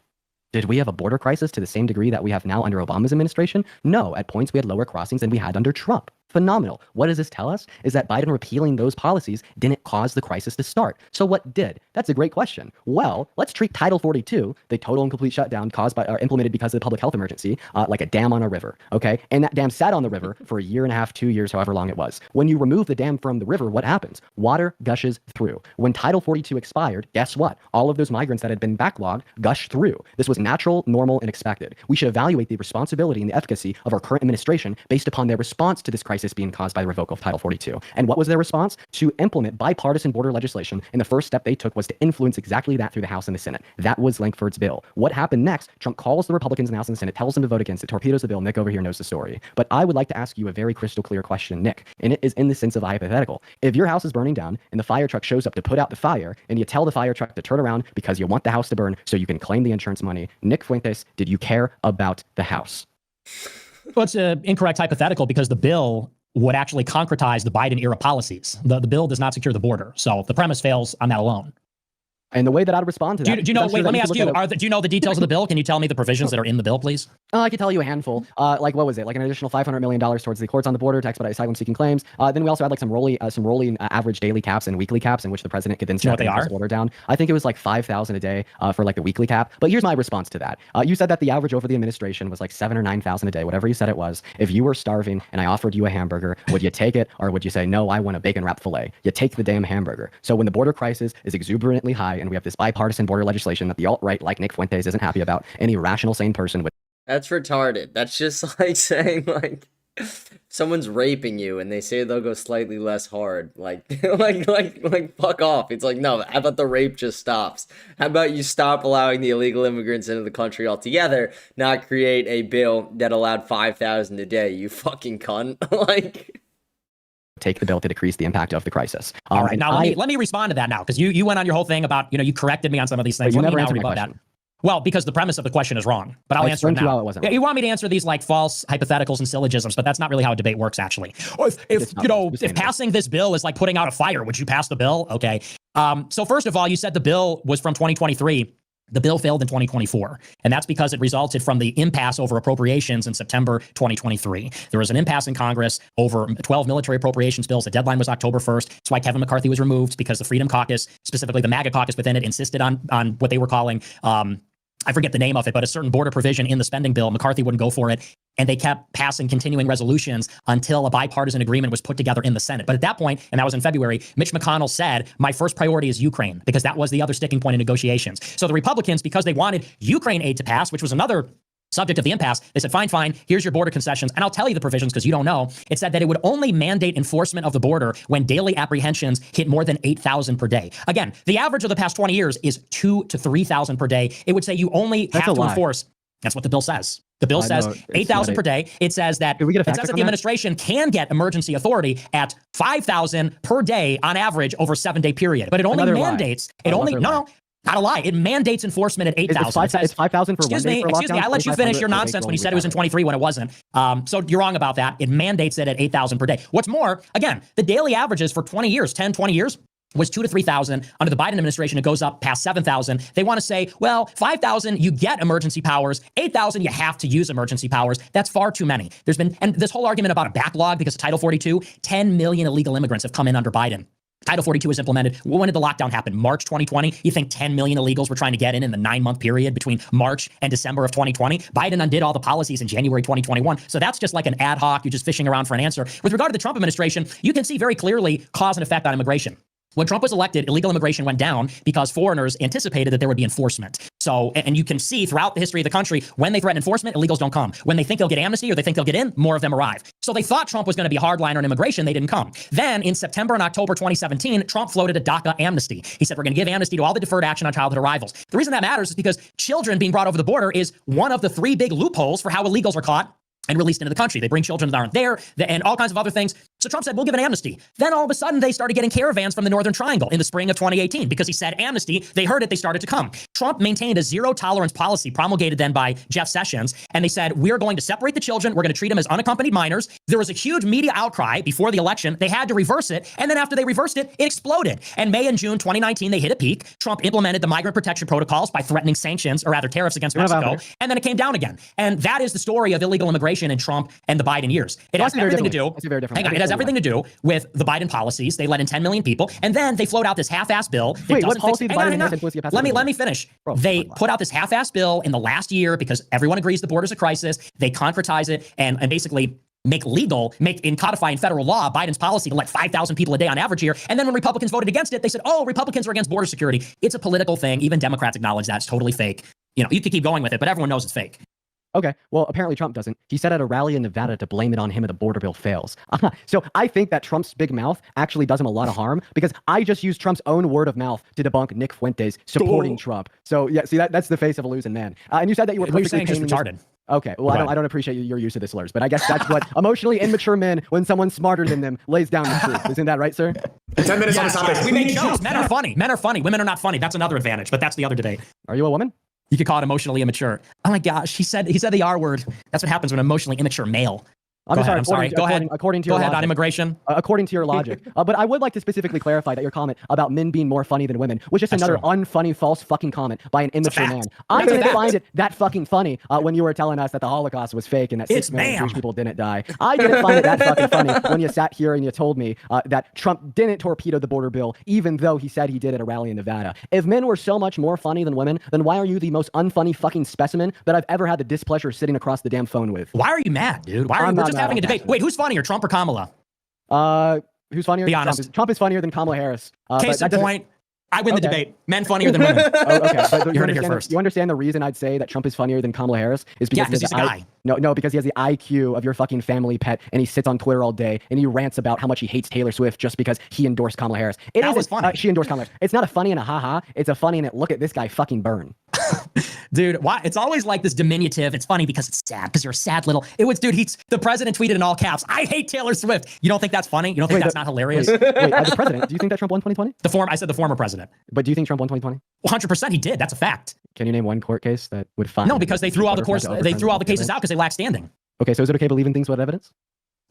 Did we have a border crisis to the same degree that we have now under Obama's administration? No, at points we had lower crossings than we had under Trump. Phenomenal. What does this tell us? Is that Biden repealing those policies didn't cause the crisis to start. So what did? That's a great question. Well, let's treat Title 42, the total and complete shutdown caused by or implemented because of the public health emergency, like a dam on a river. Okay, and that dam sat on the river for a year and a half, 2 years, however long it was. When you remove the dam from the river, what happens? Water gushes through. When Title 42 expired, guess what? All of those migrants that had been backlogged gushed through. This was natural, normal, and expected. We should evaluate the responsibility and the efficacy of our current administration based upon their response to this crisis being caused by the revoke of Title 42. And what was their response? To implement bipartisan border legislation, and the first step they took was to influence exactly that through the House and the Senate. That was Lankford's bill. What happened next? Trump calls the Republicans in the House and the Senate, tells them to vote against it, torpedoes the bill. Nick over here knows the story. But I would like to ask you a very crystal clear question, Nick, and it is in the sense of a hypothetical. If your house is burning down and the fire truck shows up to put out the fire, and you tell the fire truck to turn around because you want the house to burn so you can claim the insurance money, Nick Fuentes, did you care about the house? Well, it's an incorrect hypothetical because the bill would actually concretize the Biden era policies. The bill does not secure the border. So the premise fails on that alone. And the way that I'd respond to that... Do you know, wait, let me ask you, do you know the details of the bill? Can you tell me the provisions that are in the bill, please? I could tell you a handful. Like, what was it? Like an additional $500 million towards the courts on the border to expedite asylum-seeking claims. Then we also had like some rolling average daily caps and weekly caps in which the president could then step in and pass the border down. I think it was like $5,000 a day for like the weekly cap. But here's my response to that. You said that the average over the administration was like $7,000 or $9,000 a day, whatever you said it was. If you were starving and I offered you a hamburger, would you take it, or would you say, no, I want a bacon wrapped filet? You take the damn hamburger. So when the border crisis is exuberantly high and we have this bipartisan border legislation that the alt-right, like Nick Fuentes, isn't happy about, any rational, sane person would... That's retarded. That's just like saying, like, someone's raping you and they say they'll go slightly less hard. Like, like, fuck off. It's like, no, how about the rape just stops? How about you stop allowing the illegal immigrants into the country altogether, not create a bill that allowed 5,000 a day, you fucking cunt? Like... take the bill to decrease the impact of the crisis. All right, now let me respond to that now, because you went on your whole thing about, you corrected me on some of these things. You never answered my question. That. Well, because the premise of the question is wrong, but I'll answer it now. How it wasn't wrong. You want me to answer these like false hypotheticals and syllogisms, but that's not really how a debate works, actually. Or if passing this bill is like putting out a fire, would you pass the bill? Okay. So first of all, you said the bill was from 2023. The bill failed in 2024, and that's because it resulted from the impasse over appropriations in September 2023. There was an impasse in Congress over 12 military appropriations bills. The deadline was October 1st. That's why Kevin McCarthy was removed, because the Freedom Caucus, specifically the MAGA caucus within it, insisted on what they were calling, I forget the name of it, but a certain border provision in the spending bill. McCarthy wouldn't go for it. And they kept passing continuing resolutions until a bipartisan agreement was put together in the Senate. But at that point, and that was in February, Mitch McConnell said, my first priority is Ukraine, because that was the other sticking point in negotiations. So the Republicans, because they wanted Ukraine aid to pass, which was another subject of the impasse, they said, fine, here's your border concessions. And I'll tell you the provisions because you don't know. It said that it would only mandate enforcement of the border when daily apprehensions hit more than 8,000 per day. Again, the average of the past 20 years is 2,000 to 3,000 per day. It would say you only have to enforce. That's what the bill says. The bill says 8,000 per day. It says that the administration can get emergency authority at 5,000 per day on average over a 7-day period. But it only mandates, not a lie. It mandates enforcement at 8,000. It's 5,000 for one day for lockdown. Excuse me, I let you finish your nonsense when you said it was in 23 when it wasn't. So you're wrong about that. It mandates it at 8,000 per day. What's more, again, the daily averages for 20 years, 20 years, was 2,000 to 3,000. Under the Biden administration, it goes up past 7,000. They want to say, well, 5,000, you get emergency powers. 8,000, you have to use emergency powers. That's far too many. And this whole argument about a backlog because of Title 42, 10 million illegal immigrants have come in under Biden. Title 42 was implemented. When did the lockdown happen? March 2020? You think 10 million illegals were trying to get in the 9-month period between March and December of 2020? Biden undid all the policies in January 2021. So that's just like an ad hoc. You're just fishing around for an answer. With regard to the Trump administration, you can see very clearly cause and effect on immigration. When Trump was elected, illegal immigration went down because foreigners anticipated that there would be enforcement. So, and you can see throughout the history of the country, when they threaten enforcement, illegals don't come. When they think they'll get amnesty or they think they'll get in, more of them arrive. So they thought Trump was going to be a hardliner on immigration. They didn't come. Then in September and October 2017, Trump floated a DACA amnesty. He said, we're going to give amnesty to all the deferred action on childhood arrivals. The reason that matters is because children being brought over the border is one of the 3 big loopholes for how illegals are caught and released into the country. They bring children that aren't there and all kinds of other things. So Trump said, we'll give an amnesty. Then all of a sudden, they started getting caravans from the Northern Triangle in the spring of 2018 because he said amnesty. They heard it. They started to come. Trump maintained a zero tolerance policy promulgated then by Jeff Sessions. And they said, we're going to separate the children. We're going to treat them as unaccompanied minors. There was a huge media outcry before the election. They had to reverse it. And then after they reversed it, it exploded. And May and June 2019, they hit a peak. Trump implemented the migrant protection protocols by threatening sanctions, or rather tariffs against Mexico. And then it came down again. And that is the story of illegal immigration in Trump and the Biden years. It has everything to do. Hang on, it has everything to do with the Biden policies. They let in 10 million people, and then they float out this half-assed bill. Wait, what policy did Biden influence? Let me finish. They put out this half-assed bill in the last year because everyone agrees the border's a crisis. They concretize it and basically codify in federal law Biden's policy to let 5,000 people a day on average here. And then when Republicans voted against it, they said, oh, Republicans are against border security. It's a political thing. Even Democrats acknowledge that. It's totally fake. You know, you could keep going with it, but everyone knows it's fake. Okay, well, apparently Trump doesn't. He said at a rally in Nevada to blame it on him if the border bill fails. So I think that Trump's big mouth actually does him a lot of harm because I just used Trump's own word of mouth to debunk Nick Fuentes supporting Trump. So yeah, see, that's the face of a losing man. And you said that you were perfectly saying just retarded. Okay, well, I don't appreciate your use of the slurs, but I guess that's what emotionally immature men, when someone smarter than them lays down the truth. Isn't that right, sir? 10 minutes on the topic. We make jokes. Men are funny. Men are funny. Women are not funny. That's another advantage, but that's the other debate. Are you a woman? You could call it emotionally immature. Oh my gosh, he said the R word. That's what happens when an emotionally immature male. I'm sorry. Go ahead. According to your logic. On immigration. According to your logic. But I would like to specifically clarify that your comment about men being more funny than women was just another unfunny, false fucking comment by an immature man. I didn't find it that fucking funny when you were telling us that the Holocaust was fake and that 6 million Jewish people didn't die. I didn't find it that fucking funny when you sat here and you told me that Trump didn't torpedo the border bill, even though he said he did at a rally in Nevada. If men were so much more funny than women, then why are you the most unfunny fucking specimen that I've ever had the displeasure of sitting across the damn phone with? Why are you mad, dude? Why are you just having a debate? Wait, who's funnier, Trump or Kamala? Who's funnier? Be honest. Trump is funnier than Kamala Harris. Case in point, I win the debate. Men funnier than women. Okay, but you heard it here first. You understand the reason I'd say that Trump is funnier than Kamala Harris is because he's a guy. No, because he has the IQ of your fucking family pet, and he sits on Twitter all day, and he rants about how much he hates Taylor Swift just because he endorsed Kamala Harris. That was funny. She endorsed Kamala Harris. It's not a funny and a haha. It's a funny and a look at this guy fucking burn. Dude, why? It's always like this diminutive. It's funny because it's sad, because you're a sad little. The president tweeted in all caps, I hate Taylor Swift. You don't think that's funny? You don't think that's not hilarious? Wait, the president, do you think that Trump won 2020? I said the former president. But do you think Trump won 2020? 100% he did. That's a fact. Can you name one court case that would find? No, because they threw all the cases out because they lack standing. Okay, so is it okay believing things without evidence?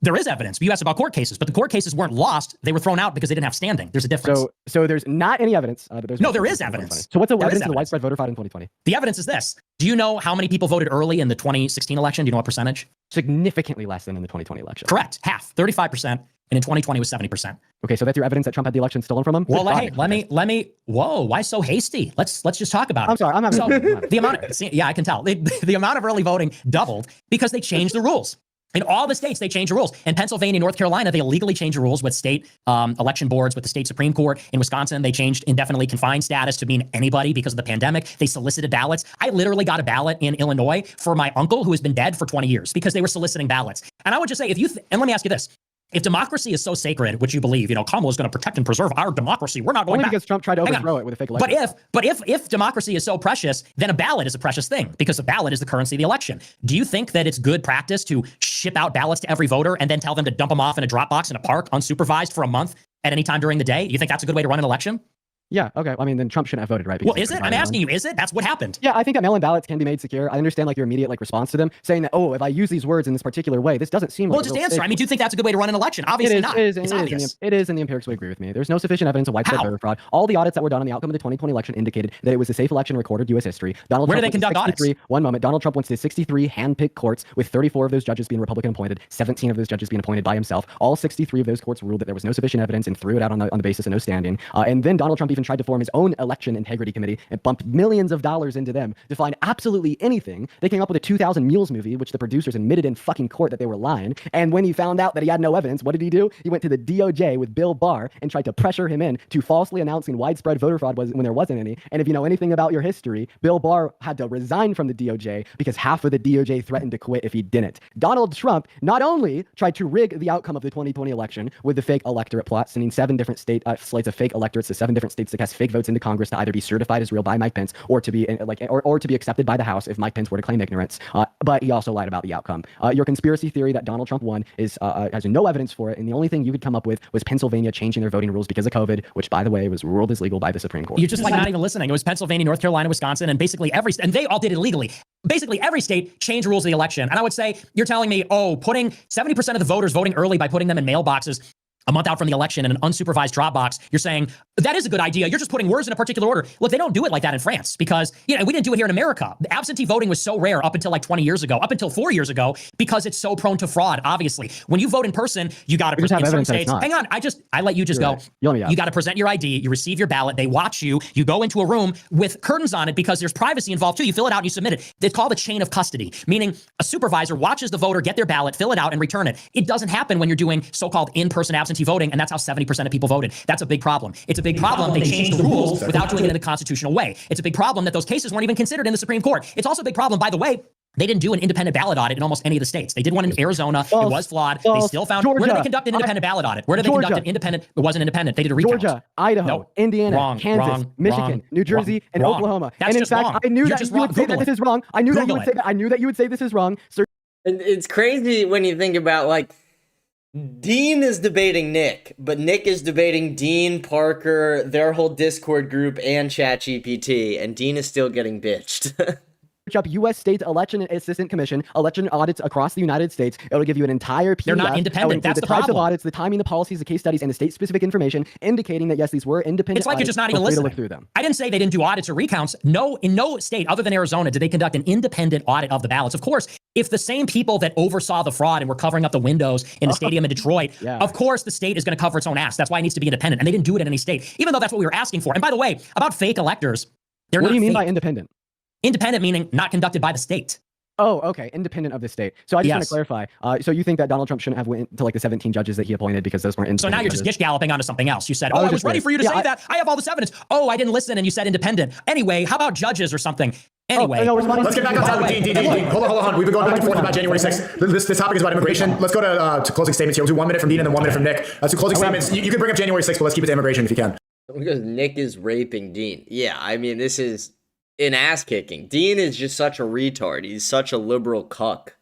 There is evidence. You asked about court cases, but the court cases weren't lost. They were thrown out because they didn't have standing. There's a difference. So there's not any evidence. There is evidence. So what's the evidence of the widespread voter fraud in 2020? The evidence is this. Do you know how many people voted early in the 2016 election? Do you know what percentage? Significantly less than in the 2020 election. Correct. Half. 35%. And in 2020 was 70%. Okay, so that's your evidence that Trump had the election stolen from him? Well, let me. Whoa, why so hasty? Let's just talk about it. I'm sorry, I'm having the amount. I can tell. The amount of early voting doubled because they changed the rules. In all the states, they changed the rules. In Pennsylvania, North Carolina, they illegally changed the rules with state election boards, with the state Supreme Court. In Wisconsin, they changed indefinitely confined status to mean anybody because of the pandemic. They solicited ballots. I literally got a ballot in Illinois for my uncle who has been dead for 20 years because they were soliciting ballots. And I would just say, and let me ask you this. If democracy is so sacred, which you believe, Kamala is going to protect and preserve our democracy, we're not going back. Only because Trump tried to overthrow it with a fake election. But if democracy is so precious, then a ballot is a precious thing because a ballot is the currency of the election. Do you think that it's good practice to ship out ballots to every voter and then tell them to dump them off in a Dropbox in a park unsupervised for a month at any time during the day? You think that's a good way to run an election? Yeah, okay. I mean, then Trump shouldn't have voted, right? Well, is it? I'm asking you, is it? That's what happened. Yeah, I think that mail-in ballots can be made secure. I understand your immediate response to them, saying that, if I use these words in this particular way, this doesn't seem like... Well, just answer. I mean, do you think that's a good way to run an election? Obviously not. It's obvious. It is, and the empirics would agree with me. There's no sufficient evidence of widespread voter fraud. All the audits that were done on the outcome of the 2020 election indicated that it was a safe election in recorded U.S. history. Where do they conduct audits? One moment. Donald Trump went to 63 hand-picked courts, with 34 of those judges being Republican appointed, 17 of those judges being appointed by himself. All 63 of those courts ruled that there was no sufficient evidence and threw it out on the basis of no standing. And then Donald Trump even tried to form his own election integrity committee and bumped millions of dollars into them to find absolutely anything. They came up with a 2000 Mules movie, which the producers admitted in fucking court that they were lying. And when he found out that he had no evidence, what did he do? He went to the DOJ with Bill Barr and tried to pressure him in to falsely announcing widespread voter fraud when there wasn't any. And if you know anything about your history, Bill Barr had to resign from the DOJ because half of the DOJ threatened to quit if he didn't. Donald Trump not only tried to rig the outcome of the 2020 election with the fake electorate plot, sending 7 different slates of fake electorates to 7 different states States to cast fake votes into Congress to either be certified as real by Mike Pence or to be or to be accepted by the House if Mike Pence were to claim ignorance. But he also lied about the outcome. Your conspiracy theory that Donald Trump won has no evidence for it, and the only thing you could come up with was Pennsylvania changing their voting rules because of COVID, which, by the way, was ruled as legal by the Supreme Court. You're just like not even listening. It was Pennsylvania, North Carolina, Wisconsin, and basically and they all did it legally. Basically, every state changed rules of the election. And I would say, you're telling me, putting 70% of the voters voting early by putting them in mailboxes a month out from the election in an unsupervised drop box, you're saying, that is a good idea. You're just putting words in a particular order. Look, they don't do it like that in France because, we didn't do it here in America. The absentee voting was so rare up until like 20 years ago, up until 4 years ago, because it's so prone to fraud, obviously. When you vote in person, you got to present in some states. Hang on, I let you just go. Right. You got to present your ID, you receive your ballot, they watch you, you go into a room with curtains on it because there's privacy involved too. You fill it out and you submit it. It's called a chain of custody, meaning a supervisor watches the voter get their ballot, fill it out, and return it. It doesn't happen when you're doing so-called in-person absentee voting, and that's how 70% of people voted. That's a big problem. It's a big problem they changed the rules without doing it in a constitutional way. It's a big problem that those cases weren't even considered in the Supreme Court. It's also a big problem, by the way, they didn't do an independent ballot audit in almost any of the states. They did one in Arizona. It was flawed. They still found... Georgia. Where did they conduct an independent ballot audit? Where did they conduct an independent... It wasn't independent. They did a recount. Georgia, Idaho, Indiana, Kansas, Michigan, New Jersey, and Oklahoma. That's and in just fact, wrong. I knew You're that just you would say that this is wrong. I knew that you would say that. I knew that you would say this is wrong. Sir. And it's crazy when you think about, like, Dean is debating Nick, but Nick is debating Dean, Parker, their whole Discord group, and ChatGPT, and Dean is still getting bitched. Up U.S. State Election Assistant Commission, election audits across the United States. It'll give you an entire PDF. They're not independent. That's the the types problem. of audits, the timing, the policies, the case studies, and the state-specific information indicating that, yes, these were independent. It's like you're just not even listening. Look through them. I didn't say they didn't do audits or recounts. No, in no state other than Arizona did they conduct an independent audit of the ballots. Of course, if the same people that oversaw the fraud and were covering up the windows in the stadium in Detroit, of course the state is going to cover its own ass. That's why it needs to be independent. And they didn't do it in any state, even though that's what we were asking for. And by the way, about fake electors, they're not What do you mean fake. by independent? Independent meaning not conducted by the state. Oh, okay. Independent of the state. So I just want to clarify. So you think that Donald Trump shouldn't have went to like the 17 judges that he appointed because those weren't independent? So now you're just judges? gish-galloping onto something else. You said, I was ready for you to say that. I have all this evidence. Oh, I didn't listen and you said independent. Anyway, how about judges or something? Anyway. Let's get back on topic. Dean. Hold on. We've been going back and forth about January 6th. This topic is about immigration. Let's go to closing statements here. We'll do 1 minute from Dean and then 1 minute from Nick. Let's do closing statements. You can bring up January 6th, but let's keep it to immigration if you can. Because Nick is raping Dean. Yeah, I mean, this is an ass kicking. Dean is just such a retard. He's such a liberal cuck.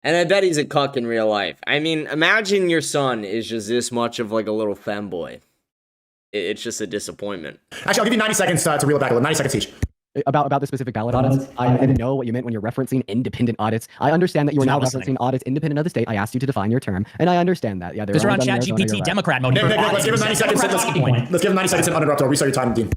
And I bet he's a cuck in real life. I mean, imagine your son is just this much of like a little femboy. It's just a disappointment. Actually, I'll give you 90 seconds to reel it back a little. 90 seconds each. About the specific ballot audits, I didn't know what you meant when you're referencing independent audits. I understand that you are now referencing audits independent of the state. I asked you to define your term, and I understand that. Yeah, because we're on ChatGPT Democrat mode. Nick, let's give him 90 seconds. Let's give him 90 seconds and uninterrupted. I'll restart your time, Dean.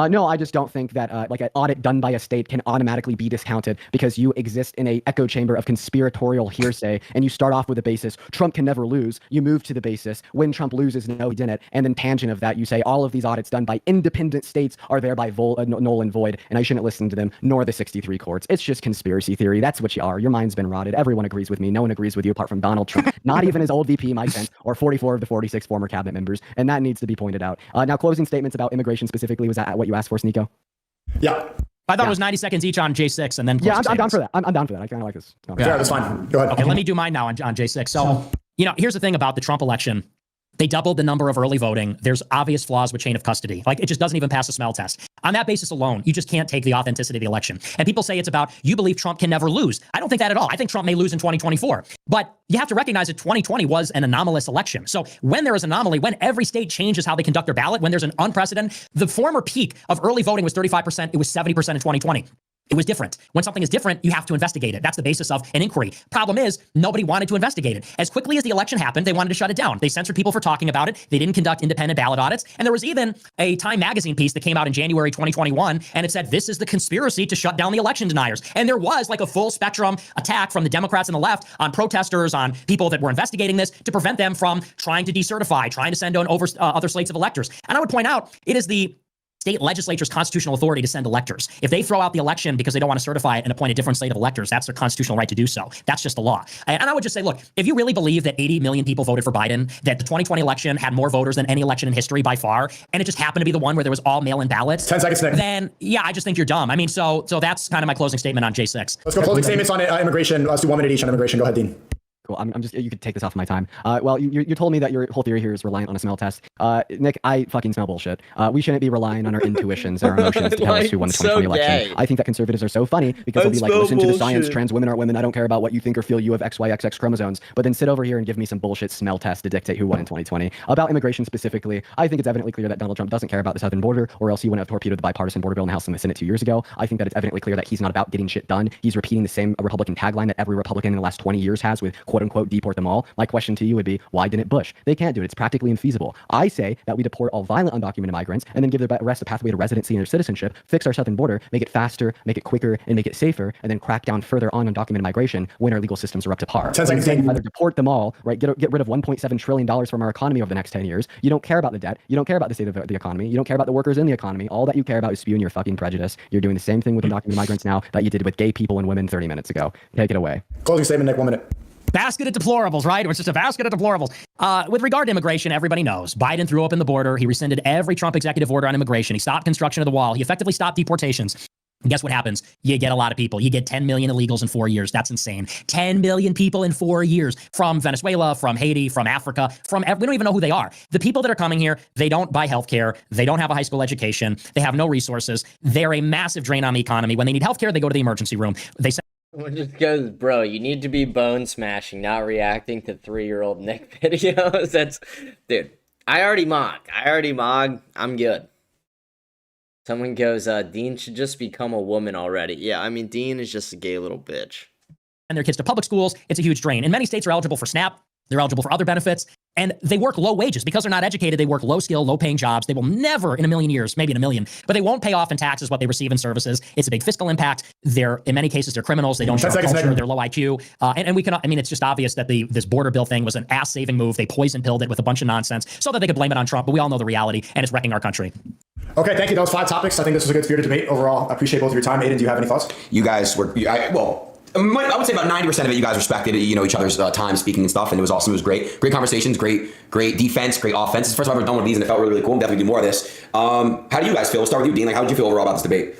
No, I just don't think that like an audit done by a state can automatically be discounted because you exist in a echo chamber of conspiratorial hearsay, and you start off with the basis Trump can never lose. You move to the basis when Trump loses, no, he didn't, and then tangent of that, you say all of these audits done by independent states are thereby null and void, and I shouldn't listen to them, nor the 63 courts. It's just conspiracy theory. That's what you are. Your mind's been rotted. Everyone agrees with me. No one agrees with you apart from Donald Trump. Not even his old VP, Mike Pence, or 44 of the 46 former cabinet members, and that needs to be pointed out. Now, closing statements about immigration specifically, was that what you asked for, Sneeko? Yeah. I thought it was 90 seconds each on J6 and then I'm down for that. I'm down for that. I kind of like this. Yeah, that's fine. Go ahead. Okay, let me do mine now on J6. So, here's the thing about the Trump election. They doubled the number of early voting. There's obvious flaws with chain of custody. Like, it just doesn't even pass the smell test. On that basis alone, you just can't take the authenticity of the election. And people say it's about, you believe Trump can never lose. I don't think that at all. I think Trump may lose in 2024. But you have to recognize that 2020 was an anomalous election. So when there is an anomaly, when every state changes how they conduct their ballot, when there's an unprecedented, the former peak of early voting was 35%. It was 70% in 2020. It was different. When something is different, you have to investigate it. That's the basis of an inquiry. Problem is, nobody wanted to investigate it. As quickly as the election happened, they wanted to shut it down. They censored people for talking about it. They didn't conduct independent ballot audits. And there was even a Time magazine piece that came out in January 2021, and it said, this is the conspiracy to shut down the election deniers. And there was like a full spectrum attack from the Democrats and the left on protesters, on people that were investigating this to prevent them from trying to decertify, trying to send on over other slates of electors. And I would point out, it is the state legislature's constitutional authority to send electors. If they throw out the election because they don't want to certify it and appoint a different slate of electors, that's their constitutional right to do so. That's just the law. And I would just say, look, if you really believe that 80 million people voted for Biden, that the 2020 election had more voters than any election in history by far, and it just happened to be the one where there was all mail-in ballots, 10 seconds, Nick. Then yeah, I just think you're dumb. I mean, so that's kind of my closing statement on J6. Let's go closing statements on immigration. Let's do 1 minute each on immigration. Go ahead, Dean. Cool. I'm just, you could take this off my time. Well, you told me that your whole theory here is reliant on a smell test. Nick, I fucking smell bullshit. We shouldn't be relying on our intuitions and our emotions to tell us who won the 2020 election. I think that conservatives are so funny because they'll be like, listen to the science, trans women aren't women. I don't care about what you think or feel. You have XYXX chromosomes. But then sit over here and give me some bullshit smell test to dictate who won in 2020. About immigration specifically, I think it's evidently clear that Donald Trump doesn't care about the southern border, or else he wouldn't have torpedoed the bipartisan border bill in the House and the Senate 2 years ago. I think that it's evidently clear that he's not about getting shit done. He's repeating the same Republican tagline that every Republican in the last 20 years has with quote unquote deport them all. My question to you would be, why didn't Bush? They can't do it. It's practically infeasible. I say that we deport all violent undocumented migrants and then give the rest a pathway to residency and citizenship, fix our southern border, make it faster, make it quicker, and make it safer, and then crack down further on undocumented migration when our legal systems are up to par. 10 seconds. Either deport them all, right? Get rid of $1.7 trillion from our economy over the next 10 years. You don't care about the debt. You don't care about the state of the economy. You don't care about the workers in the economy. All that you care about is spewing your fucking prejudice. You're doing the same thing with undocumented migrants now that you did with gay people and women 30 minutes ago. Take it away. Closing statement, Nick, 1 minute. Basket of deplorables, right? It was just a basket of deplorables. With regard to immigration, everybody knows Biden threw open the border. He rescinded every Trump executive order on immigration. He stopped construction of the wall. He effectively stopped deportations. And guess what happens? You get a lot of people. You get 10 million illegals in 4 years. That's insane. 10 million people in 4 years from Venezuela, from Haiti, from Africa, we don't even know who they are. The people that are coming here, they don't buy healthcare. They don't have a high school education. They have no resources. They're a massive drain on the economy. When they need healthcare, they go to the emergency room. They say, It just goes, bro, you need to be bone smashing, not reacting to 3-year-old Nick videos. That's, dude, I already mog. I'm good. Someone goes, Dean should just become a woman already. Yeah, I mean, Dean is just a gay little bitch. and their kids to public schools, it's a huge drain. And many states are eligible for SNAP. They're eligible for other benefits, and they work low wages. Because they're not educated, they work low skill, low paying jobs. They will never in a million years, maybe in a million, but they won't pay off in taxes what they receive in services. It's a big fiscal impact. They're, in many cases, they're criminals. They don't show culture. They're low IQ. And we can, I mean, it's just obvious that this border bill thing was an ass saving move. They poison pilled it with a bunch of nonsense so that they could blame it on Trump. But we all know the reality, and it's wrecking our country. Okay, thank you. That was 5 topics. I think this was a good spirited debate overall. I appreciate both of your time. Aiden, do you have any thoughts? You guys were, I would say about 90% of it, you guys respected, each other's time speaking and stuff, and it was awesome. It was great. Great conversations, great defense, great offense. It's the first time I've ever done one of these, and it felt really, really cool. I'm definitely do more of this. How do you guys feel? We'll start with you, Dean. Like, how did you feel overall about this debate?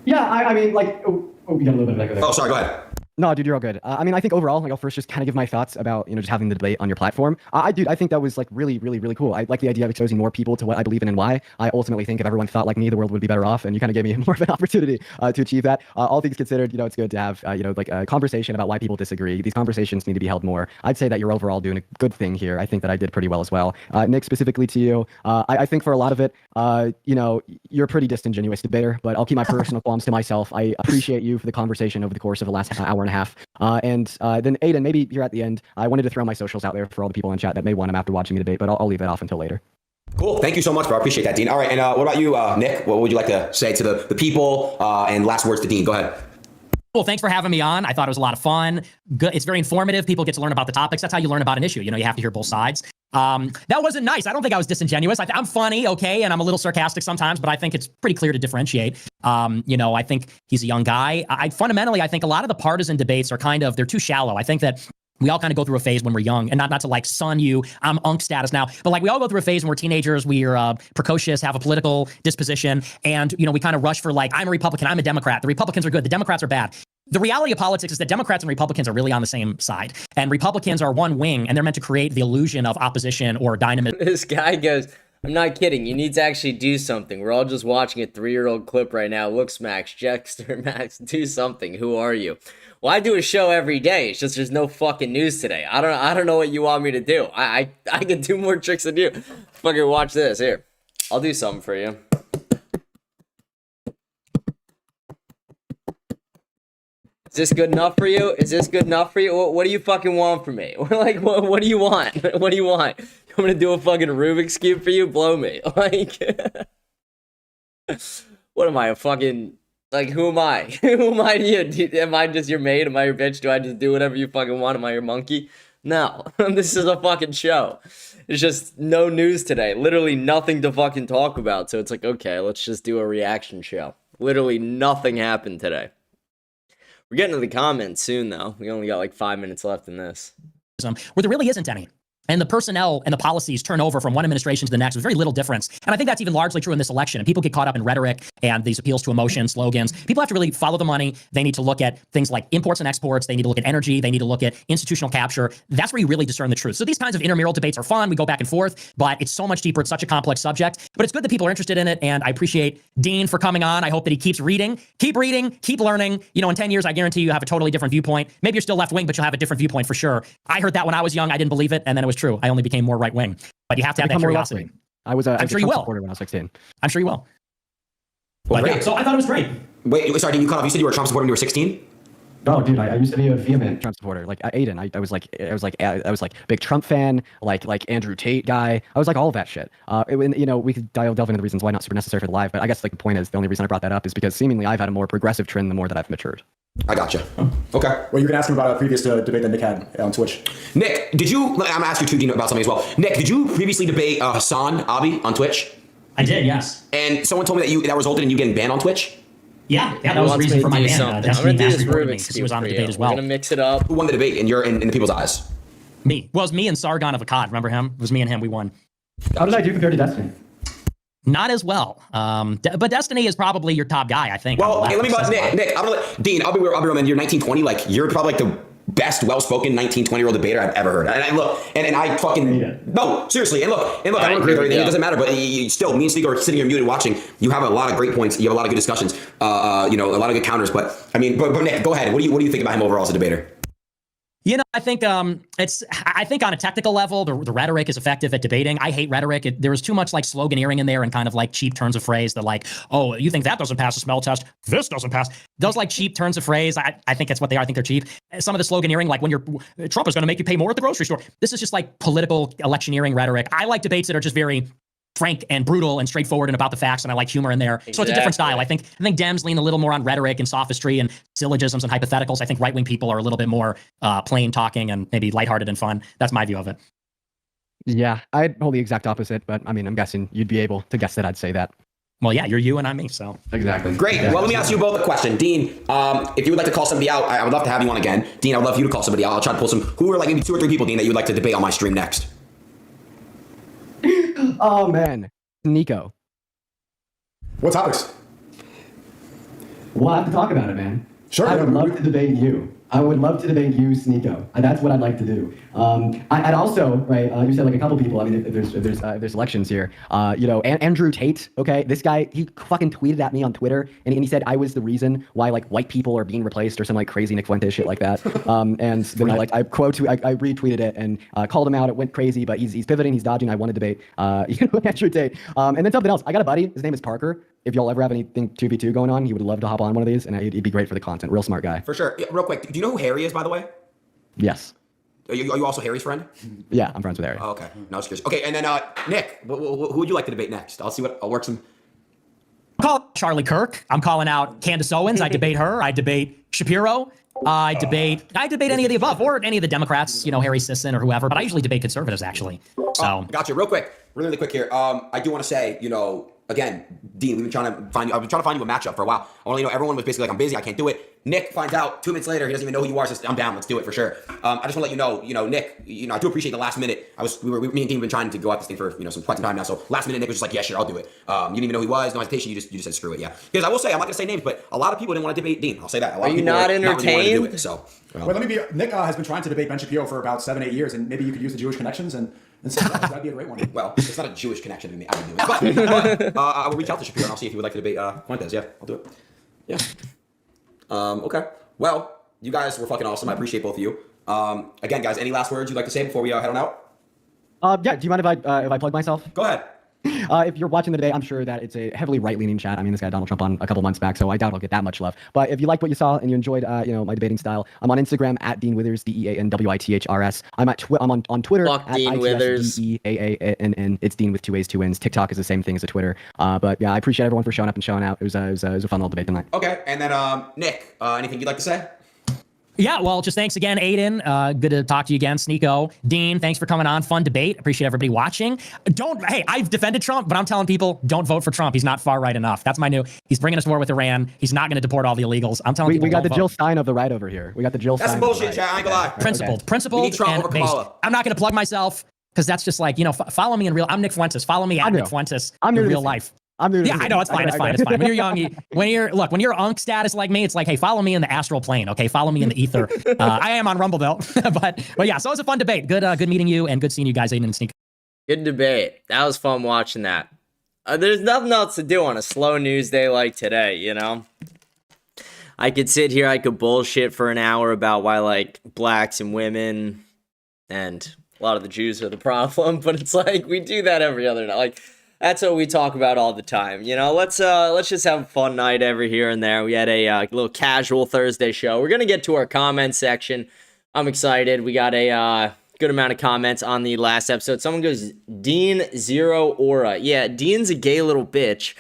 Yeah, I mean, like, we got a little bit of echo there. Oh, sorry, go ahead. No, dude, you're all good. I mean, I think overall, like, I'll first just kind of give my thoughts about, just having the debate on your platform. I think that was, like, really, really, really cool. I like the idea of exposing more people to what I believe in and why. I ultimately think if everyone thought like me, the world would be better off, and you kind of gave me more of an opportunity to achieve that. All things considered, it's good to have, like a conversation about why people disagree. These conversations need to be held more. I'd say that you're overall doing a good thing here. I think that I did pretty well as well. Nick, specifically to you, I think for a lot of it, you're a pretty disingenuous debater, but I'll keep my personal qualms to myself. I appreciate you for the conversation over the course of the last hour and a half. And then Aiden, maybe here at the end, I wanted to throw my socials out there for all the people in chat that may want them after watching me debate, but I'll leave that off until later. Cool. Thank you so much, bro. I appreciate that, Dean. All right, and what about you, Nick? What would you like to say to the people, and last words to Dean? Go ahead. Well, thanks for having me on. I thought it was a lot of fun. Good. It's very informative. People get to learn about the topics. That's how you learn about an issue. You have to hear both sides. That wasn't nice. I don't think I was disingenuous. I'm funny, okay, and I'm a little sarcastic sometimes, but I think it's pretty clear to differentiate. I think he's a young guy. Fundamentally, I think a lot of the partisan debates are they're too shallow. I think that we all kind of go through a phase when we're young, and not to like son you, I'm unk status now, but like we all go through a phase when we're teenagers, we're precocious, have a political disposition, and we kind of rush for like, I'm a Republican, I'm a Democrat. The Republicans are good, the Democrats are bad. The reality of politics is that Democrats and Republicans are really on the same side, and Republicans are one wing, and they're meant to create the illusion of opposition or dynamism. This guy goes, I'm not kidding. You need to actually do something. We're all just watching a 3-year-old clip right now. Looks, Max, Jexter, Max, do something. Who are you? Well, I do a show every day. It's just there's no fucking news today. I don't know what you want me to do. I can do more tricks than you. Fucking watch this. Here, I'll do something for you. Is this good enough for you? Is this good enough for you? What do you fucking want from me? Like, what do you want? What do you want? You want me to do a fucking Rubik's Cube for you? Blow me. Like, what am I, a fucking, like, who am I? Who am I to you? Am I just your maid? Am I your bitch? Do I just do whatever you fucking want? Am I your monkey? No. This is a fucking show. It's just no news today. Literally nothing to fucking talk about. So it's like, okay, let's just do a reaction show. Literally nothing happened today. We're getting to the comments soon, though. We only got like 5 minutes left in this. Where there really isn't any. and the personnel and the policies turn over from one administration to the next with very little difference. And I think that's even largely true in this election. And people get caught up in rhetoric and these appeals to emotion, slogans. People have to really follow the money. They need to look at things like imports and exports. They need to look at energy. They need to look at institutional capture. That's where you really discern the truth. So these kinds of intramural debates are fun. We go back and forth, but it's so much deeper. It's such a complex subject. But it's good that people are interested in it. And I appreciate Dean for coming on. I hope that he keeps reading, keep learning. You know, in 10 years, I guarantee you have a totally different viewpoint. Maybe you're still left wing, but you'll have a different viewpoint for sure. I heard that when I was young. I didn't believe it. And then it was true. I only became more right wing. But you have to have that curiosity. I was a I'm sure you will. supporter when I was 16. I'm sure you will. Well, But yeah, so I thought it was great. Wait, sorry, did you cut off? You said you were a Trump supporter when you were 16? Oh, dude, I used to be a vehement Trump supporter. Like Aiden, I was like big Trump fan, like Andrew Tate guy. I was like all of that shit. You know, we could delve into the reasons why not super necessary for the live, but I guess like the point is the only reason I brought that up is because seemingly I've had a more progressive trend the more that I've matured. I gotcha. Okay. Well, you can ask him about a previous debate that Nick had on Twitch. Nick, did you? I'm gonna ask you too, Dean, about something as well. Nick, did you previously debate Hassan Abi on Twitch? I did, yes. And someone told me that resulted in you getting banned on Twitch. Yeah, that was the reason for my ban. I'm Destiny gonna do this massively worried me Rubik's because he was on the Cube debate for as you. well. We're gonna mix it up. Who won the debate in the people's eyes? Me. Well, it was me and Sargon of Akkad. Remember him? It was me and him. We won. How did I do compared to Destiny? Not as well. But Destiny is probably your top guy, I think. Well, okay, let me Nick. I'm gonna let Dean. I'll be real, man. You're 1920. Like you're probably like the best, well-spoken 19-20-year-old debater I've ever heard. And I look, and I fucking no, seriously. And look, I don't agree with everything. It doesn't matter. But you still, me and Sneaker are sitting here muted watching. You have a lot of great points. You have a lot of good discussions. You know, a lot of good counters. But I mean, but Nick, go ahead. What do you think about him overall as a debater? You know, I think I think on a technical level, the rhetoric is effective at debating. I hate rhetoric. There was too much like sloganeering in there and kind of like cheap turns of phrase that like, oh, you think that doesn't pass the smell test? This doesn't pass. Those like cheap turns of phrase. I think that's what they are. I think they're cheap. Some of the sloganeering, like when Trump is going to make you pay more at the grocery store. This is just like political electioneering rhetoric. I like debates that are just very frank and brutal and straightforward and about the facts, and I like humor in there. Exactly. So it's a different style. I think Dems lean a little more on rhetoric and sophistry and syllogisms and hypotheticals. I think right-wing people are a little bit more plain talking and maybe lighthearted and fun. That's my view of it. Yeah, I'd hold the exact opposite, but I mean, I'm guessing you'd be able to guess that I'd say that. Well, yeah, you're you and I'm me, so. Exactly. Great. Yeah. Well, let me ask you both a question. Dean, if you would like to call somebody out, I would love to have you on again. Dean, I would love for you to call somebody out. I'll try to pull who are like maybe 2 or 3 people, Dean, that you would like to debate on my stream next. Oh, man. Nico. What topics? We'll have to talk about it, man. Sure. I would love to debate you. I would love to debate you, Sneeko. That's what I'd like to do. I'd also, right, you said like a couple people, I mean, if there's elections here, you know, Andrew Tate, okay, this guy, he fucking tweeted at me on Twitter, and he said I was the reason why, like, white people are being replaced or some, like, crazy Nick Fuentes shit like that. And then, I retweeted it and called him out. It went crazy, but he's pivoting, he's dodging. I want to debate, you know, Andrew Tate. And then something else. I got a buddy, his name is Parker. If y'all ever have anything 2v2 going on, he would love to hop on one of these, and he'd be great for the content. Real smart guy. For sure. Yeah, real quick, do you know who Harry is, by the way? Yes. Are you also Harry's friend? Yeah, I'm friends with Harry. Oh, okay. No, I was curious. Okay, and then Nick, who would you like to debate next? I'll work some. I'm calling Charlie Kirk. I'm calling out Candace Owens. I debate her. I debate Shapiro. I debate any of the above or any of the Democrats, you know, Harry Sisson or whoever, but I usually debate conservatives actually. So Gotcha. Real quick, really quick here. I do want to say, you know, again, Dean, we've been trying to find you. I've been trying to find you a matchup for a while. I want to, you know, everyone was basically like, I'm busy, I can't do it. Nick finds out 2 minutes later, he doesn't even know who you are. Says, I'm down, let's do it for sure. I just want to let you know, Nick, you know, I do appreciate the last minute. Me and Dean have been trying to go at this thing for, you know, quite some time now. So last minute, Nick was just like, yeah, sure, I'll do it. You didn't even know who he was, no hesitation. You just said screw it, yeah. Because I will say, I'm not gonna say names, but a lot of people didn't want to debate Dean. I'll say that. A lot of people not really wanted to do entertained? it, so. Well, let me be. Nick has been trying to debate Ben Shapiro for about 7-8 years, and maybe you could use the Jewish connections and so that'd be a great one. Well, it's not a Jewish connection to me. I would do it. But I will reach out to Shapiro and I'll see if he would like to debate Fuentes. Yeah, I'll do it. Yeah. Okay. Well, you guys were fucking awesome. I appreciate both of you. Again, guys, any last words you'd like to say before we head on out? Yeah. Do you mind if I plug myself? Go ahead. If you're watching the debate, I'm sure that it's a heavily right-leaning chat. I mean, this guy Donald Trump on a couple months back, so I doubt I'll get that much love. But if you like what you saw and you enjoyed, you know, my debating style, I'm on Instagram at Dean Withers, DeanWithers. I'm on Twitter Fuck at Dean Withers. ITSDEAANN. It's Dean with 2 A's, 2 N's. TikTok is the same thing as a Twitter. But yeah, I appreciate everyone for showing up and showing out. It was a fun little debate tonight. Okay, and then Nick, anything you'd like to say? yeah, well, just thanks again, Aiden. Good to talk to you again, Sneeko. Dean, thanks for coming on. Fun debate. Appreciate everybody watching. Hey, I've defended Trump, but I'm telling people, don't vote for Trump. He's not far right enough. That's my new. He's bringing us war with Iran. He's not going to deport all the illegals. I'm telling people. We got the vote. Jill Stein of the right over here. We got the Jill Stein. That's some bullshit, chat. I ain't gonna lie. Principled We need Trump and over based. Kamala. I'm not going to plug myself. because that's just like, follow me in real. I'm Nick Fuentes. Follow me at Nick Fuentes I'm in new to real this life. I'm new to Yeah, this I know. It's fine. It's fine. It's fine. When you're young, when you're unk status like me, it's like, hey, follow me in the astral plane. Okay, follow me in the ether. I am on Rumble though, but yeah. So it was a fun debate. Good meeting you, and good seeing you guys, Aiden and Sneak. Good debate. That was fun watching that. There's nothing else to do on a slow news day like today, you know? I could sit here, I could bullshit for an hour about why, like, blacks and women and a lot of the Jews are the problem, but it's like, we do that every other night. Like, that's what we talk about all the time, you know? Let's just have a fun night every here and there. We had a little casual Thursday show. We're gonna get to our comment section. I'm excited. We got a good amount of comments on the last episode. Someone goes, Dean Zero Aura. Yeah, Dean's a gay little bitch.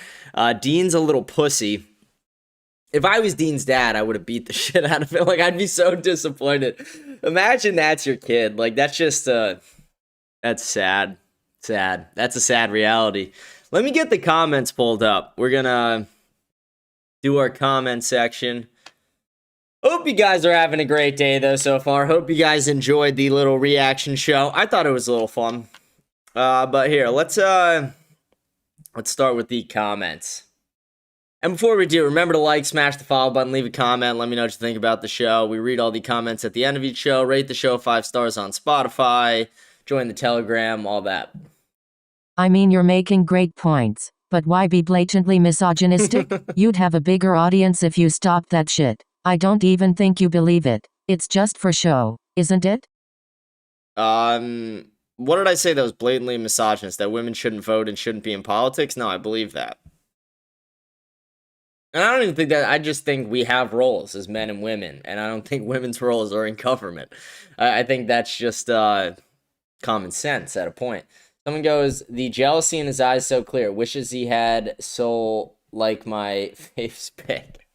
Dean's a little pussy. If I was Dean's dad, I would have beat the shit out of him. Like, I'd be so disappointed. Imagine that's your kid. Like, that's just, that's sad. Sad. That's a sad reality. Let me get the comments pulled up. We're gonna do our comment section. Hope you guys are having a great day, though, so far. Hope you guys enjoyed the little reaction show. I thought it was a little fun. But here, let's start with the comments. And before we do, remember to like, smash the follow button, leave a comment, let me know what you think about the show. We read all the comments at the end of each show. Rate the show 5 stars on Spotify. Join the Telegram, all that. I mean, you're making great points, but why be blatantly misogynistic? You'd have a bigger audience if you stopped that shit. I don't even think you believe it. It's just for show, isn't it? What did I say that was blatantly misogynist? That women shouldn't vote and shouldn't be in politics? No, I believe that. And I don't even think that, I just think we have roles as men and women, and I don't think women's roles are in government. I think that's just common sense at a point. Someone goes, the jealousy in his eyes so clear, wishes he had soul like my face pic.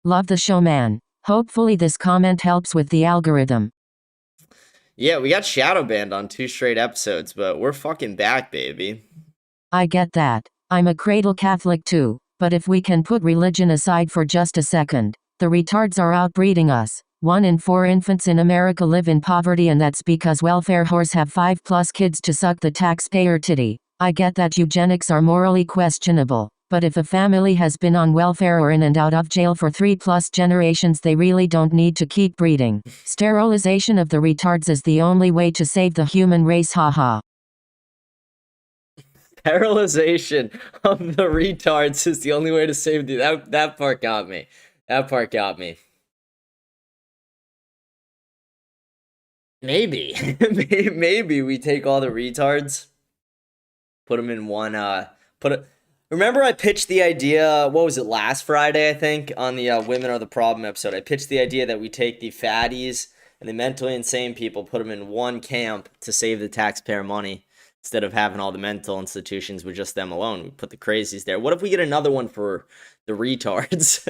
Love the show, man. Hopefully this comment helps with the algorithm. Yeah, we got shadow banned on 2 straight episodes, but we're fucking back, baby. I get that. I'm a cradle Catholic too, but if we can put religion aside for just a second, the retards are outbreeding us. 1 in 4 infants in America live in poverty, and that's because welfare whores have 5+ kids to suck the taxpayer titty. I get that eugenics are morally questionable, but if a family has been on welfare or in and out of jail for 3+ generations, they really don't need to keep breeding. Sterilization of the retards is the only way to save the human race, haha. Sterilization of the retards is the only way to save the... That part got me. That part got me. Maybe. Maybe we take all the retards, put them in one, Remember I pitched the idea, what was it, last Friday, I think, on the Women Are the Problem episode. I pitched the idea that we take the fatties and the mentally insane people, put them in one camp to save the taxpayer money, instead of having all the mental institutions with just them alone. We put the crazies there. What if we get another one for the retards?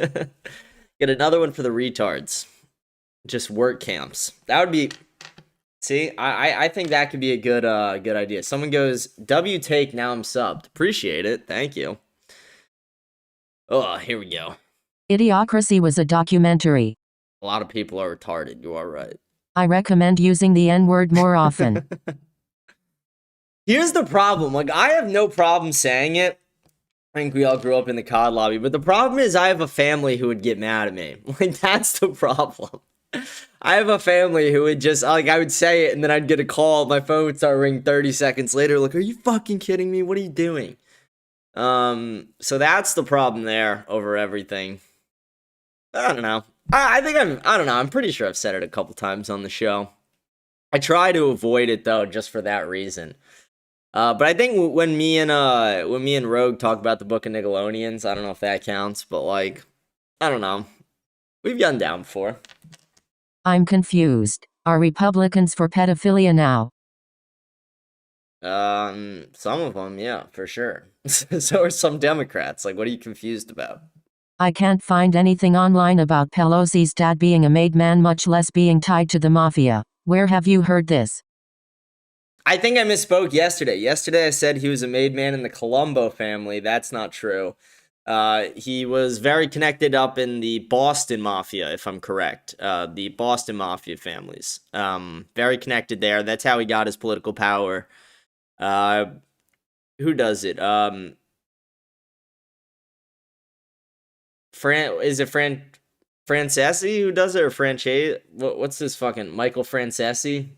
Get another one for the retards. Just work camps. That would be... See, I think that could be a good idea. Someone goes, W take, now I'm subbed. Appreciate it. Thank you. Oh, here we go. Idiocracy was a documentary. A lot of people are retarded. You are right. I recommend using the N-word more often. Here's the problem. Like, I have no problem saying it. I think we all grew up in the COD lobby. But the problem is I have a family who would get mad at me. Like, that's the problem. I have a family who would just, like, I would say it and then I'd get a call. My phone would start ringing 30 seconds later. Like, are you fucking kidding me? What are you doing? So that's the problem there over everything. I don't know. I don't know. I'm pretty sure I've said it a couple times on the show. I try to avoid it, though, just for that reason. But I think when me and Rogue talk about the Book of Nickelodeons, I don't know if that counts, but, like, I don't know. We've gotten down before. I'm confused. Are Republicans for pedophilia now? Some of them, yeah, for sure. So are some Democrats. Like, what are you confused about? I can't find anything online about Pelosi's dad being a made man, much less being tied to the mafia. Where have you heard this? I think I misspoke yesterday. Yesterday I said he was a made man in the Colombo family. That's not true. He was very connected up in the Boston Mafia, if I'm correct. The Boston Mafia families. Very connected there. That's how he got his political power. Who does it? Francesi who does it, or Franche? What's this fucking Michael Francesi?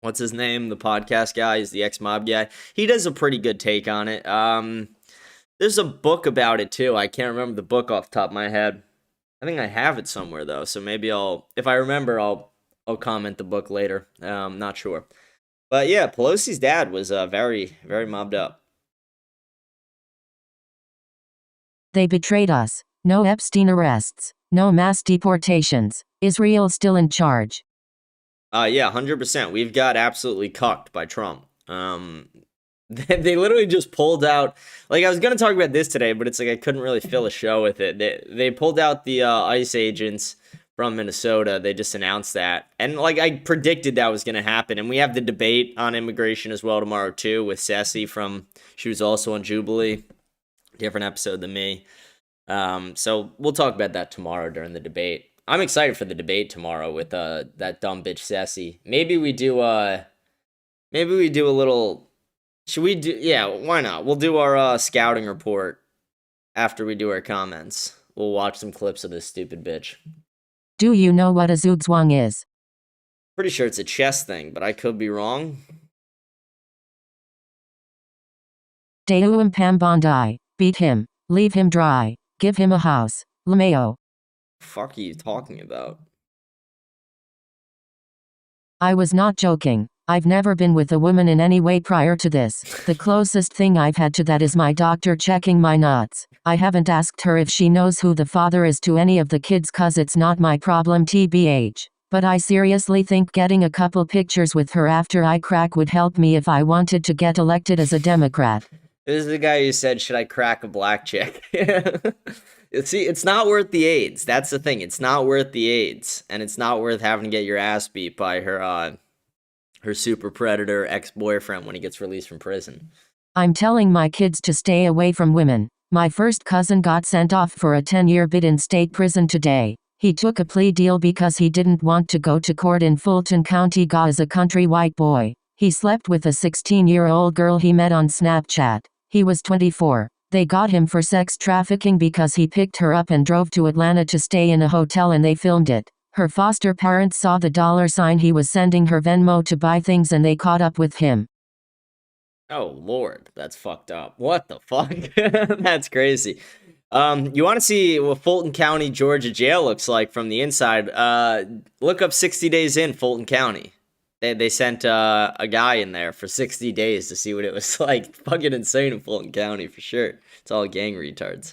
What's his name? The podcast guy. He's the ex-mob guy. He does a pretty good take on it. There's a book about it too. I can't remember the book off the top of my head. I think I have it somewhere though, so maybe if I remember, I'll comment the book later. Not sure. But yeah, Pelosi's dad was very, very mobbed up. They betrayed us. No Epstein arrests. No mass deportations. Israel still in charge. Yeah, 100%. We've got absolutely cucked by Trump. They literally just pulled out, like, I was going to talk about this today, but it's like I couldn't really fill a show with it. They pulled out the ICE agents from Minnesota. They just announced that. And, like, I predicted that was going to happen. And we have the debate on immigration as well tomorrow, too, with Sassy she was also on Jubilee. Different episode than me. So we'll talk about that tomorrow during the debate. I'm excited for the debate tomorrow with that dumb bitch Sassy. Maybe we do a little... Should we do... Yeah, why not? We'll do our scouting report after we do our comments. We'll watch some clips of this stupid bitch. Do you know what a zugzwang is? Pretty sure it's a chess thing, but I could be wrong. Deuum pam bondi. Beat him. Leave him dry. Give him a house. LMAO. Fuck are you talking about? I was not joking. I've never been with a woman in any way prior to this. The closest thing I've had to that is my doctor checking my nuts. I haven't asked her if she knows who the father is to any of the kids cause it's not my problem tbh. But I seriously think getting a couple pictures with her after I crack would help me if I wanted to get elected as a Democrat. This is the guy who said, should I crack a black chick? See, it's not worth the AIDS. That's the thing. It's not worth the AIDS. And it's not worth having to get your ass beat by her super predator ex-boyfriend when he gets released from prison. I'm telling my kids to stay away from women. My first cousin got sent off for a 10-year bid in state prison today. He took a plea deal because he didn't want to go to court in Fulton County as a country white boy. He slept with a 16-year-old girl he met on Snapchat. He was 24. They got him for sex trafficking because he picked her up and drove to Atlanta to stay in a hotel and they filmed it. Her foster parents saw the $sign he was sending her Venmo to buy things and they caught up with him. Oh, Lord, that's fucked up. What the fuck? That's crazy. You want to see what Fulton County, Georgia jail looks like from the inside? Look up 60 Days in Fulton County. They sent a guy in there for 60 days to see what it was like. Fucking insane in Fulton County, for sure. It's all gang retards.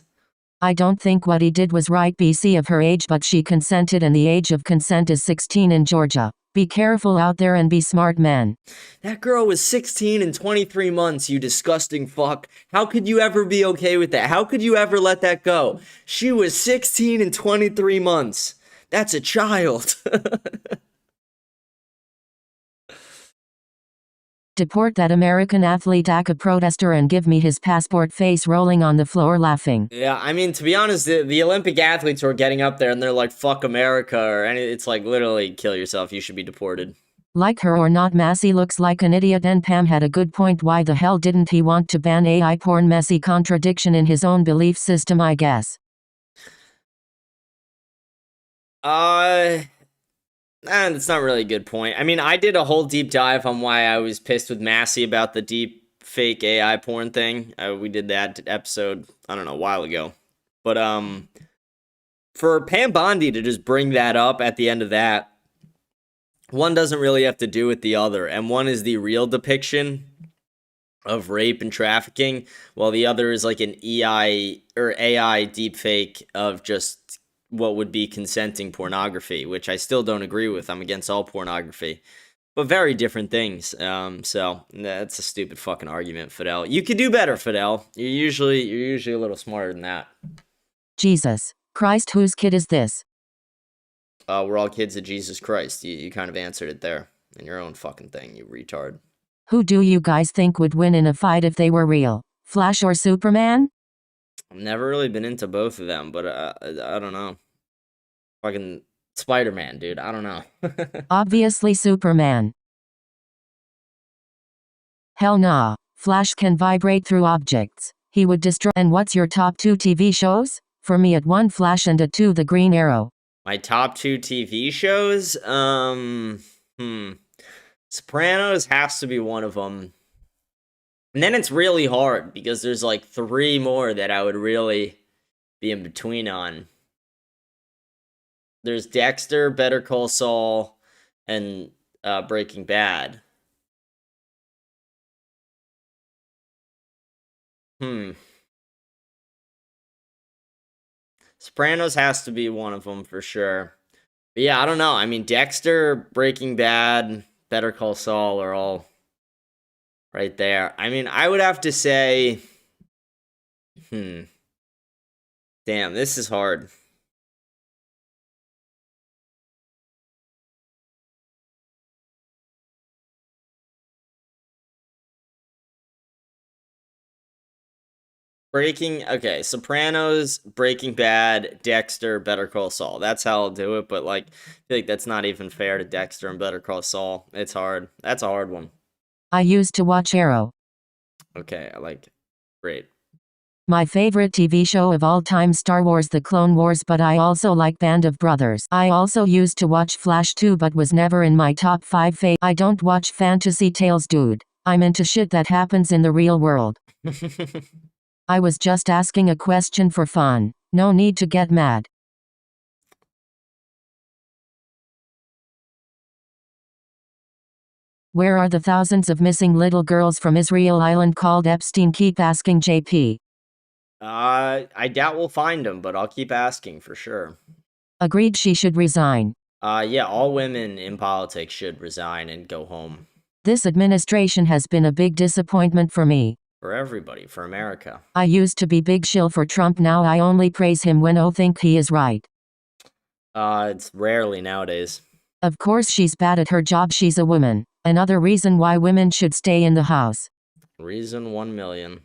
I don't think what he did was right BC of her age, but she consented and the age of consent is 16 in Georgia. Be careful out there and be smart, man. That girl was 16 and 23 months, you disgusting fuck. How could you ever be okay with that? How could you ever let that go? She was 16 and 23 months. That's a child. Deport that American athlete ACA protester and give me his passport, face rolling on the floor laughing. Yeah, I mean, to be honest, the Olympic athletes who are getting up there and they're like, fuck America, or it's like, literally, kill yourself, you should be deported. Like her or not, Massey looks like an idiot and Pam had a good point. Why the hell didn't he want to ban AI porn? Messy contradiction in his own belief system, I guess. And it's not really a good point. I mean, I did a whole deep dive on why I was pissed with Massey about the deep fake AI porn thing. We did that episode, I don't know, a while ago. But for Pam Bondi to just bring that up at the end of that, one doesn't really have to do with the other. And one is the real depiction of rape and trafficking, while the other is like an AI deepfake of just what would be consenting pornography, which I still don't agree with. I'm against all pornography, but very different things. So that's a stupid fucking argument, Fidel. You could do better, Fidel. You're usually a little smarter than that. Jesus Christ, whose kid is this? We're all kids of Jesus Christ. You kind of answered it there in your own fucking thing, you retard. Who do you guys think would win in a fight if they were real? Flash or Superman? I've never really been into both of them, but I don't know. Fucking Spider-Man, dude. I don't know. Obviously Superman. Hell nah. Flash can vibrate through objects. He would destroy. And what's your top 2 TV shows? For me, at 1 Flash and at 2 The Green Arrow. My top 2 TV shows? Sopranos has to be one of them. And then it's really hard because there's like 3 more that I would really be in between on. There's Dexter, Better Call Saul, and Breaking Bad. Sopranos has to be one of them for sure. But yeah, I don't know. I mean, Dexter, Breaking Bad, Better Call Saul are all right there. I mean, I would have to say, damn, this is hard. Sopranos, Breaking Bad, Dexter, Better Call Saul. That's how I'll do it, but like, I feel like that's not even fair to Dexter and Better Call Saul. It's hard. That's a hard one. I used to watch Arrow. Okay, I like it. Great. My favorite TV show of all time, Star Wars The Clone Wars, but I also like Band of Brothers. I also used to watch Flash too, but was never in my top 5 favorite. I don't watch fantasy tales, dude. I'm into shit that happens in the real world. I was just asking a question for fun. No need to get mad. Where are the thousands of missing little girls from Israel island called Epstein? Keep asking, JP. I doubt we'll find them, but I'll keep asking for sure. Agreed, she should resign. Yeah, all women in politics should resign and go home. This administration has been a big disappointment for me. For everybody, for America. I used to be big shill for Trump, now I only praise him when I think he is right. It's rarely nowadays. Of course she's bad at her job, she's a woman. Another reason why women should stay in the house. Reason 1 million.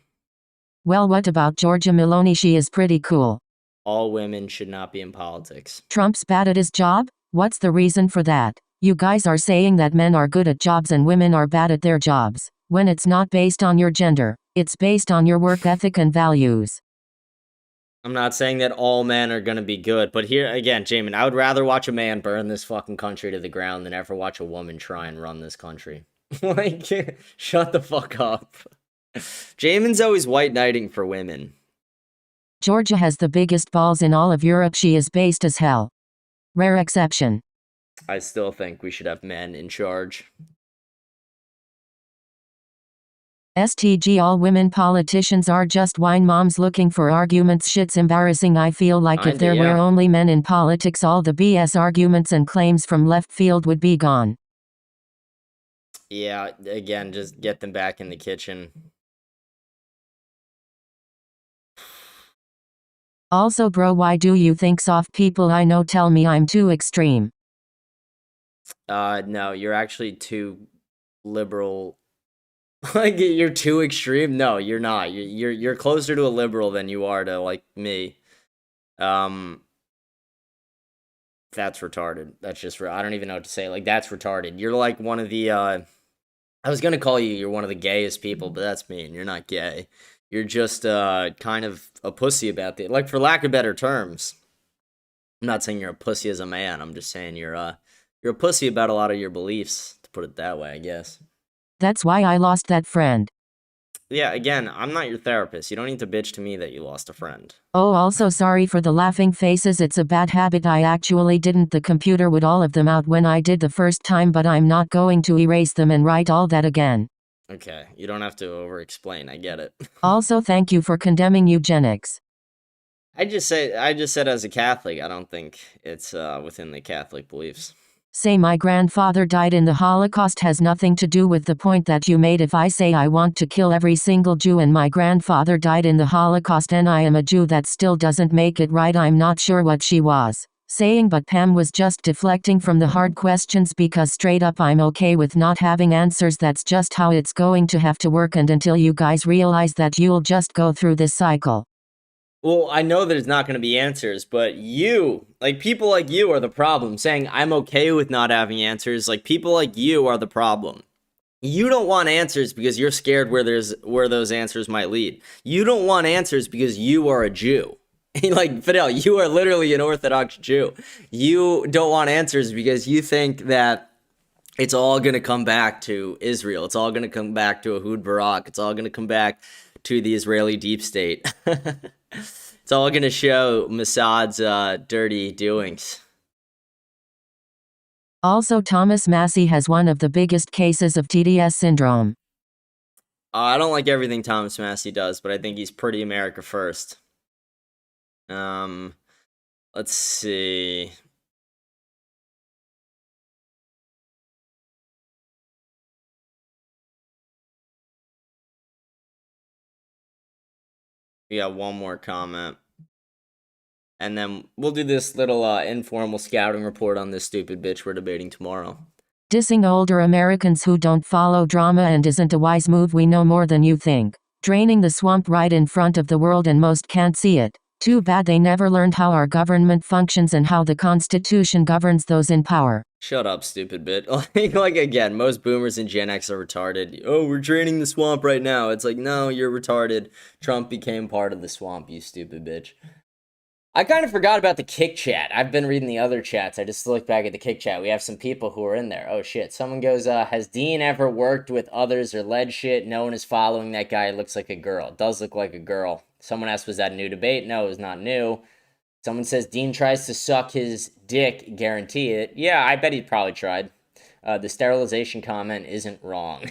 Well, what about Georgia Meloni? She is pretty cool. All women should not be in politics. Trump's bad at his job? What's the reason for that? You guys are saying that men are good at jobs and women are bad at their jobs. When it's not based on your gender, it's based on your work ethic and values. I'm not saying that all men are gonna be good, but here, again, Jamin, I would rather watch a man burn this fucking country to the ground than ever watch a woman try and run this country. Like, shut the fuck up. Jamin's always white knighting for women. Georgia has the biggest balls in all of Europe. She is based as hell. Rare exception. I still think we should have men in charge. STG, all women politicians are just wine moms looking for arguments. Shit's embarrassing. I feel like if there were only men in politics, all the BS arguments and claims from left field would be gone. Yeah, again, just get them back in the kitchen. Also, bro, why do you think soft people I know tell me I'm too extreme? No, you're actually too liberal. Like, you're too extreme? No, you're not. You're closer to a liberal than you are to, like, me. That's retarded. That's just, I don't even know what to say. Like, that's retarded. You're like one of the, I was gonna call you're one of the gayest people, but that's mean. You're not gay. You're just, kind of a pussy about it. Like, for lack of better terms. I'm not saying you're a pussy as a man. I'm just saying you're a pussy about a lot of your beliefs, to put it that way, I guess. That's why I lost that friend. Yeah, again, I'm not your therapist. You don't need to bitch to me that you lost a friend. Oh, also sorry for the laughing faces. It's a bad habit. I actually didn't. The computer would all of them out when I did the first time, but I'm not going to erase them and write all that again. Okay, you don't have to over-explain. I get it. Also, thank you for condemning eugenics. I just said as a Catholic, I don't think it's within the Catholic beliefs. Say my grandfather died in the Holocaust has nothing to do with the point that you made. If I say I want to kill every single Jew and my grandfather died in the Holocaust and I am a Jew, that still doesn't make it right. I'm not sure what she was saying, but Pam was just deflecting from the hard questions because straight up I'm okay with not having answers. That's just how it's going to have to work, and until you guys realize that, you'll just go through this cycle. Well, I know that it's not going to be answers, but you, like people like you are the problem. Saying I'm okay with not having answers, like people like you are the problem. You don't want answers because you're scared where those answers might lead. You don't want answers because you are a Jew. Like Fidel, you are literally an Orthodox Jew. You don't want answers because you think that it's all going to come back to Israel. It's all going to come back to Ehud Barak. It's all going to come back to the Israeli deep state. It's all going to show Mossad's dirty doings. Also, Thomas Massey has one of the biggest cases of TDS syndrome. I don't like everything Thomas Massey does, but I think he's pretty America first. Let's see. We got one more comment. And then we'll do this little informal scouting report on this stupid bitch we're debating tomorrow. Dissing older Americans who don't follow drama and isn't a wise move. We know more than you think. Draining the swamp right in front of the world and most can't see it. Too bad they never learned how our government functions and how the Constitution governs those in power. Shut up, stupid bit. Like, again, most boomers and Gen X are retarded. Oh, we're draining the swamp right now. It's like, no, you're retarded. Trump became part of the swamp, you stupid bitch. I kind of forgot about the Kick chat. I've been reading the other chats. I just looked back at the Kick chat. We have some people who are in there. Oh, shit. Someone goes, has Dean ever worked with others or led shit? No one is following that guy. It looks like a girl. It does look like a girl. Someone asked, was that a new debate? No, it was not new. Someone says, Dean tries to suck his dick. Guarantee it. Yeah, I bet he probably tried. The sterilization comment isn't wrong.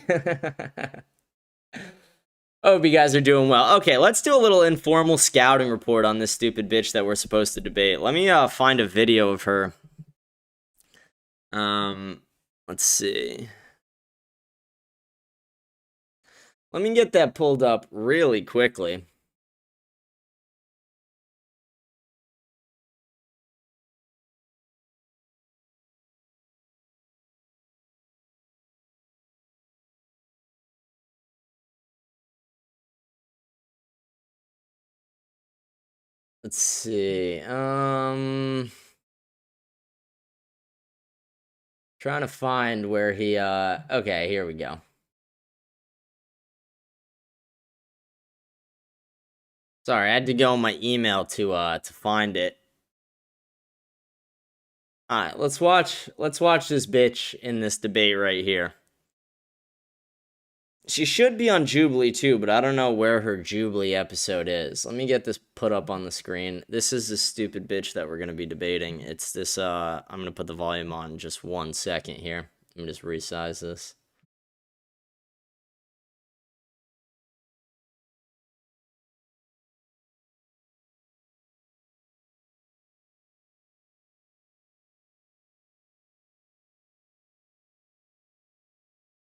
Hope you guys are doing well. Okay, let's do a little informal scouting report on this stupid bitch that we're supposed to debate. Let me find a video of her. Let's see. Let me get that pulled up really quickly. Let's see. Trying to find where he okay, here we go. Sorry, I had to go on my email to find it. Alright, let's watch this bitch in this debate right here. She should be on Jubilee too, but I don't know where her Jubilee episode is. Let me get this put up on the screen. This is the stupid bitch that we're going to be debating. It's this, I'm going to put the volume on in just 1 second here. Let me just resize this.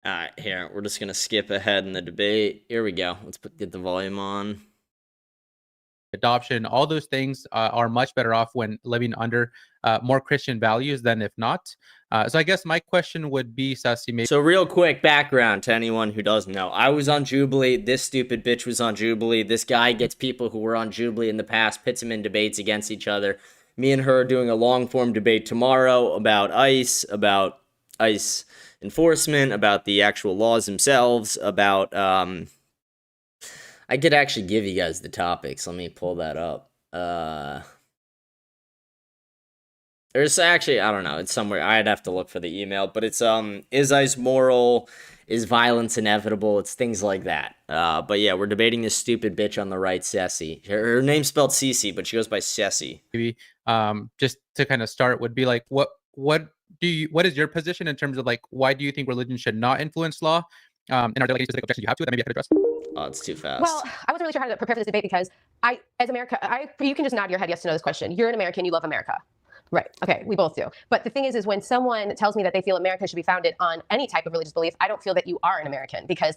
Alright, here, we're just going to skip ahead in the debate. Here we go. Let's get the volume on. Adoption, all those things are much better off when living under more Christian values than if not. So I guess my question would be, Sassy, maybe... So real quick background to anyone who doesn't know. I was on Jubilee. This stupid bitch was on Jubilee. This guy gets people who were on Jubilee in the past, pits them in debates against each other. Me and her are doing a long-form debate tomorrow about ICE enforcement, about the actual laws themselves, about... I could actually give you guys the topics. Let me pull that up. There's actually, I don't know, it's somewhere. I'd have to look for the email, but it's is ICE moral? Is violence inevitable? It's things like that. But yeah, we're debating this stupid bitch on the right, Ceci. Her name's spelled Cece, but she goes by Ceci. Maybe just to kind of start would be like, what is your position in terms of like, why do you think religion should not influence law? And are there like any specific objections you have to it that maybe I could address? Oh, it's too fast. Well, I wasn't really sure how to prepare for this debate because you can just nod your head yes to know this question. You're an American, you love America. Right. Okay, we both do. But the thing is when someone tells me that they feel America should be founded on any type of religious belief, I don't feel that you are an American because...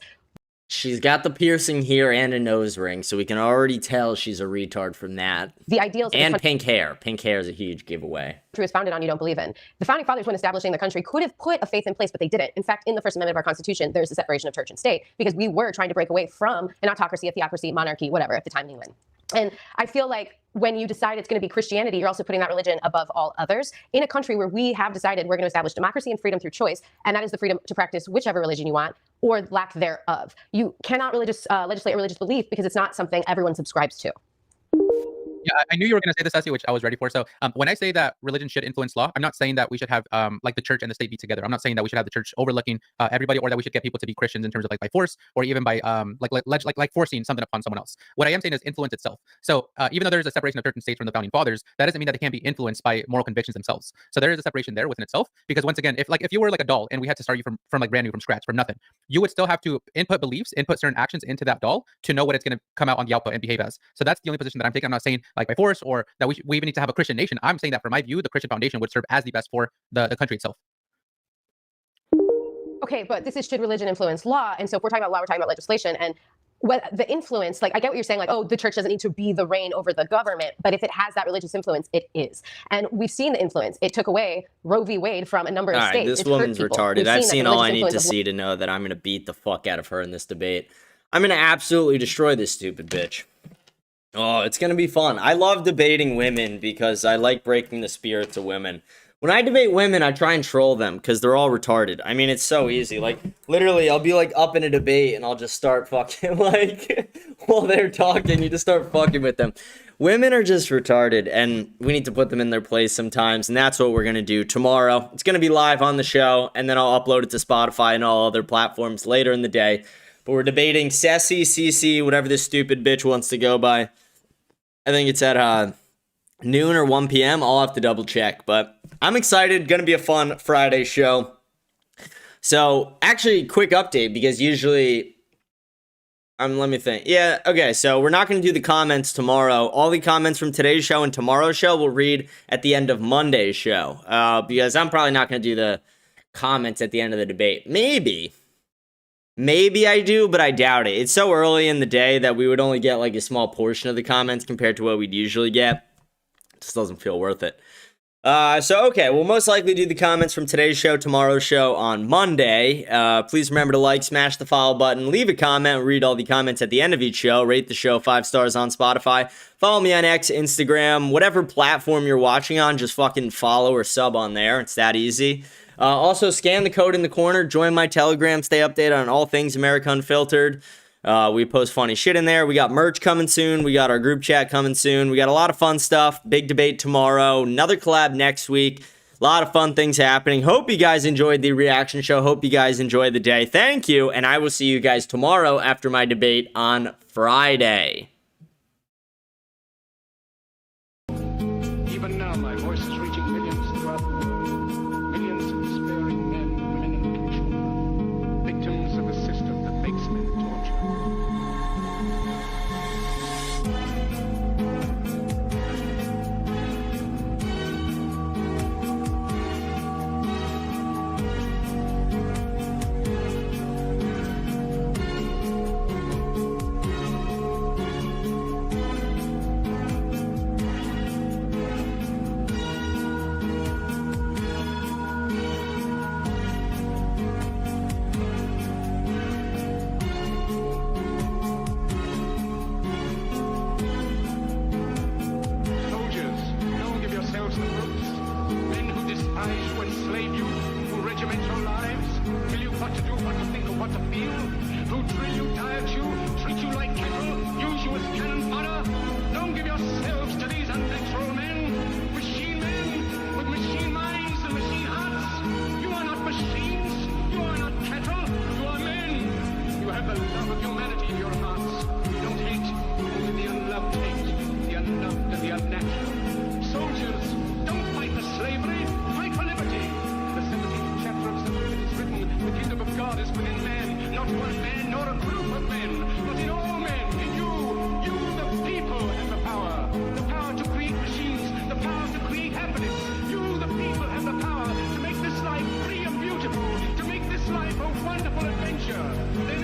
She's got the piercing here and a nose ring, so we can already tell she's a retard from that. The ideals... And pink hair. Pink hair is a huge giveaway. ...country was founded on you don't believe in. The founding fathers, when establishing the country, could have put a faith in place, but they didn't. In fact, in the First Amendment of our Constitution, there's the separation of church and state because we were trying to break away from an autocracy, a theocracy, monarchy, whatever, at the time in England. And I feel like when you decide it's going to be Christianity, you're also putting that religion above all others in a country where we have decided we're going to establish democracy and freedom through choice, and that is the freedom to practice whichever religion you want or lack thereof. You cannot legislate a religious belief because it's not something everyone subscribes to. Yeah, I knew you were going to say this, Essie, which I was ready for. So when I say that religion should influence law, I'm not saying that we should have like the church and the state be together. I'm not saying that we should have the church overlooking everybody, or that we should get people to be Christians in terms of like by force, or even by like forcing something upon someone else. What I am saying is influence itself. So even though there is a separation of church and state from the founding fathers, that doesn't mean that they can't be influenced by moral convictions themselves. So there is a separation there within itself, because once again, if you were like a doll and we had to start you from like brand new, from scratch, from nothing, you would still have to input beliefs, input certain actions into that doll to know what it's going to come out on the output and behave as. So that's the only position that I'm taking. I'm not saying like by force or that we even need to have a Christian nation. I'm saying that, for my view, the Christian foundation would serve as the best for the country itself. Okay, but this is should religion influence law? And so if we're talking about law, we're talking about legislation. And what the influence, like I get what you're saying, like, oh, the church doesn't need to be the reign over the government, but if it has that religious influence, it is. And we've seen the influence. It took away Roe v. Wade from a number of states. This woman's retarded. I've seen all I need to see to know that I'm going to beat the fuck out of her in this debate. I'm going to absolutely destroy this stupid bitch. Oh, it's going to be fun. I love debating women because I like breaking the spirits of women. When I debate women, I try and troll them because they're all retarded. I mean, it's so easy. Like, literally, I'll be, like, up in a debate and I'll just start fucking, like, while they're talking, you just start fucking with them. Women are just retarded, and we need to put them in their place sometimes, and that's what we're going to do tomorrow. It's going to be live on the show, and then I'll upload it to Spotify and all other platforms later in the day. But we're debating Ceci, CC, whatever this stupid bitch wants to go by. I think it's at noon or 1 p.m. I'll have to double check, but I'm excited. Going to be a fun Friday show. So, actually, quick update, because usually, let me think. Yeah, okay, so we're not going to do the comments tomorrow. All the comments from today's show and tomorrow's show we'll read at the end of Monday's show, because I'm probably not going to do the comments at the end of the debate. Maybe I do, but I doubt it. It's so early in the day that we would only get like a small portion of the comments compared to what we'd usually get. It just doesn't feel worth it. So, okay, we'll most likely do the comments from today's show, tomorrow's show on Monday. Please remember to like, smash the follow button, leave a comment, read all the comments at the end of each show, rate the show 5 stars on Spotify, follow me on X, Instagram, whatever platform you're watching on, just fucking follow or sub on there. It's that easy. Also, scan the code in the corner, join my Telegram, stay updated on all things America Unfiltered. We post funny shit in there. We got merch coming soon. We got our group chat coming soon. We got a lot of fun stuff. Big debate tomorrow. Another collab next week. A lot of fun things happening. Hope you guys enjoyed the reaction show. Hope you guys enjoyed the day. Thank you, and I will see you guys tomorrow after my debate on Friday. Even now, my voice is reaching millions throughout the world. Millions of despairing men, women, and children, victims of a system that makes men torture. Wonderful adventure.